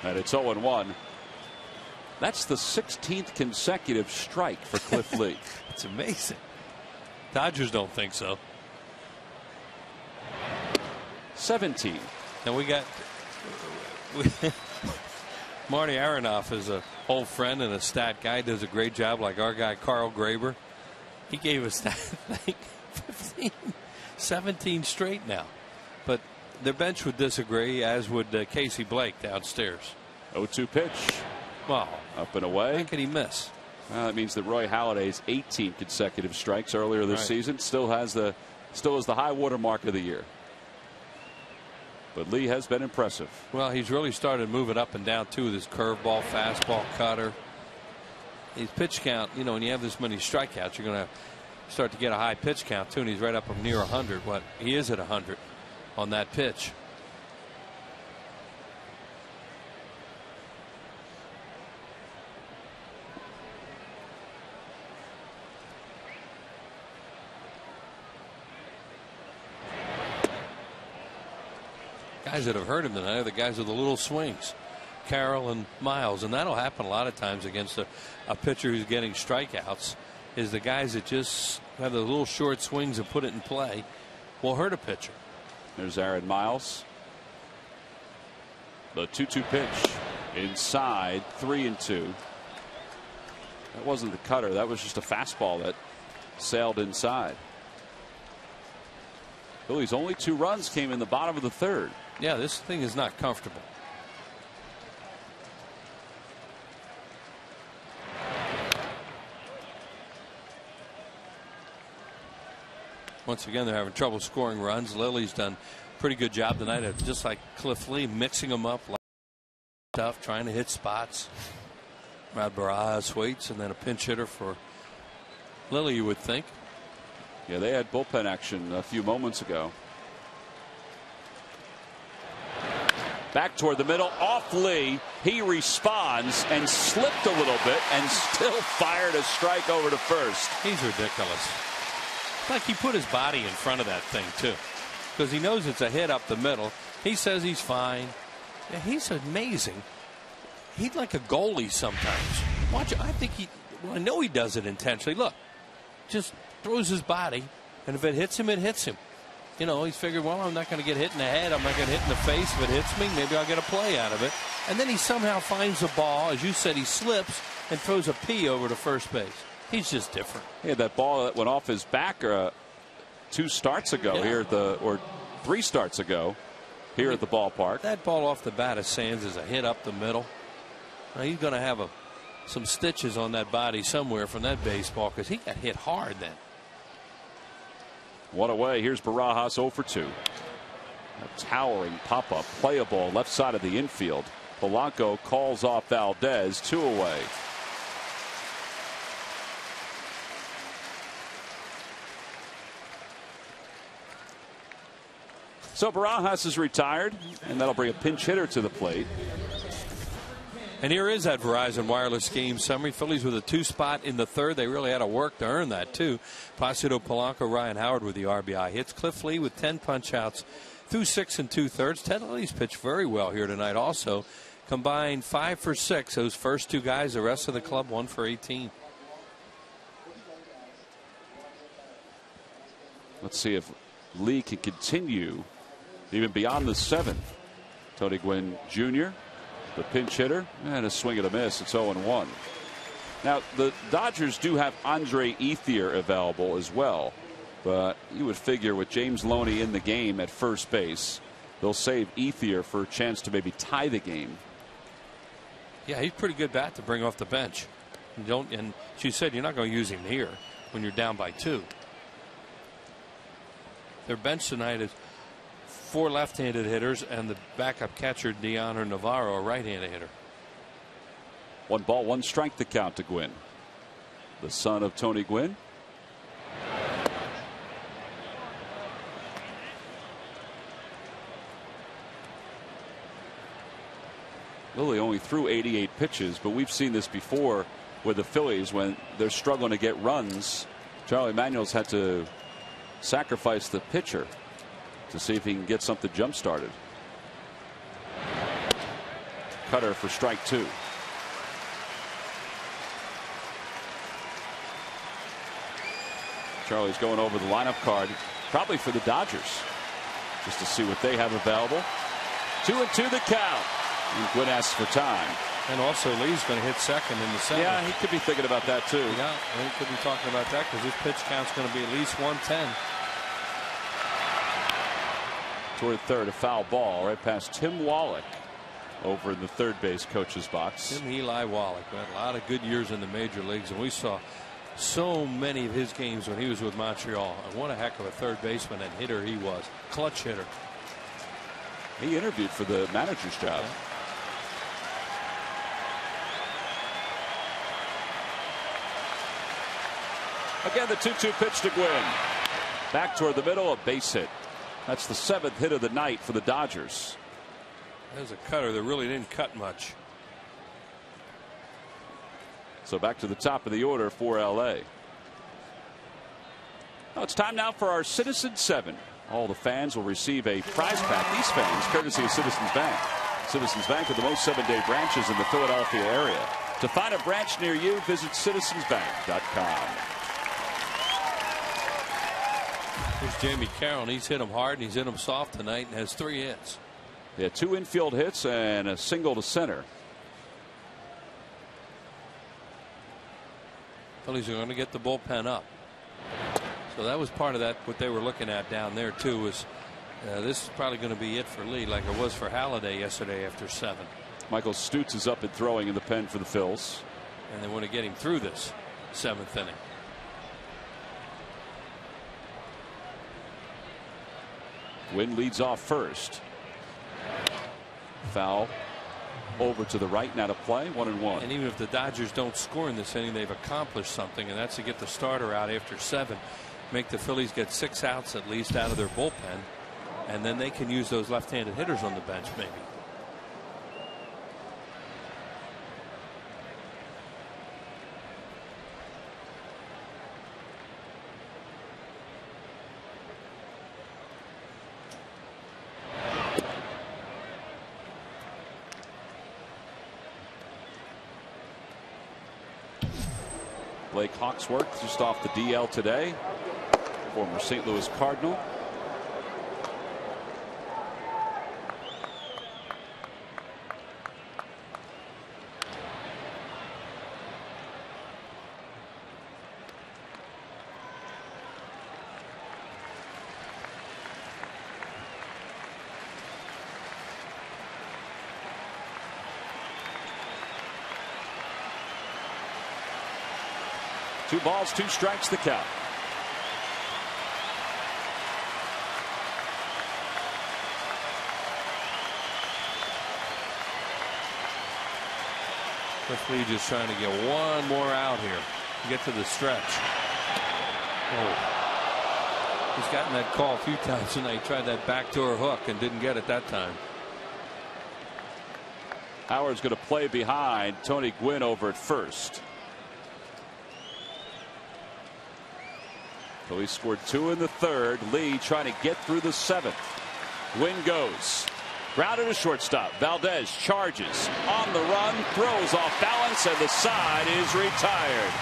and it's 0-1. That's the 16th consecutive strike for Cliff Lee. It's amazing. Dodgers don't think so. 17. And we got Marty Aronoff is an old friend and a stat guy. Does a great job, like our guy Carl Graber. He gave us that thing 17 straight now. But their bench would disagree, as would Casey Blake downstairs. 0-2 pitch. Wow. Up and away. How could he miss? Well, that means that Roy Halladay's 18 consecutive strikes earlier this season still is the high water mark of the year. But Lee has been impressive. Well, he's really started moving up and down too with his curveball, fastball, cutter. His pitch count, you know, when you have this many strikeouts, you're going to start to get a high pitch count too, and he's right up near 100. What he is at 100 on that pitch. Guys that have hurt him tonight are the guys with the little swings, Carroll and Miles, and that'll happen a lot of times against a pitcher who's getting strikeouts. Is the guys that just have the little short swings and put it in play will hurt a pitcher. There's Aaron Miles. The 2-2 pitch inside, 3-2. That wasn't the cutter. That was just a fastball that sailed inside. Phillies' only 2 runs came in the bottom of the 3rd. Yeah, this thing is not comfortable. Once again, they're having trouble scoring runs. Lily's done a pretty good job tonight of, just like Cliff Lee, mixing them up, like stuff, trying to hit spots. Brad Barajas waits, and then a pinch hitter for Lily, you would think. Yeah, they had bullpen action a few moments ago. Back toward the middle, off Lee. He responds and slipped a little bit and still fired a strike over to first. He's ridiculous. It's like he put his body in front of that thing too, because he knows it's a hit up the middle. He says he's fine. Yeah, he's amazing. He's like a goalie sometimes. Watch, I think well, I know he does it intentionally. Look, just throws his body, and if it hits him, it hits him. You know, he's figured, well, I'm not going to get hit in the head. I'm not going to hit in the face. If it hits me, maybe I'll get a play out of it. And then he somehow finds the ball. As you said, he slips and throws a P over to first base. He's just different. He had that ball that went off his back 2 starts ago here at or 3 starts ago here at the ballpark. That ball off the bat of Sands is a hit up the middle. Now he's going to have some stitches on that body somewhere from that baseball, because he got hit hard then. 1 away. Here's Barajas 0 for 2. A towering pop-up, playable left side of the infield. Polanco calls off Valdez. 2 away. So Barajas is retired, and that'll bring a pinch hitter to the plate. And here is that Verizon Wireless game summary. Phillies with a 2 spot in the 3rd. They really had to work to earn that too. Placido Polanco, Ryan Howard with the RBI hits. Cliff Lee with 10 punch outs through 6 2/3. Ted Lilly's pitched very well here tonight also. Combined 5 for 6. Those first 2 guys. The rest of the club 1 for 18. Let's see if Lee can continue even beyond the 7th. Tony Gwynn Jr., the pinch hitter, and a swing and a miss. It's 0-1. Now, the Dodgers do have Andre Ethier available as well, but you would figure with James Loney in the game at first base, they'll save Ethier for a chance to maybe tie the game. Yeah, he's pretty good bat to bring off the bench. And she said you're not going to use him here when you're down by 2. Their bench tonight is 4 left-handed hitters, and the backup catcher Deoner Navarro, a right-handed hitter. 1 ball, 1 strike to count to Gwynn, the son of Tony Gwynn. Lilly only threw 88 pitches, but we've seen this before with the Phillies when they're struggling to get runs. Charlie Manuel's had to sacrifice the pitcher to see if he can get something jump started. Cutter for strike 2. Charlie's going over the lineup card, probably for the Dodgers, just to see what they have available. 2-2 the count. And Gwynn asks for time. And also Lee's going to hit second in the 7th. Yeah, he could be thinking about that too. Yeah, he could be talking about that because his pitch count's going to be at least 110. Toward third, a foul ball right past Tim Wallach over in the third base coach's box. Tim Eli Wallach had a lot of good years in the major leagues, and we saw so many of his games when he was with Montreal. And what a heck of a third baseman and hitter he was. Clutch hitter. He interviewed for the manager's job. Yeah. Again, the 2-2 pitch to Gwynn. Back toward the middle, a base hit. That's the 7th hit of the night for the Dodgers. There's a cutter that really didn't cut much. So back to the top of the order for LA. Well, it's time now for our Citizens 7. All the fans will receive a prize pack. These fans, courtesy of Citizens Bank. Citizens Bank with the most 7-day branches in the Philadelphia area. To find a branch near you, visit citizensbank.com. Here's Jamie Carroll, and he's hit him hard and he's hit him soft tonight and has 3 hits. Yeah, 2 infield hits and a single to center. Phillies are going to get the bullpen up. So that was part of that. What they were looking at down there too was this is probably going to be it for Lee, like it was for Halladay yesterday after 7. Michael Stutz is up and throwing in the pen for the Phils. And they want to get him through this 7th inning. Gwynn leads off first. Foul over to the right, now to play, 1-1. And even if the Dodgers don't score in this inning, they've accomplished something, and that's to get the starter out after 7, make the Phillies get 6 outs at least out of their bullpen, and then they can use those left-handed hitters on the bench maybe. Blake Hawksworth just off the DL today, former St. Louis Cardinal. Two balls, 2 strikes, the count. Cliff Lee just trying to get one more out here to get to the stretch. Oh. He's gotten that call a few times tonight. He tried that backdoor hook and didn't get it that time. Howard's going to play behind Tony Gwynn over at first. So he scored 2 in the 3rd. Lee trying to get through the 7th. Gwynn goes. Grounded to shortstop. Valdez charges on the run, throws off balance, and the side is retired.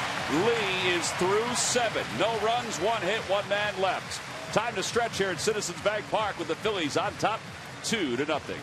Lee is through 7. No runs, 1 hit, 1 man left. Time to stretch here at Citizens Bank Park with the Phillies on top 2-0.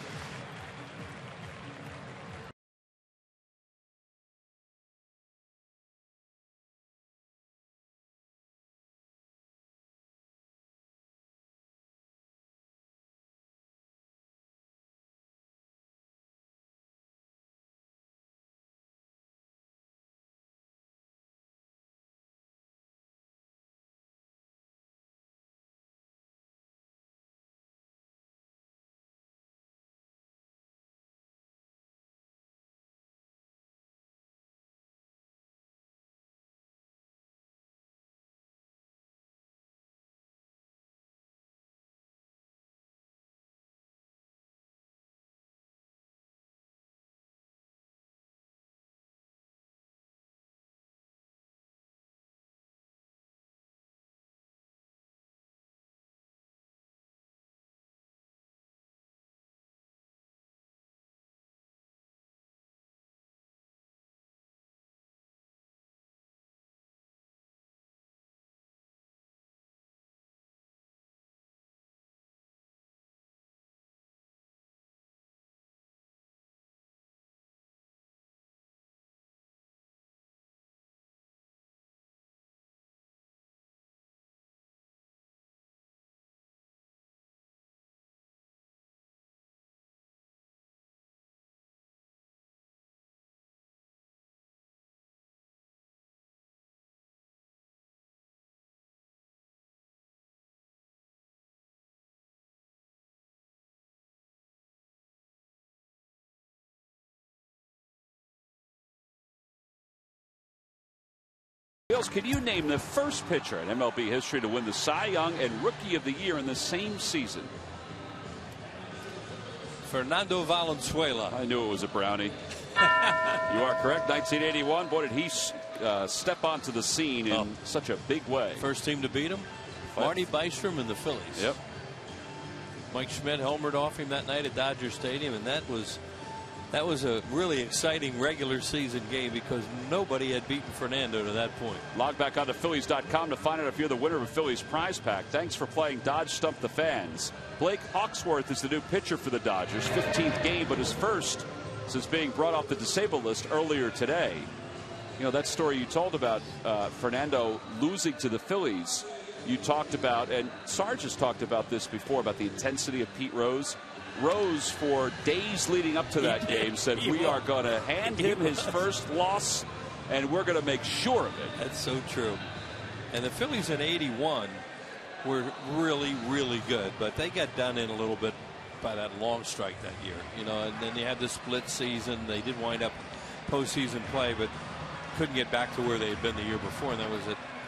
Phils, can you name the first pitcher in MLB history to win the Cy Young and Rookie of the Year in the same season? Fernando Valenzuela. I knew it was a brownie. You are correct. 1981. Boy, did he step onto the scene in such a big way. First team to beat him, Marty Bystrom and the Phillies. Yep. Mike Schmidt homered off him that night at Dodger Stadium, and that was a really exciting regular season game because nobody had beaten Fernando to that point. Log back onto Phillies.com to find out if you're the winner of a Phillies prize pack. Thanks for playing Dodge Stump the Fans. Blake Hawksworth is the new pitcher for the Dodgers. 15th game, but his first since being brought off the disabled list earlier today. You know, that story you told about Fernando losing to the Phillies, you talked about, and Sarge has talked about this before, about the intensity of Pete Rose. Rose, for days leading up to that game, said we are going to hand him his first loss, and we're going to make sure of it. That's so true. And the Phillies in '81 were really, really good, but they got done in a little bit by that long strike that year. You know, and then they had the split season. They did wind up postseason play, but couldn't get back to where they had been the year before, and that was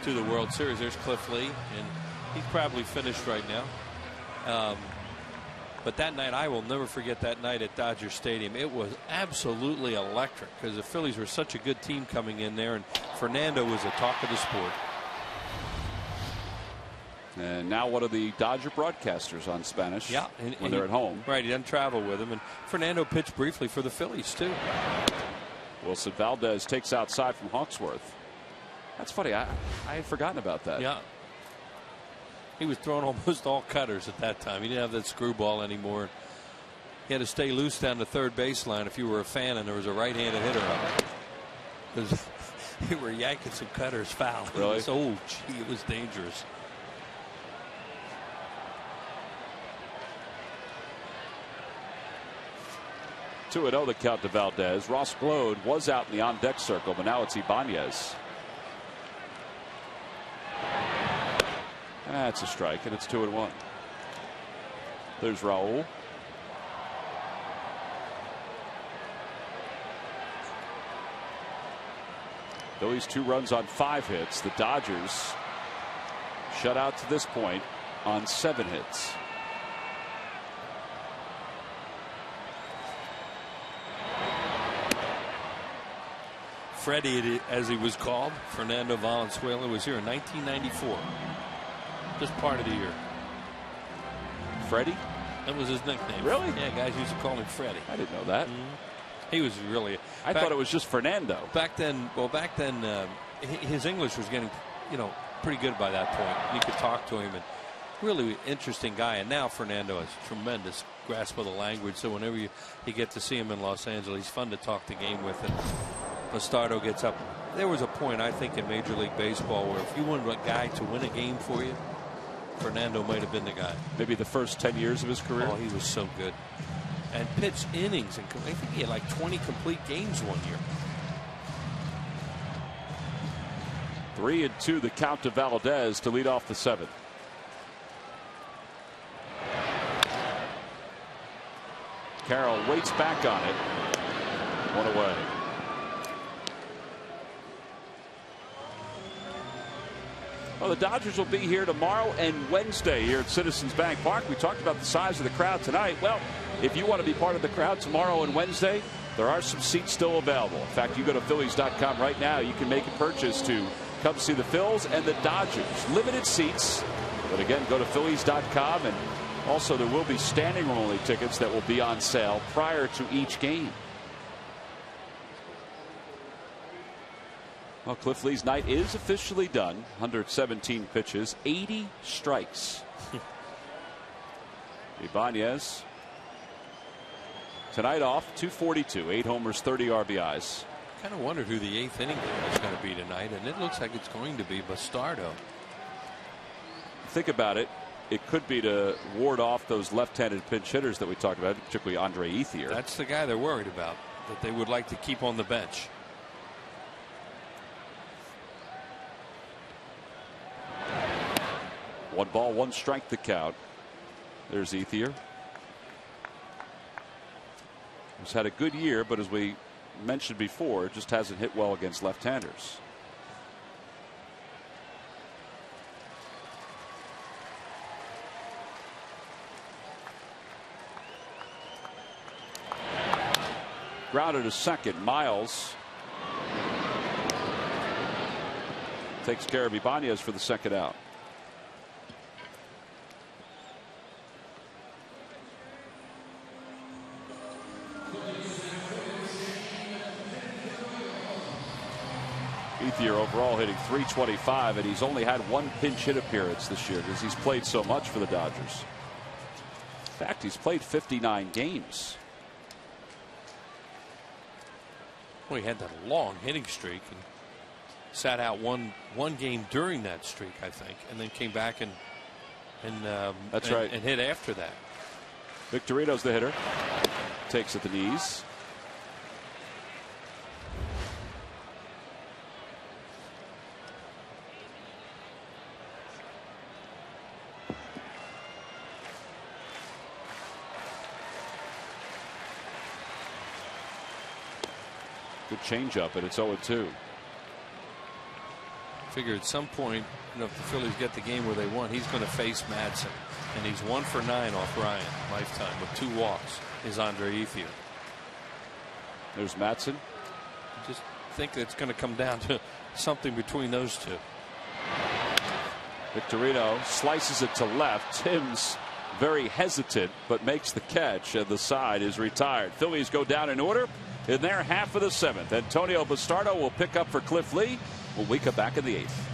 to the World Series. There's Cliff Lee, and he's probably finished right now. But that night, I will never forget that night at Dodger Stadium. It was absolutely electric because the Phillies were such a good team coming in there, and Fernando was the talk of the sport. And now one of the Dodger broadcasters on Spanish when they're at home. Right, he doesn't travel with him. And Fernando pitched briefly for the Phillies, too. Wilson Valdez takes outside from Hawksworth. That's funny. I had forgotten about that. Yeah. He was throwing almost all cutters at that time. He didn't have that screwball anymore. He had to stay loose down the third baseline if you were a fan and there was a right-handed hitter up. Because they were yanking some cutters foul. Really? It was dangerous. Two 2-0 the count to Valdez. Ross Glode was out in the on-deck circle, but now it's Ibanez. That's a strike, and it's 2-1. There's Raul. Phillies 2 runs on 5 hits. The Dodgers shut out to this point on 7 hits. Freddie, as he was called, Fernando Valenzuela, was here in 1994. Just part of the year. Freddie? That was his nickname. Really? Yeah, guys used to call him Freddie. I didn't know that. He was really. I thought it was just Fernando. Back then, his English was getting, pretty good by that point. You could talk to him, and really interesting guy. And now Fernando has tremendous grasp of the language. So whenever you get to see him in Los Angeles, he's fun to talk the game with. And Bastardo gets up. There was a point, I think, in Major League Baseball where if you wanted a guy to win a game for you, Fernando might have been the guy. Maybe the first 10 years of his career. Oh, he was so good. And pitched innings. And I think he had like 20 complete games one year. 3-2 the count to Valdez to lead off the 7th. Carroll waits back on it. 1 away. Well, the Dodgers will be here tomorrow and Wednesday here at Citizens Bank Park. We talked about the size of the crowd tonight. Well, if you want to be part of the crowd tomorrow and Wednesday, there are some seats still available. In fact, you go to Phillies.com right now. You can make a purchase to come see the Phils and the Dodgers. Limited seats. But again, go to Phillies.com. And also there will be standing room only tickets that will be on sale prior to each game. Well, Cliff Lee's night is officially done. 117 pitches, 80 strikes. Ibanez tonight off, 242, 8 homers, 30 RBIs. Kind of wondered who the 8th inning guy was going to be tonight, and it looks like it's going to be Bastardo. Think about it. It could be to ward off those left-handed pinch hitters that we talked about, particularly Andre Ethier. That's the guy they're worried about, that they would like to keep on the bench. One ball, one strike the count. There's Ethier. He's had a good year, but as we mentioned before, just hasn't hit well against left-handers. grounded to second. Miles takes care of Ibanez for the second out. Ethier overall hitting .325, and he's only had one pinch hit appearance this year because he's played so much for the Dodgers. In fact, he's played 59 games. Well, he had that long hitting streak and sat out one game during that streak, I think, and then came back and that's right, and hit after that. Victorino's the hitter. Takes at the knees. Good changeup, and it's 0-2. Figure at some point, if the Phillies get the game where they want, he's going to face Madsen, and he's 1 for 9 off Ryan lifetime with 2 walks. Is Andre Ethier? There's Madsen. I just think it's going to come down to something between those two. Victorino slices it to left. Tim's very hesitant, but makes the catch, and the side is retired. Phillies go down in order in their half of the 7th. Antonio Bastardo will pick up for Cliff Lee when we come back in the 8th.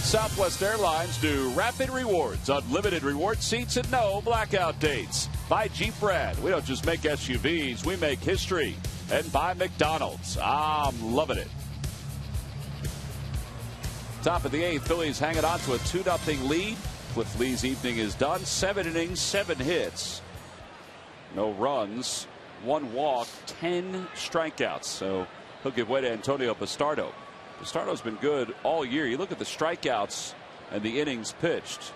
Southwest Airlines do Rapid Rewards, unlimited reward seats and no blackout dates. By Jeep Brand, we don't just make SUVs, we make history. And by McDonald's, I'm loving it. Top of the 8th, Phillies hanging on to a 2-0 lead. Cliff Lee's evening is done. 7 innings, 7 hits. No runs, 1 walk, 10 strikeouts. So he'll give way to Antonio Bastardo. Bastardo's been good all year. You look at the strikeouts and the innings pitched.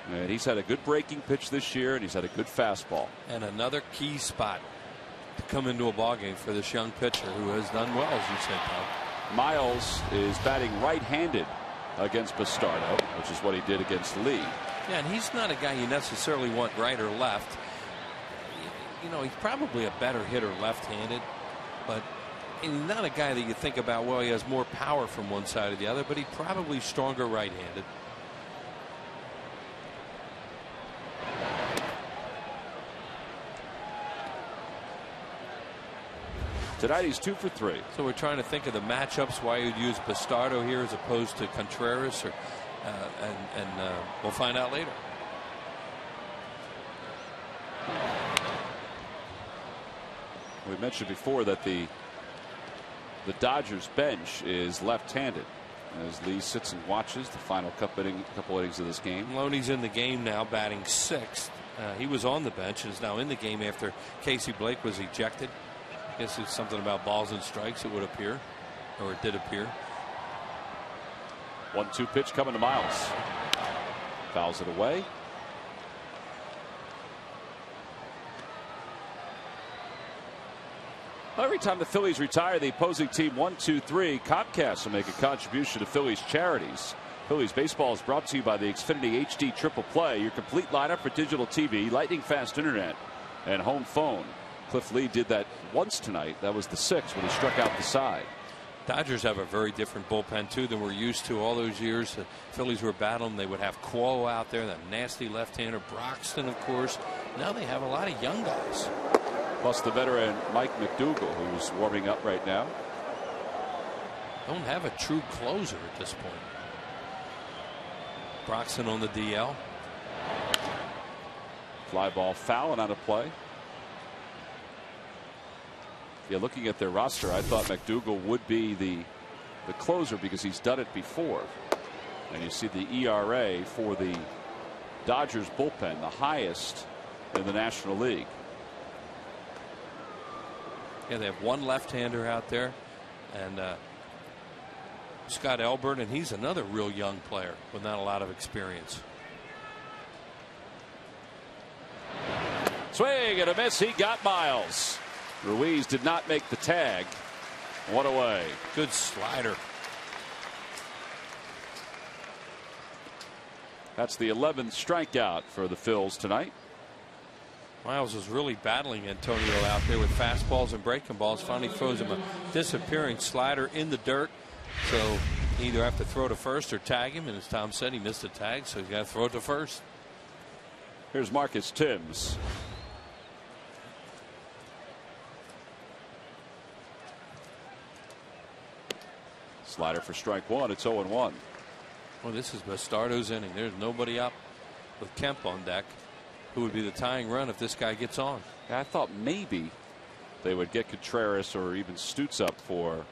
And he's had a good breaking pitch this year, and he's had a good fastball. And another key spot to come into a ballgame for this young pitcher who has done well, as you said, Tom. Miles is batting right-handed against Bastardo, which is what he did against Lee. Yeah, and he's not a guy you necessarily want right or left. You know, he's probably a better hitter left-handed, but he's not a guy that you think about, well, he has more power from one side or the other, but he's probably stronger right-handed. Tonight he's 2 for 3. So we're trying to think of the matchups, why you'd use Bastardo here as opposed to Contreras or and we'll find out later. We mentioned before that the Dodgers bench is left-handed as Lee sits and watches the final couple innings of this game. Loney's in the game now, batting sixth. He was on the bench and is now in the game after Casey Blake was ejected. I guess it's something about balls and strikes, it would appear, or it did appear. 1-2 pitch coming to Miles. Fouls it away. Every time the Phillies retire the opposing team 1-2-3, Comcast will make a contribution to Phillies charities. Phillies baseball is brought to you by the Xfinity HD Triple Play, your complete lineup for digital TV, lightning fast internet, and home phone. Cliff Lee did that once tonight. That was the sixth when he struck out the side. Dodgers have a very different bullpen too than we're used to all those years. The Phillies were battling. They would have Cuo out there, that nasty left-hander, Broxton, of course. Now they have a lot of young guys. Plus the veteran Mike McDougal, who's warming up right now. Don't have a true closer at this point. Broxton on the DL. Fly ball foul and out of play. Yeah, looking at their roster, I thought McDougal would be the closer because he's done it before. And you see the ERA for the Dodgers bullpen, the highest in the National League. Yeah, they have one left-hander out there, and Scott Elbert, and he's another real young player with not a lot of experience. Swing and a miss. He got Miles. Ruiz did not make the tag. One away. Good slider. That's the 11th strikeout for the Phils tonight. Miles was really battling Antonio out there with fastballs and breaking balls. Finally throws him a disappearing slider in the dirt. So you either have to throw to first or tag him. And as Tom said, he missed the tag, so he's got to throw it to first. Here's Marcus Timms. Slider for strike one. It's 0-1. Well, this is Bastardo's inning. There's nobody up with Kemp on deck. Who would be the tying run if this guy gets on? I thought maybe they would get Contreras or even Stutz up for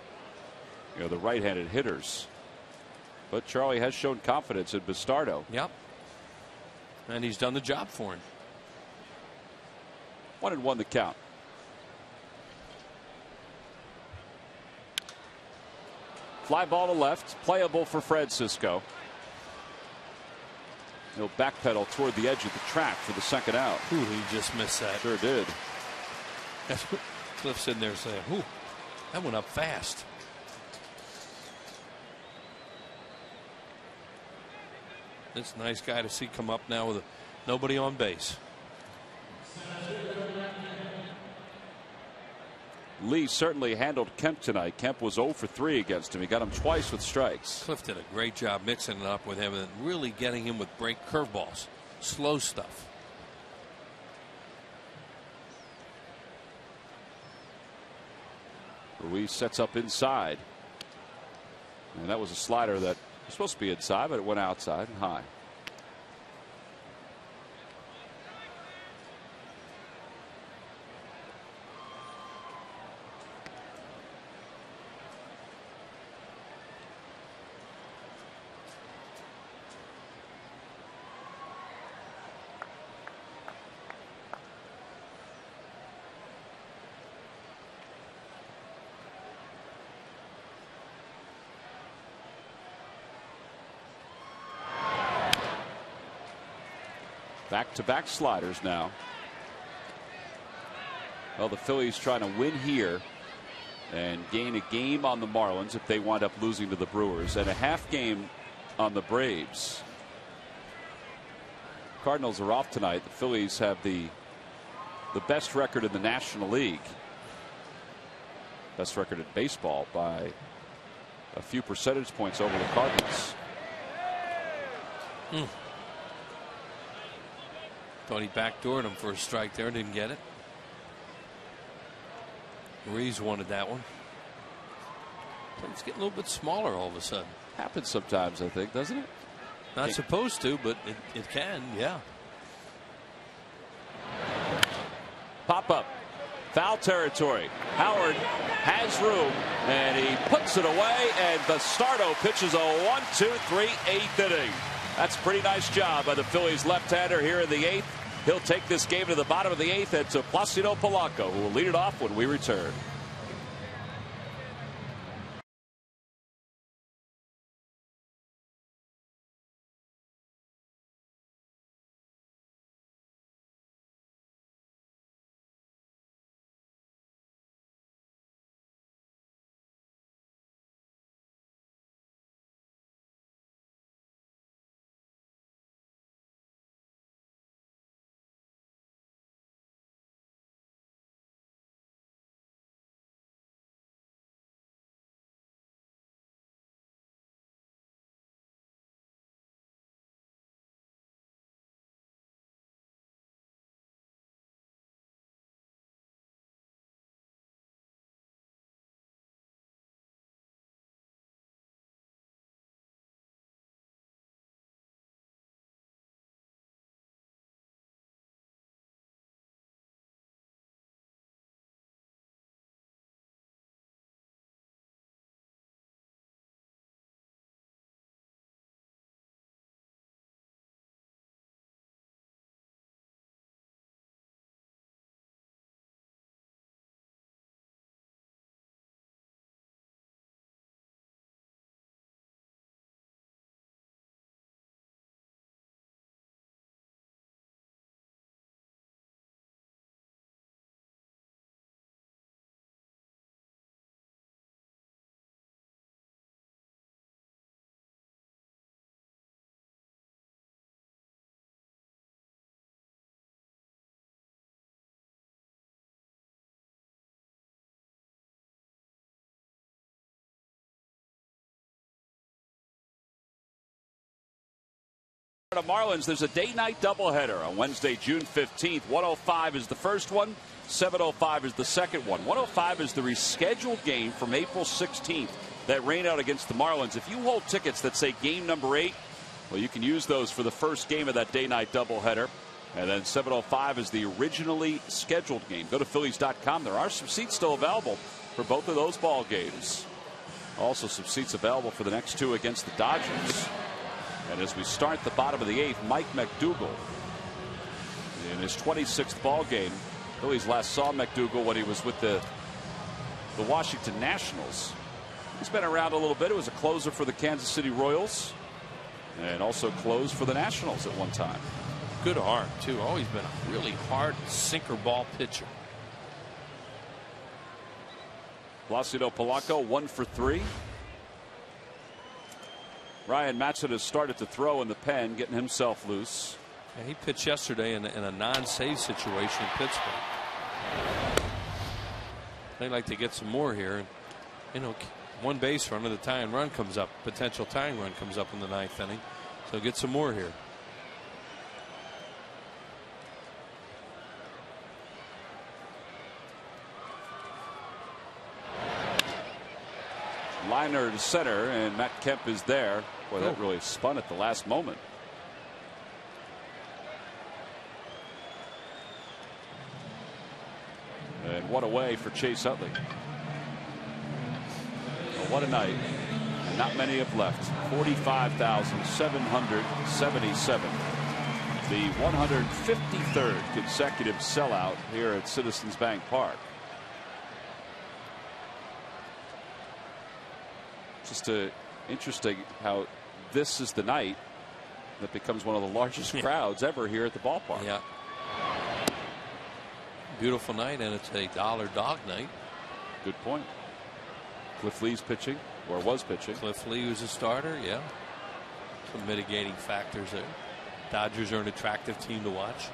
the right-handed hitters. But Charlie has shown confidence in Bastardo. Yep. And he's done the job for him. 1-1 the count. Fly ball to left, playable for Francisco. He'll backpedal toward the edge of the track for the second out. Ooh, he just missed that. Sure did. That's what Cliff's in there saying, ooh, that went up fast. This nice guy to see come up now with nobody on base. Lee certainly handled Kemp tonight. Kemp was 0 for 3 against him. He got him twice with strikes. Cliff did a great job mixing it up with him and really getting him with break curveballs, slow stuff. Ruiz sets up inside. And that was a slider that was supposed to be inside, but it went outside and high. Back-to-back sliders now. Well, the Phillies trying to win here and gain a game on the Marlins if they wind up losing to the Brewers, and a half game on the Braves. Cardinals are off tonight. The Phillies have the best record in the National League. Best record in baseball by a few percentage points over the Cardinals. Thought he backdoored him for a strike there, didn't get it. Ruiz wanted that one. It's getting a little bit smaller all of a sudden. Happens sometimes, I think, doesn't it? Not supposed to, but it can, yeah. Pop up. Foul territory. Howard has room, and he puts it away, and Bastardo pitches a 1-2-3 eighth inning. That's a pretty nice job by the Phillies left-hander here in the eighth. He'll take this game to the bottom of the eighth, and to Placido Polanco, who will lead it off when we return. The Marlins, there's a day-night doubleheader on Wednesday, June 15th. 1:05 is the first one. 7:05 is the second one. 1:05 is the rescheduled game from April 16th that rained out against the Marlins. If you hold tickets that say game number 8, well, you can use those for the first game of that day-night doubleheader. And then 7:05 is the originally scheduled game. Go to Phillies.com. There are some seats still available for both of those ball games. Also some seats available for the next two against the Dodgers. And as we start the bottom of the eighth, Mike McDougal in his 26th ball game. Phillies last saw McDougal when he was with the Washington Nationals. He's been around a little bit. It was a closer for the Kansas City Royals and also closed for the Nationals at one time. Good arm, too. Always been a really hard sinker ball pitcher. Placido Polanco 1 for 3. Ryan Matson has started to throw in the pen, getting himself loose. Yeah, he pitched yesterday in a non-save situation in Pittsburgh. They'd like to get some more here. You know, one base runner, the tying run comes up. Potential tying run comes up in the 9th inning. So get some more here. Liner to center, and Matt Kemp is there. Boy, that really spun at the last moment. And one away for Chase Utley. Well, what a night. And not many have left. 45,777. The 153rd consecutive sellout here at Citizens Bank Park. Just interesting how this is the night that becomes one of the largest crowds ever here at the ballpark. Yeah. Beautiful night, and it's a dollar dog night. Good point. Cliff Lee's pitching, or was pitching. Cliff Lee was a starter, yeah. Some mitigating factors there. Dodgers are an attractive team to watch.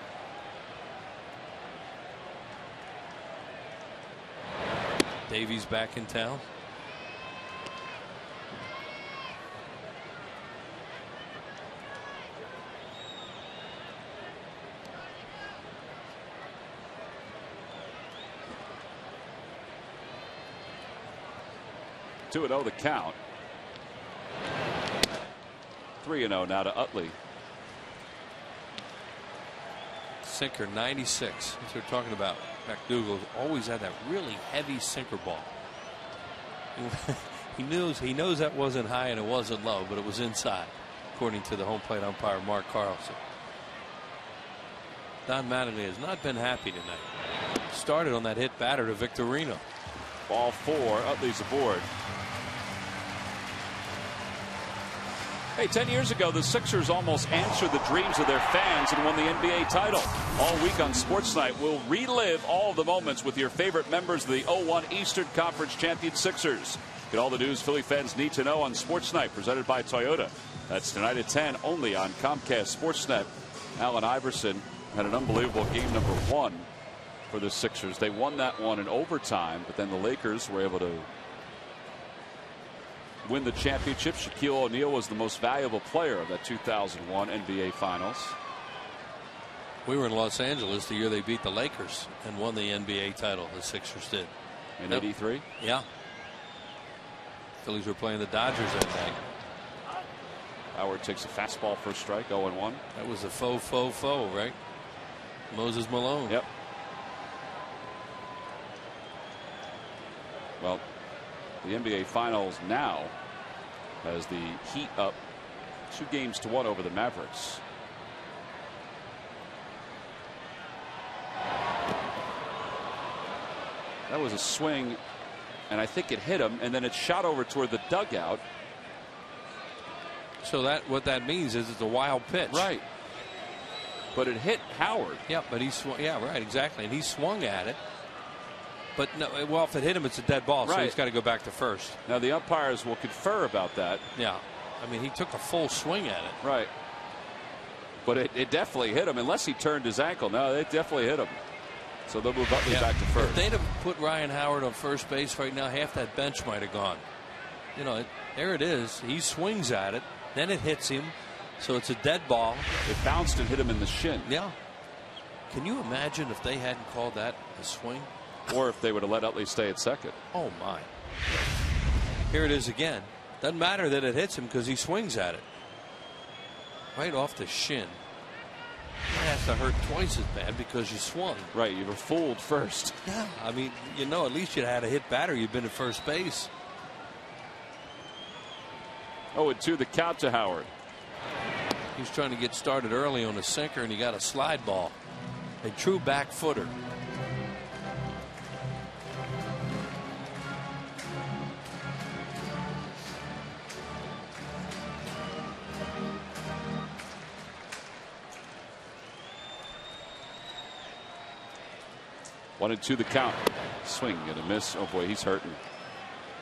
Davies back in town. Two 2-0 the count. 3-0 now to Utley. Sinker 96. That's what we're talking about. McDougal's always had that really heavy sinker ball. He knows that wasn't high and it wasn't low, but it was inside, according to the home plate umpire Mark Carlson. Don Mattingly has not been happy tonight. Started on that hit batter to Victorino. Ball 4. Utley's aboard. Hey, 10 years ago, the Sixers almost answered the dreams of their fans and won the NBA title. All week on Sports Night, we'll relive all of the moments with your favorite members of the 01 Eastern Conference champion Sixers. Get all the news Philly fans need to know on Sports Night, presented by Toyota. That's tonight at 10, only on Comcast Sportsnet. Allen Iverson had an unbelievable game number 1 for the Sixers. They won that one in overtime, but then the Lakers were able to win the championship. Shaquille O'Neal was the most valuable player of that 2001 NBA Finals. We were in Los Angeles the year they beat the Lakers and won the NBA title. The Sixers did. In '83? Yeah. Phillies were playing the Dodgers that night. Howard takes a fastball for a strike, 0-1. That was a faux, right? Moses Malone. Yep. Well, the NBA Finals now has the Heat up 2-1 over the Mavericks. That was a swing, and I think it hit him, and then it shot over toward the dugout. So what that means is it's a wild pitch. Right. But it hit Howard. Yeah, but he swung. Yeah, right, exactly. And he swung at it. But no, well, if it hit him, it's a dead ball, so he's got to go back to first. Now the umpires will confer about that. Yeah, I mean, he took a full swing at it. Right. But it definitely hit him, unless he turned his ankle. No, it definitely hit him. So they'll move Utley back to first. If they'd have put Ryan Howard on first base right now, half that bench might have gone. You know, there it is. He swings at it, then it hits him, so it's a dead ball. It bounced and hit him in the shin. Yeah. Can you imagine if they hadn't called that a swing? Or if they would have let Utley stay at second. Oh, my. Here it is again. Doesn't matter that it hits him because he swings at it. Right off the shin. That has to hurt twice as bad because you swung. Right, you were fooled first. Yeah, I mean, you know, at least you'd had a hit batter. You'd been at first base. 0-2 the count to Howard. He was trying to get started early on a sinker, and he got a slide ball. A true back footer. One and two the count. Swing and a miss. Oh boy, he's hurting.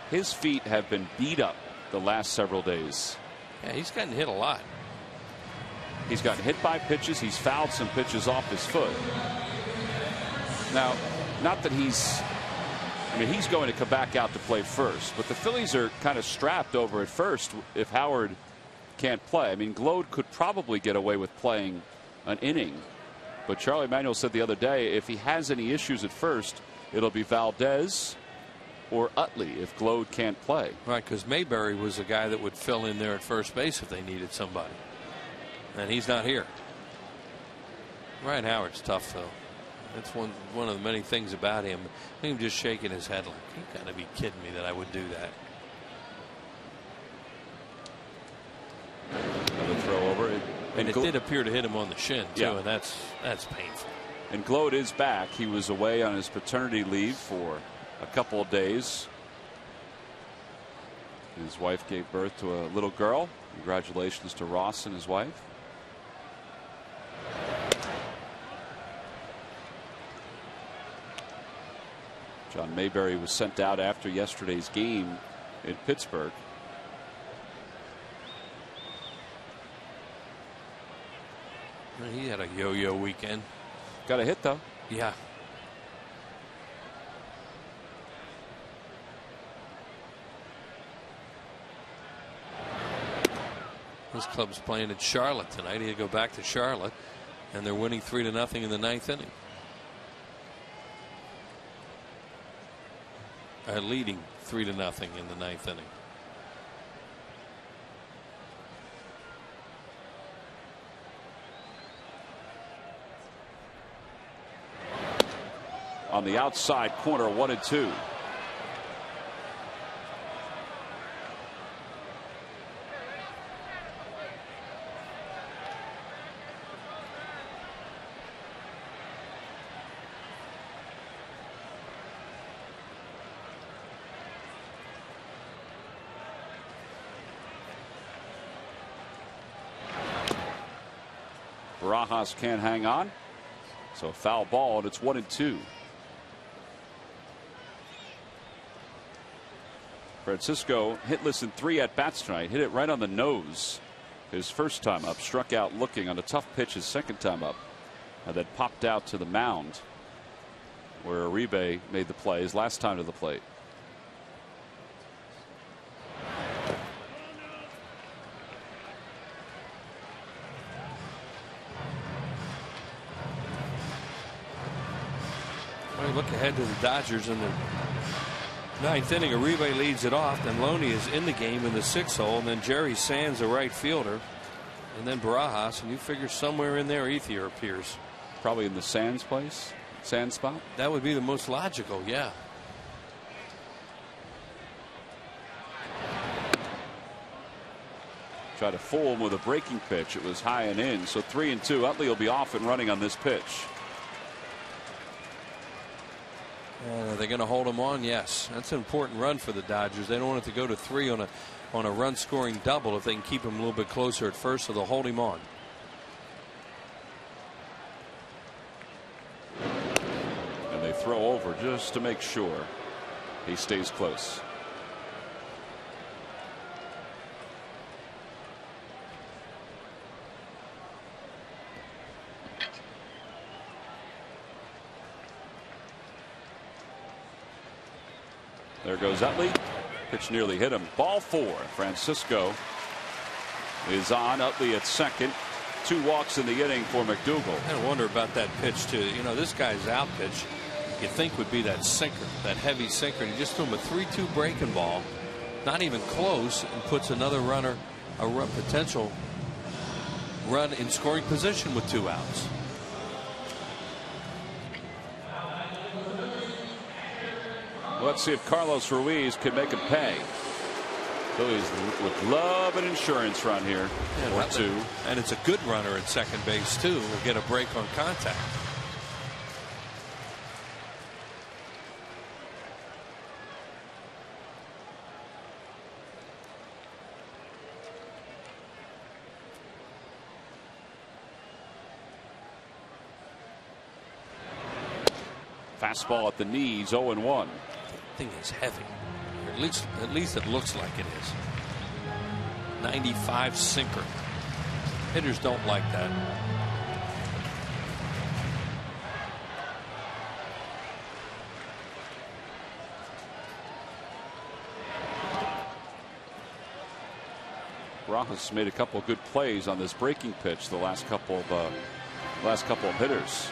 His feet have been beat up the last several days. Yeah, he's gotten hit a lot. He's gotten hit by pitches. He's fouled some pitches off his foot. Now, not that he's going to come back out to play first, but the Phillies are kind of strapped over at first if Howard can't play. I mean, Glode could probably get away with playing an inning. But Charlie Manuel said the other day, if he has any issues at first, it'll be Valdez or Utley if Glode can't play. Right, because Mayberry was a guy that would fill in there at first base if they needed somebody. And he's not here. Ryan Howard's tough, though. That's one of the many things about him. I think him just shaking his head like, you got to be kidding me that I would do that. Another throw over. And it did appear to hit him on the shin, too, yeah. and that's painful. And Glode is back. He was away on his paternity leave for a couple of days. His wife gave birth to a little girl. Congratulations to Ross and his wife. John Mayberry was sent out after yesterday's game in Pittsburgh. He had a yo-yo weekend. Got a hit, though. Yeah. This club's playing at Charlotte tonight. He'll go back to Charlotte, and they're winning 3-0 in the ninth inning. Leading 3-0 in the ninth inning. on the outside corner, 1-2. Barajas can't hang on, so foul ball, and it's 1-2. Francisco hitless in 3 at-bats tonight. Hit it right on the nose his first time up. Struck out looking on a tough pitch his second time up, and then popped out to the mound where Uribe made the play his last time to the plate. Look ahead to the Dodgers in the 9th inning. Uribe leads it off. Then Loney is in the game in the 6th hole. And then Jerry Sands, a right fielder. And then Barajas. And you figure somewhere in there Ethier appears. Probably in the Sands place. Sands spot. That would be the most logical. Yeah. Try to fool him with a breaking pitch. It was high and in. So 3-2. Utley will be off and running on this pitch. Are they going to hold him on? Yes. That's an important run for the Dodgers. They don't want it to go to 3 on a run scoring double if they can keep him a little bit closer at first, so they'll hold him on. And they throw over just to make sure he stays close. There goes Utley. Pitch nearly hit him. Ball 4. Francisco is on. Utley at second. 2 walks in the inning for McDougal. I wonder about that pitch too. You know, this guy's out pitch you think would be that sinker, that heavy sinker. And he just threw him a 3-2 breaking ball, not even close, and puts another runner, a potential run in scoring position with 2 outs. Let's see if Carlos Ruiz can make him pay. Phillies would love an insurance run here. Or 2. And it's a good runner at second base too. Will get a break on contact. Fastball at the knees, 0-1. Thing is heavy. At least it looks like it is. 95 sinker. Hitters don't like that. Barajas made a couple of good plays on this breaking pitch the last couple of hitters.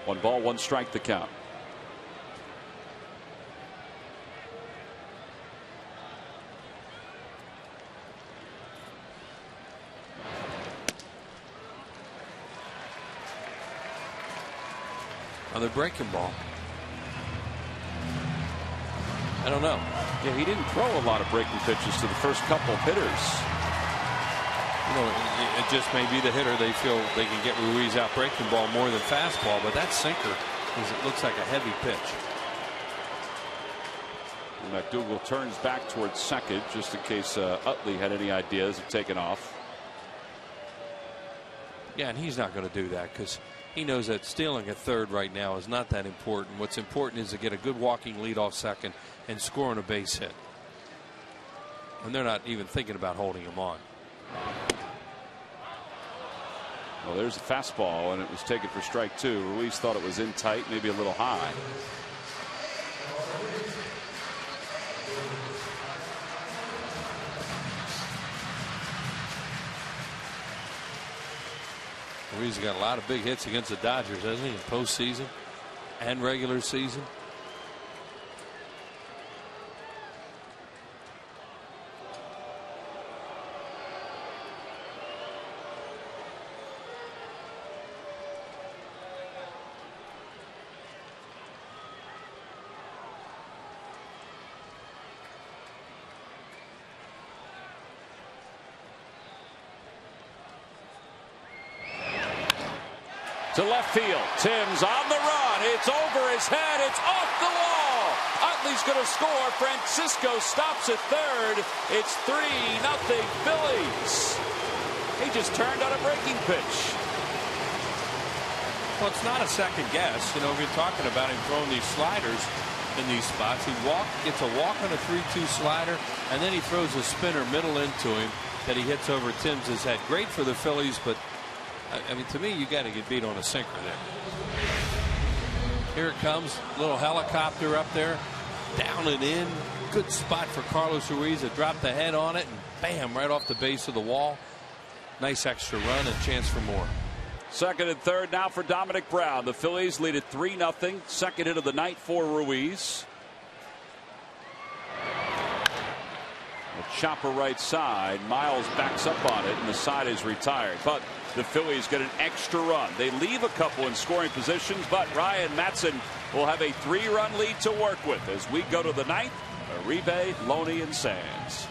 One ball, 1 strike the count. On the breaking ball. I don't know. Yeah, he didn't throw a lot of breaking pitches to the first couple of hitters. You know, it just may be the hitter. They feel they can get Ruiz out breaking ball more than fastball, but that sinker it looks like a heavy pitch. McDougal turns back towards second just in case Utley had any ideas of taking off. Yeah, and he's not going to do that because he knows that stealing at third right now is not that important. What's important is to get a good walking lead off second and scoring a base hit. And they're not even thinking about holding him on. Well, there's a fastball, and it was taken for strike 2. Ruiz thought it was in tight, maybe a little high. Ruiz got a lot of big hits against the Dodgers, hasn't he, in postseason and regular season? To left field. Tim's on the run. It's over his head. It's off the wall. Utley's going to score. Francisco stops at third. It's 3-0 Phillies. He just turned on a breaking pitch. Well, it's not a second guess. You know, we're talking about him throwing these sliders in these spots. He gets a walk on a 3-2 slider, and then he throws a spinner middle into him that he hits over Tim's head. Great for the Phillies, but I mean, to me, you got to get beat on a sinker there. Here it comes, little helicopter up there, down and in. Good spot for Carlos Ruiz to drop the head on it, and bam, right off the base of the wall. Nice extra run and chance for more. Second and third now for Dominic Brown. The Phillies lead it 3-0. Second hit of the night for Ruiz. A chopper right side. Miles backs up on it, and the side is retired. But the Phillies get an extra run. They leave a couple in scoring positions, but Ryan Matson will have a 3-run lead to work with as we go to the ninth. Uribe, Loney, and Sands.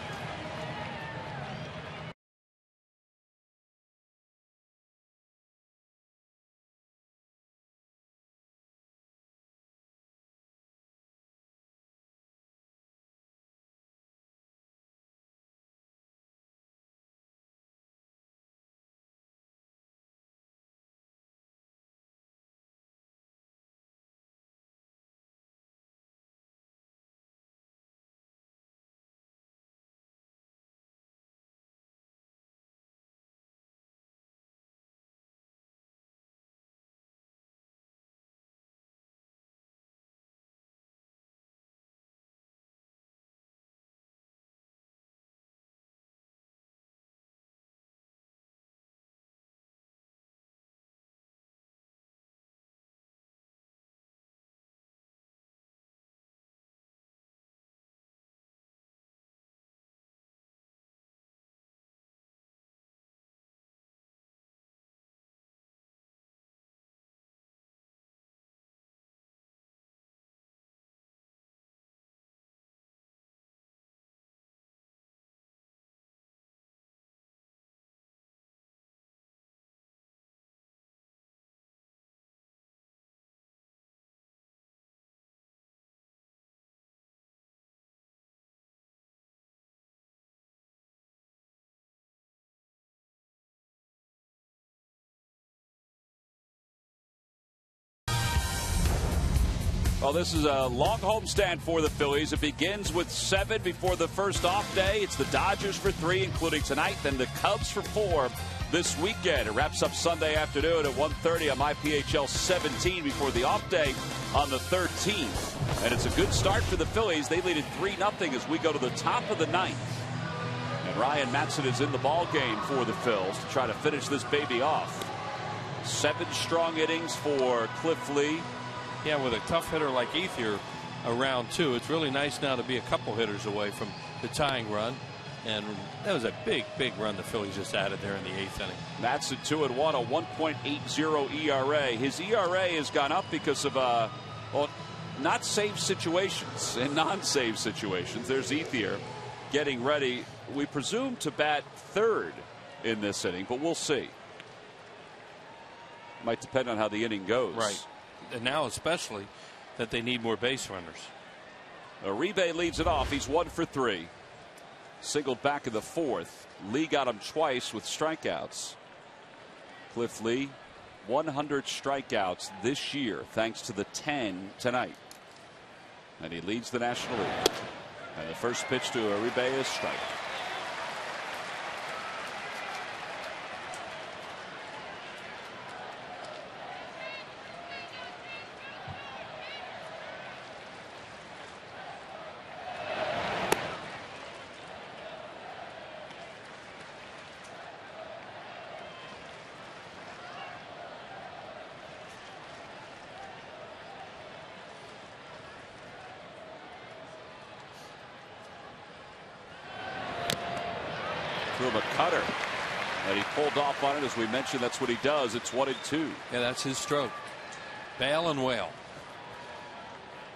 Well, this is a long homestand for the Phillies. It begins with 7 before the first off day. It's the Dodgers for 3, including tonight, then the Cubs for 4 this weekend. It wraps up Sunday afternoon at 1:30 on MyPHL 17 before the off day on the 13th. And it's a good start for the Phillies. They lead it 3-0 as we go to the top of the ninth. And Ryan Matson is in the ball game for the Phils to try to finish this baby off. 7 strong innings for Cliff Lee. Yeah, with a tough hitter like Ethier around too, it's really nice now to be a couple hitters away from the tying run. And that was a big run the Phillies just added there in the 8th inning. Matson 2-1, a 1.80 ERA. His ERA has gone up because of well, not save situations and non-save situations. There's Ethier getting ready, we presume, to bat third in this inning, but we'll see. Might depend on how the inning goes. Right. And now especially that they need more base runners. Uribe leads it off. He's 1 for 3. Singled back in the 4th. Lee got him twice with strikeouts. Cliff Lee, 100 strikeouts this year thanks to the 10 tonight. And he leads the National League. And the first pitch to Uribe is strike. Threw him a cutter. And he pulled off on it. As we mentioned, that's what he does. It's 1-2. Yeah, that's his stroke. Bail and wail.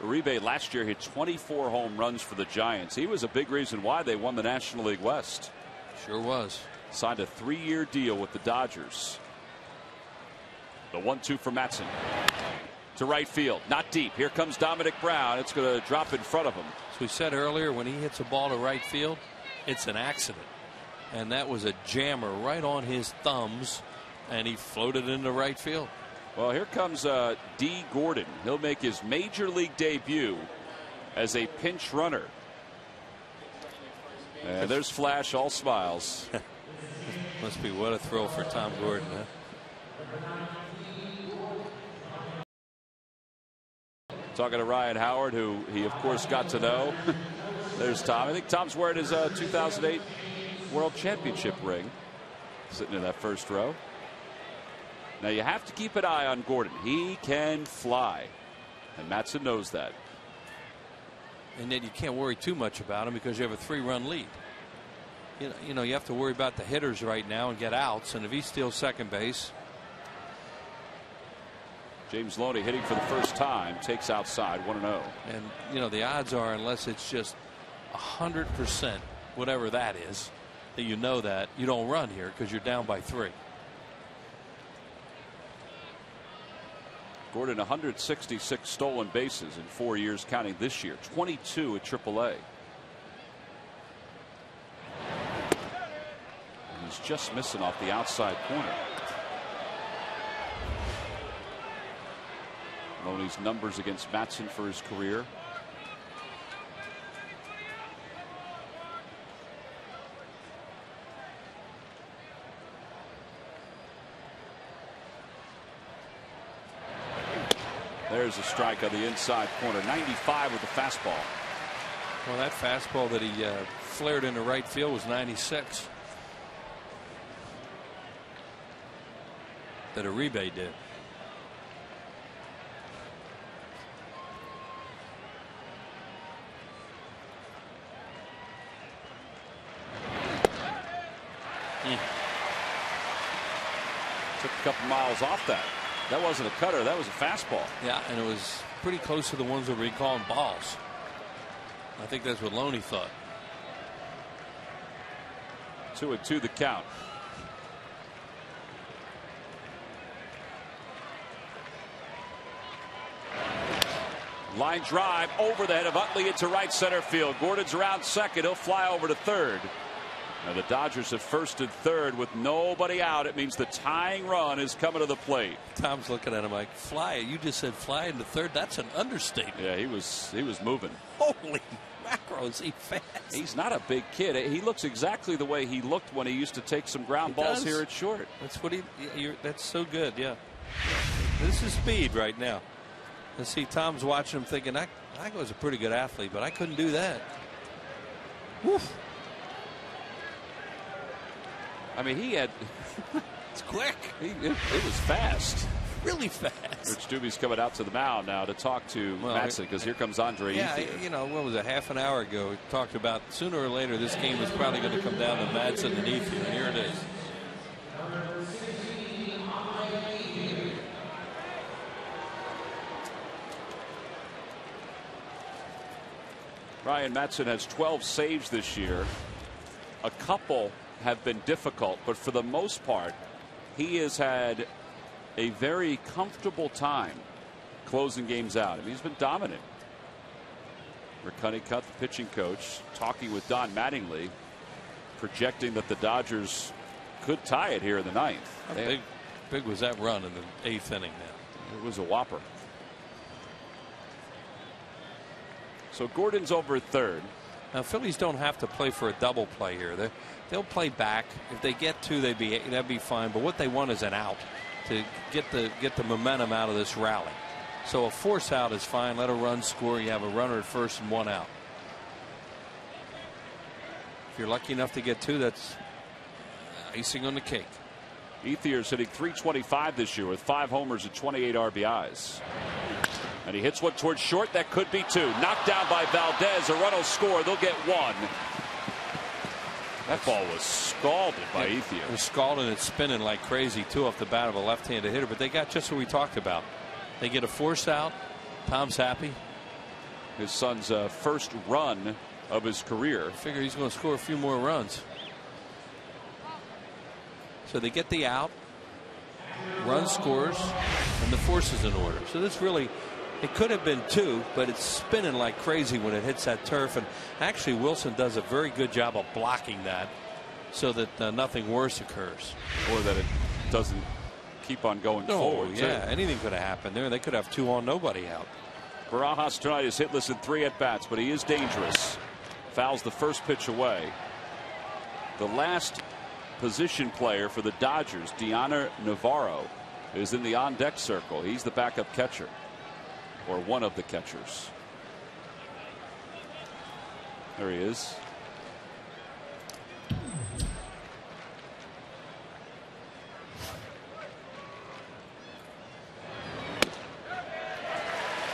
Uribe last year hit 24 home runs for the Giants. He was a big reason why they won the National League West. Sure was. Signed a 3-year deal with the Dodgers. The 1-2 for Matson. To right field. Not deep. Here comes Dominic Brown. It's going to drop in front of him. As we said earlier, when he hits a ball to right field, it's an accident. And that was a jammer right on his thumbs, and he floated into right field. Well, here comes D. Gordon. He'll make his major league debut as a pinch runner. And there's Flash, all smiles. Must be what a thrill for Tom Gordon, huh? Talking to Ryan Howard, who he, of course, got to know. There's Tom. I think Tom's wearing his 2008 World Championship ring, sitting in that first row. Now you have to keep an eye on Gordon. He can fly, and Matson knows that. And then you can't worry too much about him because you have a 3-run lead. You know you have to worry about the hitters right now and get outs. And if he steals second base, James Loney hitting for the first time, takes outside 1-0. And you know the odds are, unless it's just 100%, whatever that is, that you know that you don't run here because you're down by 3. Gordon 166 stolen bases in 4 years, counting this year, 22 at AAA. And he's just missing off the outside corner. Loney's numbers against Matson for his career. There's a strike on the inside corner. 95 with the fastball. Well, that fastball that he flared into right field was 96. That Uribe did. Took a couple miles off that. That wasn't a cutter. That was a fastball. Yeah, and it was pretty close to the ones that we calling balls. I think that's what Loney thought. 2-2 the count. Line drive over the head of Utley into right center field. Gordon's around second. He'll fly over to third. Now the Dodgers have first and third with nobody out. It means the tying run is coming to the plate. Tom's looking at him like, fly. You just said fly into third. That's an understatement. Yeah, he was moving. Holy macro, is he fast? He's not a big kid. He looks exactly the way he looked when he used to take some ground balls here at short. That's what that's so good. Yeah. This is speed right now. And see, Tom's watching him thinking, I was a pretty good athlete, but I couldn't do that. Woof. I mean, he had. It's quick. It was fast. Really fast. Rich Doobie's coming out to the mound now to talk to Matson because here comes Andre. Yeah, you know, what was it, half an hour ago? We talked about sooner or later this game was probably going to come down to Matson and Ethier, and here it is. Ryan Matson has 12 saves this year. A couple have been difficult, but for the most part, he has had a very comfortable time closing games out. I mean, he's been dominant. Riccone Cut, the pitching coach, talking with Don Mattingly, projecting that the Dodgers could tie it here in the ninth. How big was that run in the 8th inning now? It was a whopper. So Gordon's over at third. Now Phillies don't have to play for a double play here. They'll play back. If they get two, that'd be fine. But what they want is an out to get the momentum out of this rally. So a force out is fine. Let a run score. You have a runner at first and one out. If you're lucky enough to get two, that's icing on the cake. Ethier's hitting .325 this year with 5 homers and 28 RBIs. And he hits one towards short. That could be 2. Knocked down by Valdez. A run will score. They'll get 1. That ball was scalded by Ethier. It was scalded and it's spinning like crazy, too, off the bat of a left-handed hitter. But they got just what we talked about. They get a force out. Tom's happy. His son's first run of his career. I figure he's going to score a few more runs. So they get the out. Run scores. And the force is in order. So this really, it could have been 2, but it's spinning like crazy when it hits that turf. And actually, Wilson does a very good job of blocking that so that nothing worse occurs. Or that it doesn't keep on going forward. Yeah, anything could have happened there. They could have 2 on, nobody out. Barajas tonight is hitless in 3 at-bats, but he is dangerous. Fouls the first pitch away. The last position player for the Dodgers, Deanna Navarro, is in the on-deck circle. He's the backup catcher, or one of the catchers. There he is.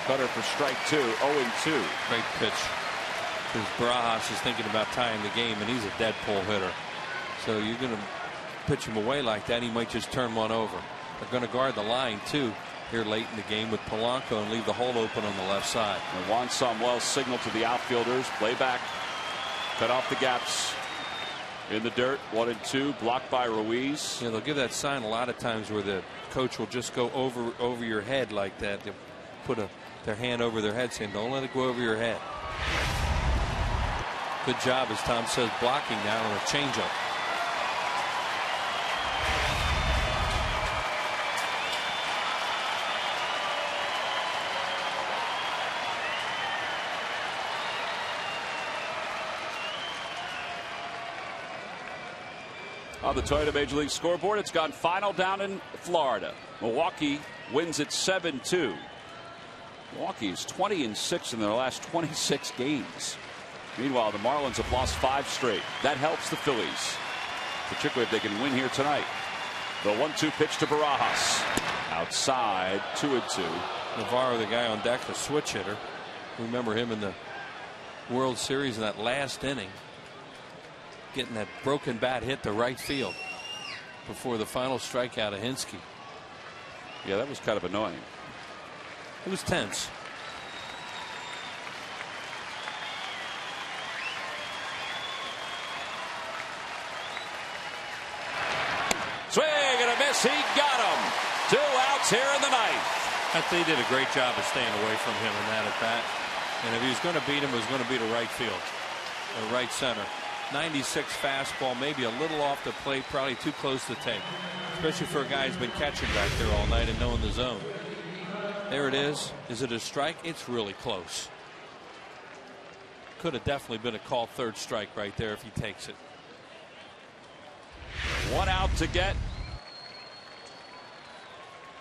Cutter for strike 2, 0-2. Great pitch. Because Barajas is thinking about tying the game, and he's a dead pull hitter. So you're going to pitch him away like that, he might just turn one over. They're going to guard the line, too, here late in the game with Polanco and leave the hole open on the left side. And Juan Samuel signal to the outfielders. Play back. Cut off the gaps. In the dirt, 1-2, blocked by Ruiz. Yeah, they'll give that sign a lot of times where the coach will just go over your head like that. They'll put their hand over their head saying, don't let it go over your head. Good job, as Tom says, blocking now on a changeup. On the Toyota Major League scoreboard, it's gone final down in Florida. Milwaukee wins it 7-2. Milwaukee is 20-6 in their last 26 games. Meanwhile, the Marlins have lost 5 straight. That helps the Phillies, particularly if they can win here tonight. The 1-2 pitch to Barajas. Outside, 2-2. Navarro, the guy on deck, the switch hitter. Remember him in the World Series in that last inning, getting that broken bat hit to right field before the final strikeout of Hinsky. Yeah, that was kind of annoying. It was tense. Swing and a miss. He got him. 2 outs here in the ninth. I think he did a great job of staying away from him in that at bat. And if he was going to beat him, it was going to be to right field or right center. 96 fastball, maybe a little off the plate, probably too close to take, especially for a guy who's been catching back there all night and knowing the zone. There it is. Is it a strike? It's really close. Could have definitely been a called third strike right there if he takes it. 1 out to get.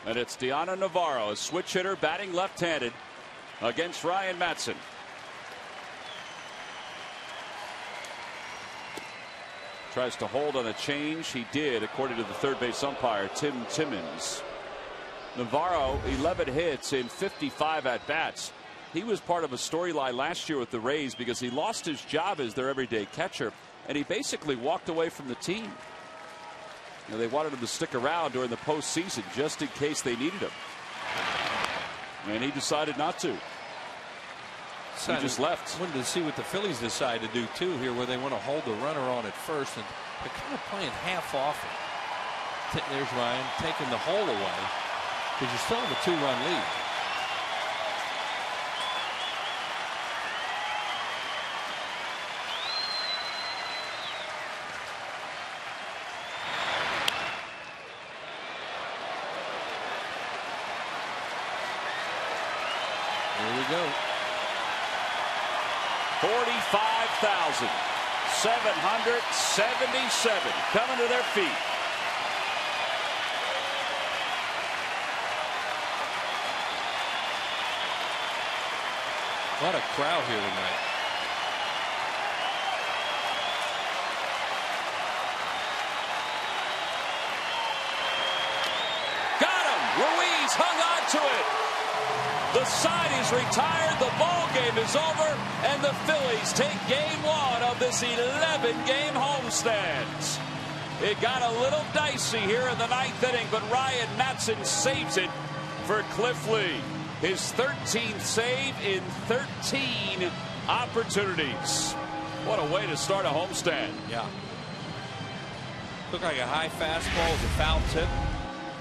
And it's Deanna Navarro, a switch hitter, batting left-handed against Ryan Madson. Tries to hold on a change. He did, according to the third base umpire, Tim Timmons. Navarro, 11 hits in 55 at-bats. He was part of a storyline last year with the Rays because he lost his job as their everyday catcher, and he basically walked away from the team. You know, they wanted him to stick around during the postseason just in case they needed him. And he decided not to. He just left. Wanted to see what the Phillies decide to do, too, here, where they want to hold the runner on at first, and they're kind of playing half off it. There's Ryan taking the hole away, because you still have a 2-run lead. Here we go. 45,777 coming to their feet. What a crowd here tonight. Got him. Ruiz hung on to it. The left side. He's retired. The ball game is over, and the Phillies take game 1 of this 11-game homestand. It got a little dicey here in the 9th inning, but Ryan Matson saves it for Cliff Lee. His 13th save in 13 opportunities. What a way to start a homestand. Yeah. Looked like a high fastball. It was a foul tip.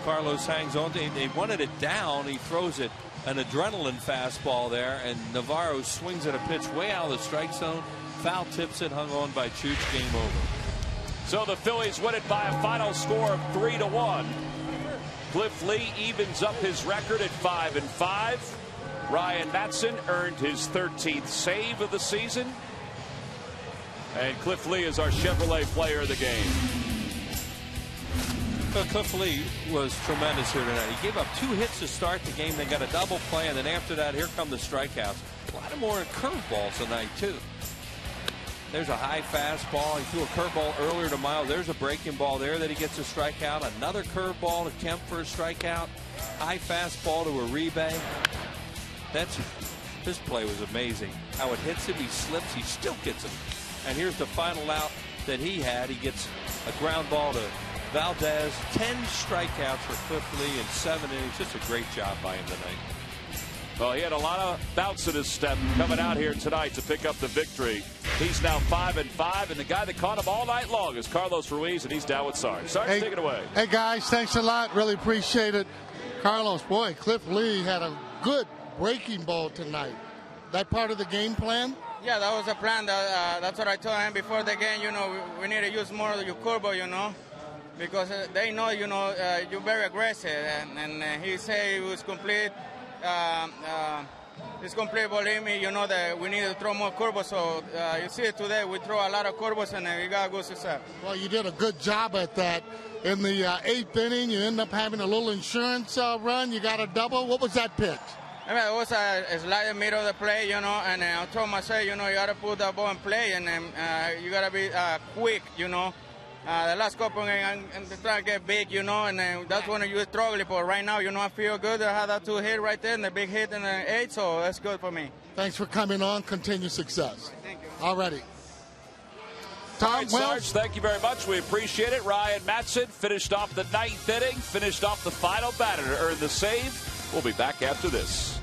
Carlos hangs on to it. They wanted it down. He throws it, an adrenaline fastball there, and Navarro swings at a pitch way out of the strike zone. Foul tips it, hung on by Chooch. Game over. So the Phillies win it by a final score of 3-1. Cliff Lee evens up his record at 5-5. Ryan Matson earned his 13th save of the season. And Cliff Lee is our Chevrolet player of the game. Well, Cliff Lee was tremendous here tonight. He gave up 2 hits to start the game. They got a double play, and then after that, here come the strikeouts. A lot more curveballs tonight, too. There's a high fastball. He threw a curveball earlier to Miles. There's a breaking ball there that he gets a strikeout. Another curveball to Kemp for a strikeout. High fastball to Uribe. This play was amazing. How it hits him, he slips, he still gets him. And here's the final out that he had. He gets a ground ball to Valdez. 10 strikeouts for Cliff Lee in 7 innings. Just a great job by him tonight. Well, he had a lot of bounce in his step coming out here tonight to pick up the victory. He's now 5-5, and the guy that caught him all night long is Carlos Ruiz, and he's down with Sarge. Sarge, take it away. Hey, guys, thanks a lot. Really appreciate it. Carlos, boy, Cliff Lee had a good breaking ball tonight. That part of the game plan? Yeah, that was the plan. That's what I told him before the game. You know, we need to use more of your curveball, you know, because they know, you know, you're very aggressive. And he said he was complete. It's complete volume, you know, that we need to throw more curveballs. So you see it today, we throw a lot of curveballs, and we got good success. Well, you did a good job at that. In the 8th inning, you end up having a little insurance run. You got a double. What was that pitch? I mean, it was a slider middle of the play, you know, and I told myself, you know, you got to put that ball in play, and you got to be quick, you know. The last couple I'm trying to get big, you know, and that's when you struggle. But right now, you know, I feel good. I had that 2 hit right there and the big hit in the 8th, so that's good for me. Thanks for coming on. Continue success. Thank you. All righty. All right, Sarge, thank you very much. We appreciate it. Ryan Matson finished off the 9th inning, finished off the final batter to earn the save. We'll be back after this.